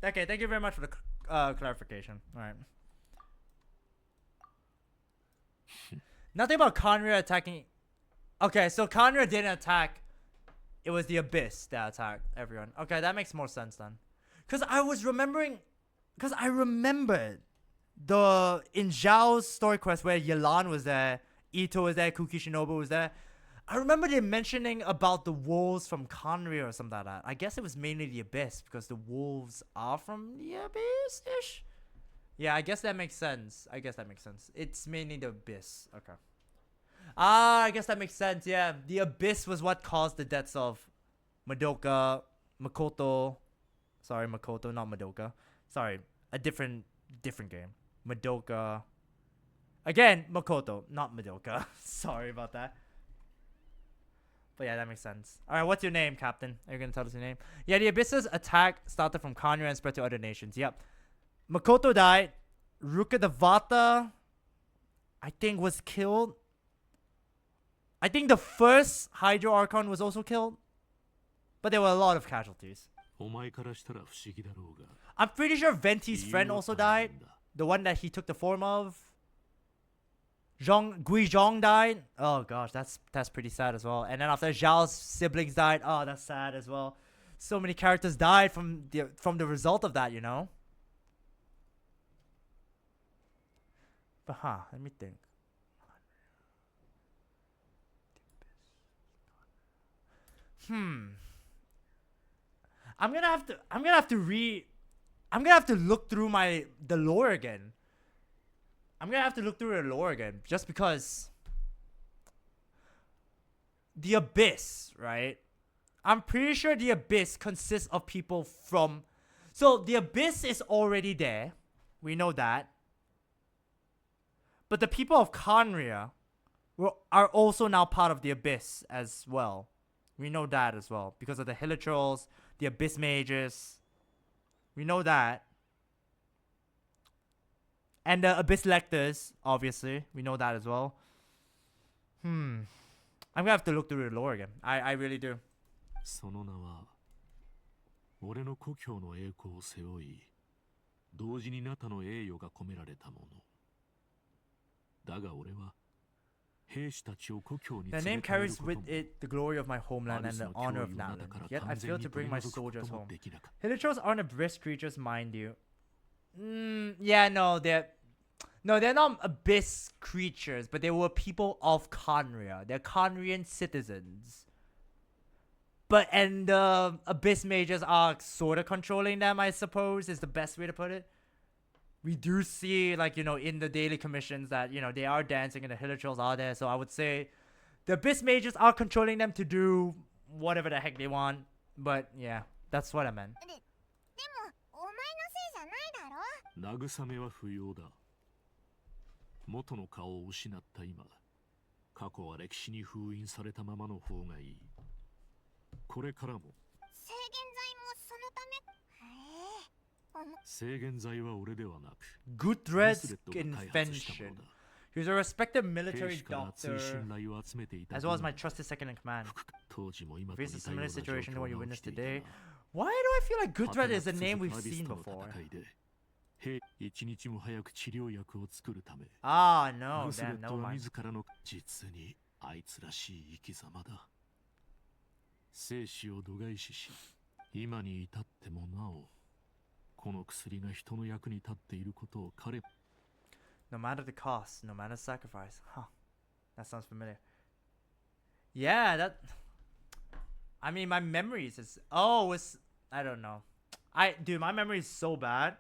Okay, thank you very much for the clarification. Alright. Nothing about Conrad attacking. Okay, so Conrad didn't attack. It was the abyss that attacked everyone. Okay, that makes more sense then. Because I remembered in Zhao's story quest where Yelan was there, Ito was there, Kuki Shinobu was there. I remember they mentioning about the wolves from Conria or something like that. I guess it was mainly the abyss because the wolves are from the abyss-ish. Yeah, I guess that makes sense. It's mainly the abyss. Okay. Ah, I guess that makes sense. Yeah, the abyss was what caused the deaths of Makoto. Sorry, Makoto, not Madoka. Sorry, a different game. Madoka. Again, Makoto, not Madoka. Sorry about that. But yeah, that makes sense. Alright, what's your name, Captain? Are you gonna tell us your name? Yeah, the Abyss's attack started from Conria and spread to other nations. Yep. Makoto died. Rukadevata, I think, was killed. I think the first Hydro Archon was also killed. But there were a lot of casualties. I'm pretty sure Venti's friend also died. The one that he took the form of. Gui Zhong died. Oh gosh, that's pretty sad as well. And then after Zhao's siblings died. Oh, that's sad as well. So many characters died from the result of that, you know. But let me think. I'm gonna have to look through the lore again. Just because the abyss, right? I'm pretty sure the abyss consists of people from. So the abyss is already there. We know that. But the people of Conria are also now part of the abyss as well. We know that as well because of the Hilichurls, the abyss mages. We know that. And the abyss lectors, obviously. We know that as well. I'm gonna have to look through the lore again. I really do. その名は俺の故郷の栄光を背負い、同時にナタの栄誉が込められたもの。だが俺は兵士たちを故郷に The name carries with it the glory of my homeland and the honor of Natlan. Yet I fail to bring my soldiers home. Hilichurls aren't abyss creatures, mind you. Yeah, no, they're not abyss creatures, but they were people of Conria. They're Conrian citizens. And the abyss mages are sort of controlling them, I suppose, is the best way to put it. We do see, like, you know, in the daily commissions that, you know, they are dancing and the Hilichurls are there. So I would say the abyss mages are controlling them to do whatever the heck they want. But yeah, that's what I meant. 慰めは不要だ。元の顔を失った今、過去は歴史に封印されたままの方がいい。これからも。制限剤は俺ではなく。Gutred's invention. He was a respected military doctor, as well as my trusted second in command. Face a similar situation to what you witnessed today. Why do I feel like Gutred is a name we've seen before? Ah, no, damn, no mind. 生死を度外視し、今に至ってもなお、この薬が人の役に立っていることを彼。No matter the cost, no matter the sacrifice. Huh. That sounds familiar. Yeah, I mean, my memories is. I don't know. Dude, my memory is so bad.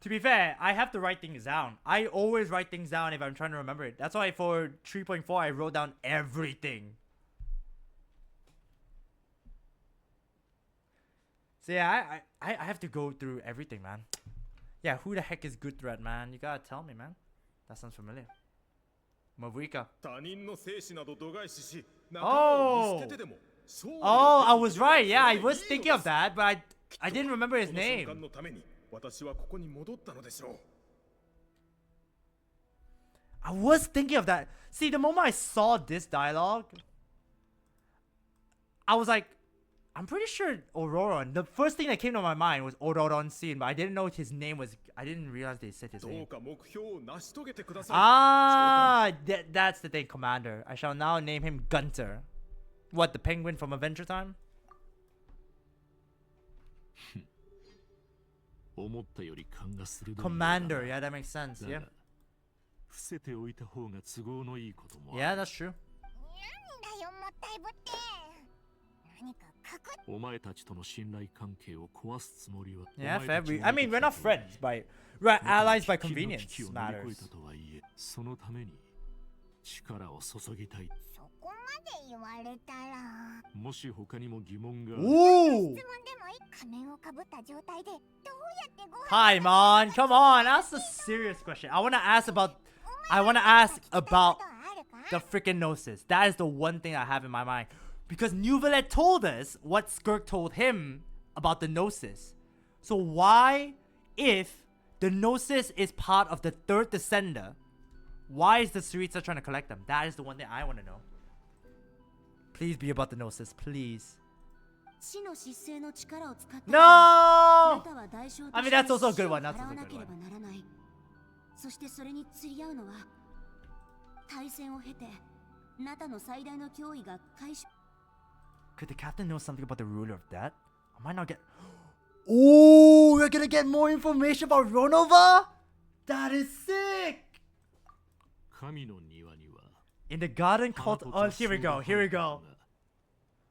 To be fair, I have to write things down. I always write things down if I'm trying to remember it. That's why for 3.4, I wrote down everything. So yeah, I have to go through everything, man. Yeah, who the heck is Good Threat, man? You gotta tell me, man. That sounds familiar. Mavrika. 他人の生死など度外視し、仲間 Oh! を見捨ててでも、勝利を Oh, I 手に was 入れ right. る Yeah, I それ was でいい thinking の of です。 that, but I didn't remember his この瞬 name. 間のために、私はここに戻ったのでしょう。 I was thinking of that. See, the moment I saw this dialogue, I was like, I'm pretty sure Ororon. The first thing that came to my mind was Ororon scene, but I didn't know his name was. I didn't realize they said his ど name. うか目標を成し遂げてください。 Ah, that's the thing, Commander. I shall now name him Gunter. What, the penguin from Adventure Time? 思ったより勘が鋭いようだな。 Commander, yeah, that makes sense. だ Yeah, が伏せておいた方が都合のいいこともある。 yeah, that's true. なんだよもったいぶって何か隠っお前たちとの信頼関係を壊すつもりは。 Yeah, お前 fair. たちも I mean, we're not friends, but we're allies by convenience 危機を乗り matters. 越えたとはいえ、そのために力を注ぎたい。そこまで言われたらもし他にも疑問がある。 Ooh! 質問でもいい仮面をかぶった状態でどうやってご飯 Hi, Mon. Come on, ask a serious question. I want to ask about. I want to ask about ことあるか the freaking Gnosis. That is the one thing I have in my mind. Because Nuvelet told us what Skirk told him about the Gnosis. So why, if the Gnosis is part of the third Descender, why is the Syriza trying to collect them? That is the one thing I want to know. Please be about the Gnosis, please. 死の失勢の力を使って No! あなたは代償と I mean, して that's also a 死 good を one. That's 払 also わ a な good けれ one. ばならないそしてそれに釣り合うのは対戦を経てナタの最大の脅威が回収 Could the captain know something about the ruler of death? I might not get. Oh, we're gonna get more information about Ronova? That is sick! 神の庭には In the garden 花 cult. と Oh, 雑草 here we が go. 生 Here え we ている go. が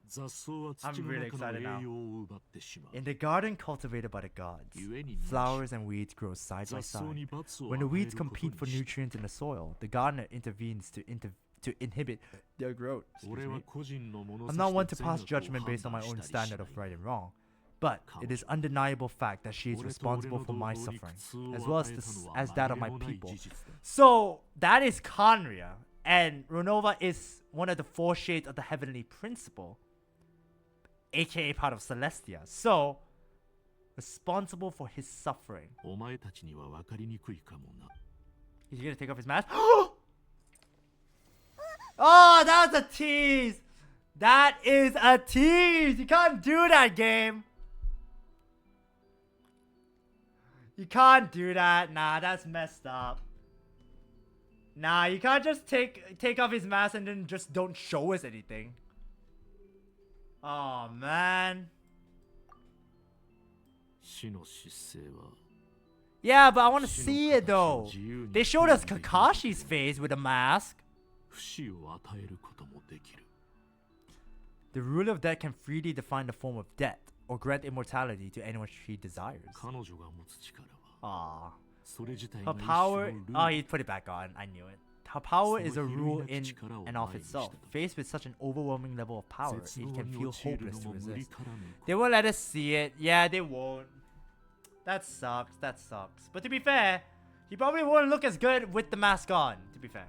雑草は土 I'm の really 中の excited now. 栄養を奪ってしまう。 In the garden cultivated by the gods, 故に flowers and weeds grow side by 雑草 side. に罰を When the 与え weeds ること compete for にした nutrients in the soil, the gardener intervenes to inhibit their growth. Excuse 俺は me. 個人の物 I'm 差 not し one で to 善 pass 悪を judgment 判 based on my 断 own したりし standard of ない right and wrong, but it is undeniable fact that she is 俺と俺 responsible の for 同 my 胞に suffering, 苦痛を as well 与 as, えた this, のは as that of 紛 my れもない people. 事実だ。 So that is Conria, and Ronova is one of the four shades of the heavenly principle, aka part of Celestia. So responsible for his suffering. お前たちには分かりにくいかもな。 He's gonna take off his mask. Oh, that was a tease. That is a tease. You can't do that, game. You can't do that. Nah, that's messed up. Nah, you can't just take off his mask and then just don't show us anything. Oh man. 死の失勢は Yeah, but I want to see it though. They showed us Kakashi's face with a mask. 不死を与えることもできる。 The ruler of death can freely define the form of death or grant immortality to anyone she desires. 彼女が持つ力は Ah, それ自体 her が一種 power. のル Oh, ール he put it back on. I knew it. Her power is a So rule he in really and of likes itself. to- Faced with such an overwhelming level of power, it 絶望 can に feel 陥る hopeless の to も無理 resist. からぬ They won't let us see it. Yeah, they won't. That sucks. That sucks. But to be fair, he probably won't look as good with the mask on. To be fair.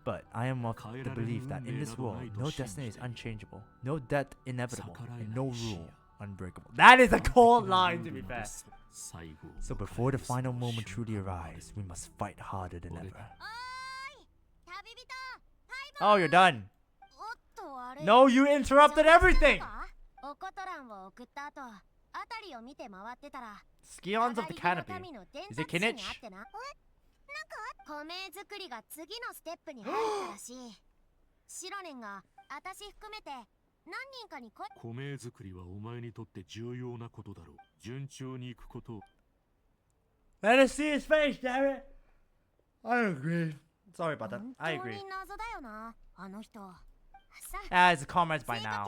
だが But I am of the belief that in this world, no destiny is unchangeable, no death inevitable, and no rule unbreakable. That is a cold line, to be fair. 最後を So 迎え before the るその final moment 瞬 truly 間まで arrives, we must fight harder than ever. おーい旅人 Oh, you're done. おっとあれ No, you interrupted everything. おことらんを送った後あたりを見て回ってたら Scions of the Canopy. Is it Kinich? 米作りが次のステップに入ったらしいシロネンが私含めて何人かに米作りはお前にとって重要なことだろう。順調にいくことを Let us see his face, damn it. I agree. Sorry about that. I 本当 agree. に謎だよなあの人さ As comrades by now.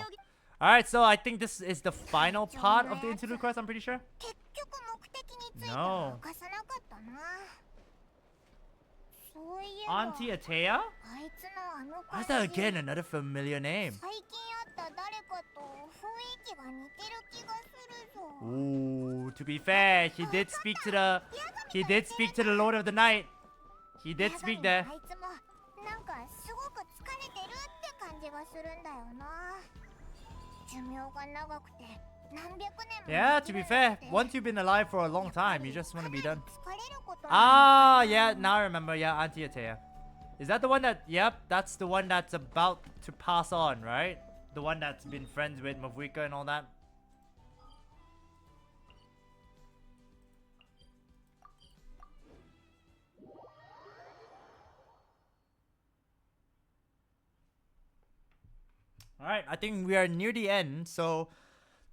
Alright, so I think this is the final part of the Interlude Quest, I'm pretty sure. 結局目的について No. は犯さなかったなそういえば Auntie Atea? あいつのあの Why 感 is じ that again another familiar name? 最近会った誰かと雰囲気が似てる気がする Ooh, to be fair, he did speak to the Lord of the Night. He did speak there. あいつもなんかすごく疲れてるって感じがするんだよな。寿命が長くて何百年も Yeah, 生き to be る fair, なんて once you've been alive for a long time, you just want to be done. 疲れることなんだ Ah, yeah, now I remember. Yeah, Auntie Atea. Is that the one that? Yep, that's the one that's about to pass on, right? The one that's been friends with Mavuika and all that. All right, I think we are near the end, so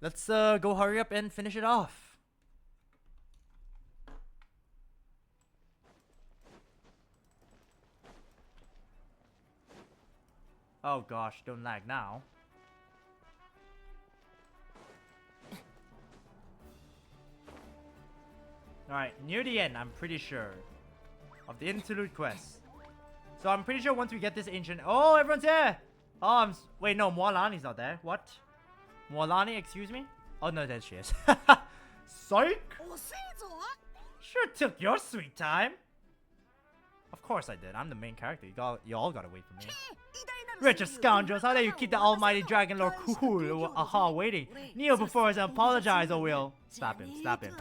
let's go hurry up and finish it off. Oh gosh, don't lag now. Alright, near the end, I'm pretty sure, of the Interlude Quest. So I'm pretty sure once we get this ancient... Oh, everyone's here! Oh, wait, no, Moalani's not there. What? Moalani, excuse me? Oh, no, there she is. Psych! Sure took your sweet time. Of course I did. I'm the main character. You all gotta wait for me. Wretched scoundrels, how dare you keep the almighty Dragon Lord cool? Aha, waiting. Kneel before us and apologize, or will. Slap him, slap him.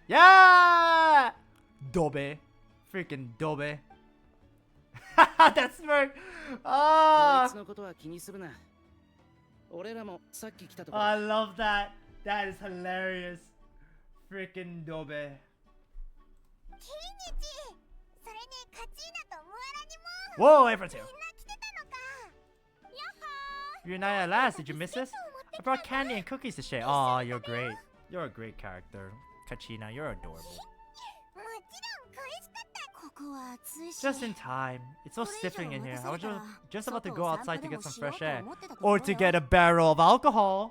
Yeah! Dobe. Freaking Dobe. That smirk. Ah. I love that. That is hilarious. Freaking Dobe. キリニチ、それにカチーナとムアラにも Whoa, everyone's み here. んな来てたのか。やっほー。 You're not at last. Did you miss us? I brought candy and cookies to share. Aw, you're great. You're a great character. Kachina, you're adorable. もちろん恋しかった。ここは暑いし Just in time. It's so これ以上 stifling in here. I was 待たされたら just about to 外 go を outside 散 to 歩で get も some しよう fresh と air. 思ってたとこ Or ろ to よ get a barrel of alcohol.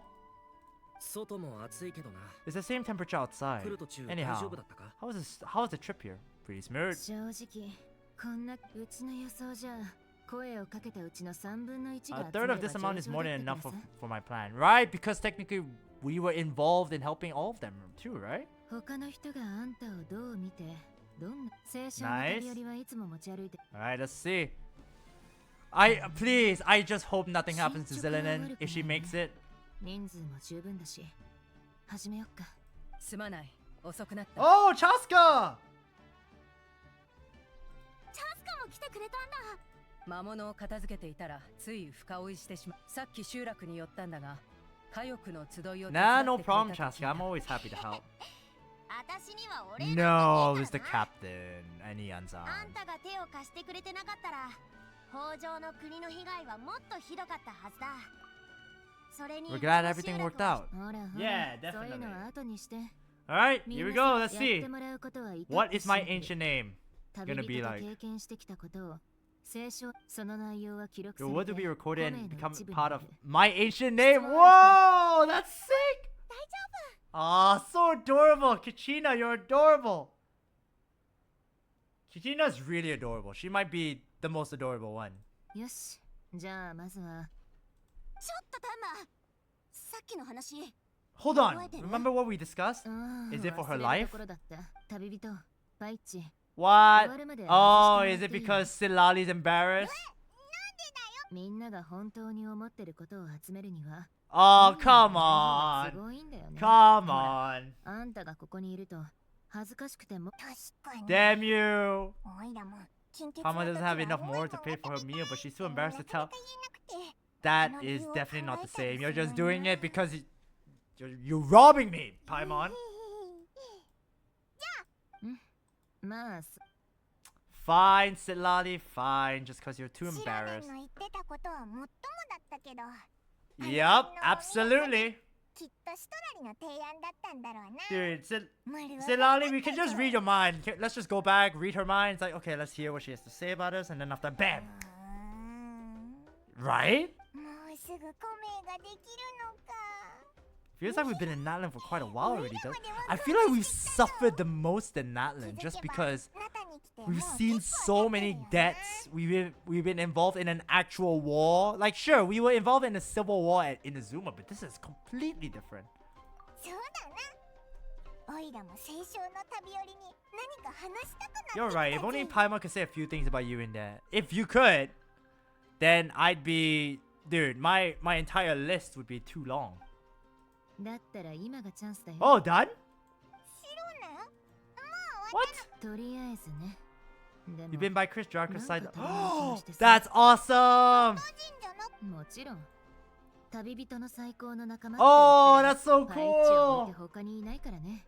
外も暑いけどな。 It's the same temperature outside. 来る途中大 Anyhow, 丈夫だったか？ how's the trip here? Pretty smooth. 正直こんなうちの予想じゃ声をかけたうちの3分の1 A が third of this amount is more than enough for my plan. Right? Because technically we were involved in helping all of them too, right? 他の人があんたをどう見てどんな青春の旅よりはいつも持ち歩いて Alright, let's see. Please, I just hope nothing happens to Zelenin if she makes it. 人数も十分だし始めよっかすまない遅くなった Oh, Chasca! チャスカも来てくれたんだ。魔物を片付けていたらつい深追いしてしまう。さっき集落に寄ったんだが火力の集いを手伝 Nah, って no くれた problem, と聞いた Chasca. I'm always happy to help. 私には俺 No, it was the captain and Ianzan. あんたが手を貸してくれてなかったら北条の国の被害はもっとひどかったはずだ。それに We're glad everything worked out. ほらほ Yeah, らそういうの definitely. は後にして Alright, み here ん we な go. さ Let's やっ see. てもらうことは至って What is my シンプル ancient name 旅 gonna be 人と like? 経験してきたことを聖書その内容は記録さ Your れ word て will be recorded and 米の become 一部に part な of る my ancient name. Whoa, that's sick. 大丈夫。 Aw, so adorable. Kachina, you're adorable. Kachina's really adorable. She might be the most adorable one. よしじゃあまずはちょっとタンマ。さっきの話。 Hold on. Remember what we discussed? あー Is it for her 忘れる life? ところだった旅人パイッチ What? 終わるまで Oh, 外して is も it らっていい because Silali's embarrassed? みんなが本当に思ってることを集めるには Oh, come す on. ごいんだよね Come ほら on. あんたがここにいると恥ずかしくても確かに。 Damn you. おいらも金欠 Mama の doesn't 時 have は enough 多い more も to ん pay だ for け her ど meal, but she's too でも embarrassed to なかな tell. か言えなくて。 That その理 is 由を definitely not 考 the えたり same. す You're る just の doing ね it because you're robbing me, Paimon. まあ Fine, Silali, fine. Just because you're too シラレン embarrassed. の言ってたことはもっともだったけど Yep, absolutely. きっとシトラリの提案だったんだろうな。 Dude, 無理は Silali, we can just read your mind. Let's just go back, read her mind. It's like, okay, let's hear what she has to say about us, and then after, bam. うーん Right? もうすぐコメができるのか。 Feels like we've been in Natlan for quite a while already, though. I feel like we've suffered the most in Natlan just because we've seen so many deaths. We've been involved in an actual war. Like, sure, we were involved in a civil war at Inazuma, but this is completely different. そうだな。オイラも青春の旅寄りに何か話したくなってきた You're right. If ぜ only Paimon could say a few things about you in there. If you could, then I'd be, dude. My entire list would be too long. だったら今がチャンスだよ。 Oh, done? 白ねもう What? とりあえずね。でも You've been by ChristopherDragkrow's side. なんか友達にしてさ That's awesome. 個人じゃなくもちろん旅人の最高の仲間 Oh, って言 that's ったら so パイチを置い cool. て他にいないからね。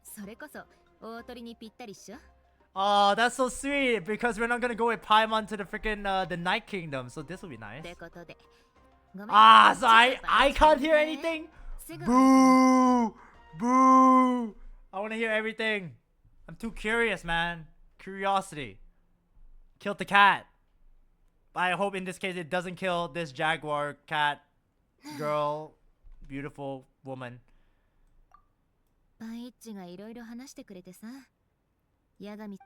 それこそ大鳥にぴったりっしょ。 Oh, that's so sweet because we're not gonna go with Paimon to the freaking the Night Kingdom, so this will be っ nice. てことで。ごめん Ah, so I ちょっとパイチ can't hear ね anything. すぐ Boo, boo. I want to hear everything. I'm too curious, man. Curiosity. Killed the cat. I hope in this case it doesn't kill this jaguar cat girl, beautiful woman. パイッチがいろいろ話してくれてさ。八神って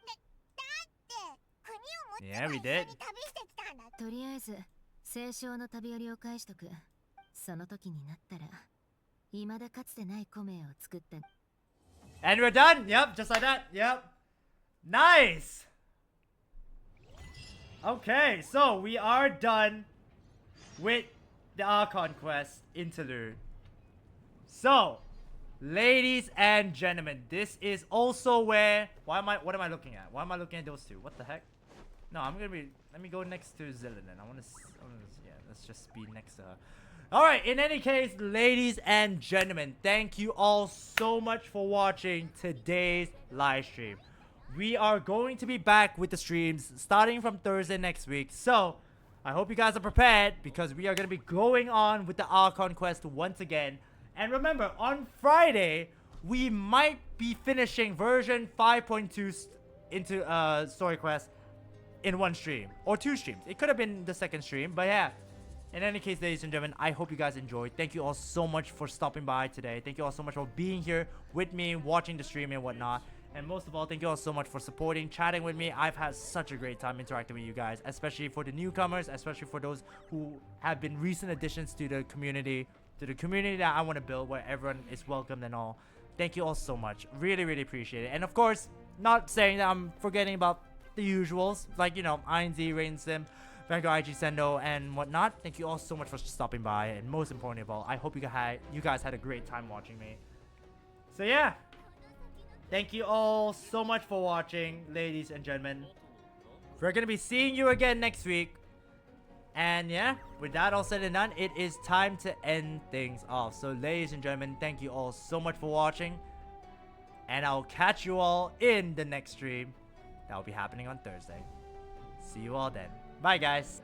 国を Yeah, 持 we って一緒 did. に旅してきたんだ。とりあえず清少の旅寄りを返しとく。その時になったら未だかつてないコメを作った。 And we're done. Yep, just like that. Yep. Nice. Okay, so we are done with the Archon Quest Interlude. So, ladies and gentlemen, this is also where... what am I looking at? Why am I looking at those two? What the heck? No, I'm gonna be... let me go next to Zilla then. Yeah, let's just be next to her. Alright, in any case, ladies and gentlemen, thank you all so much for watching today's live stream. We are going to be back with the streams starting from Thursday next week. So, I hope you guys are prepared because we are going to be going on with the Archon Quest once again. And remember, on Friday, we might be finishing version 5.2 into Story Quest in one stream or two streams. It could have been the second stream, but yeah. In any case, ladies and gentlemen, I hope you guys enjoyed. Thank you all so much for stopping by today. Thank you all so much for being here with me, watching the stream and whatnot. And most of all, thank you all so much for supporting, chatting with me. I've had such a great time interacting with you guys, especially for the newcomers, especially for those who have been recent additions to the community that I want to build where everyone is welcomed and all. Thank you all so much. Really, really appreciate it. And of course, not saying that I'm forgetting about the usuals, like, you know, INZ, Rain Sim, Vanguard IG Sendo, and whatnot. Thank you all so much for stopping by. And most importantly of all, I hope you guys had a great time watching me. So yeah. Thank you all so much for watching, ladies and gentlemen. We're going to be seeing you again next week. And yeah, with that all said and done, it is time to end things off. So ladies and gentlemen, thank you all so much for watching. And I'll catch you all in the next stream. That will be happening on Thursday. See you all then. Bye, guys.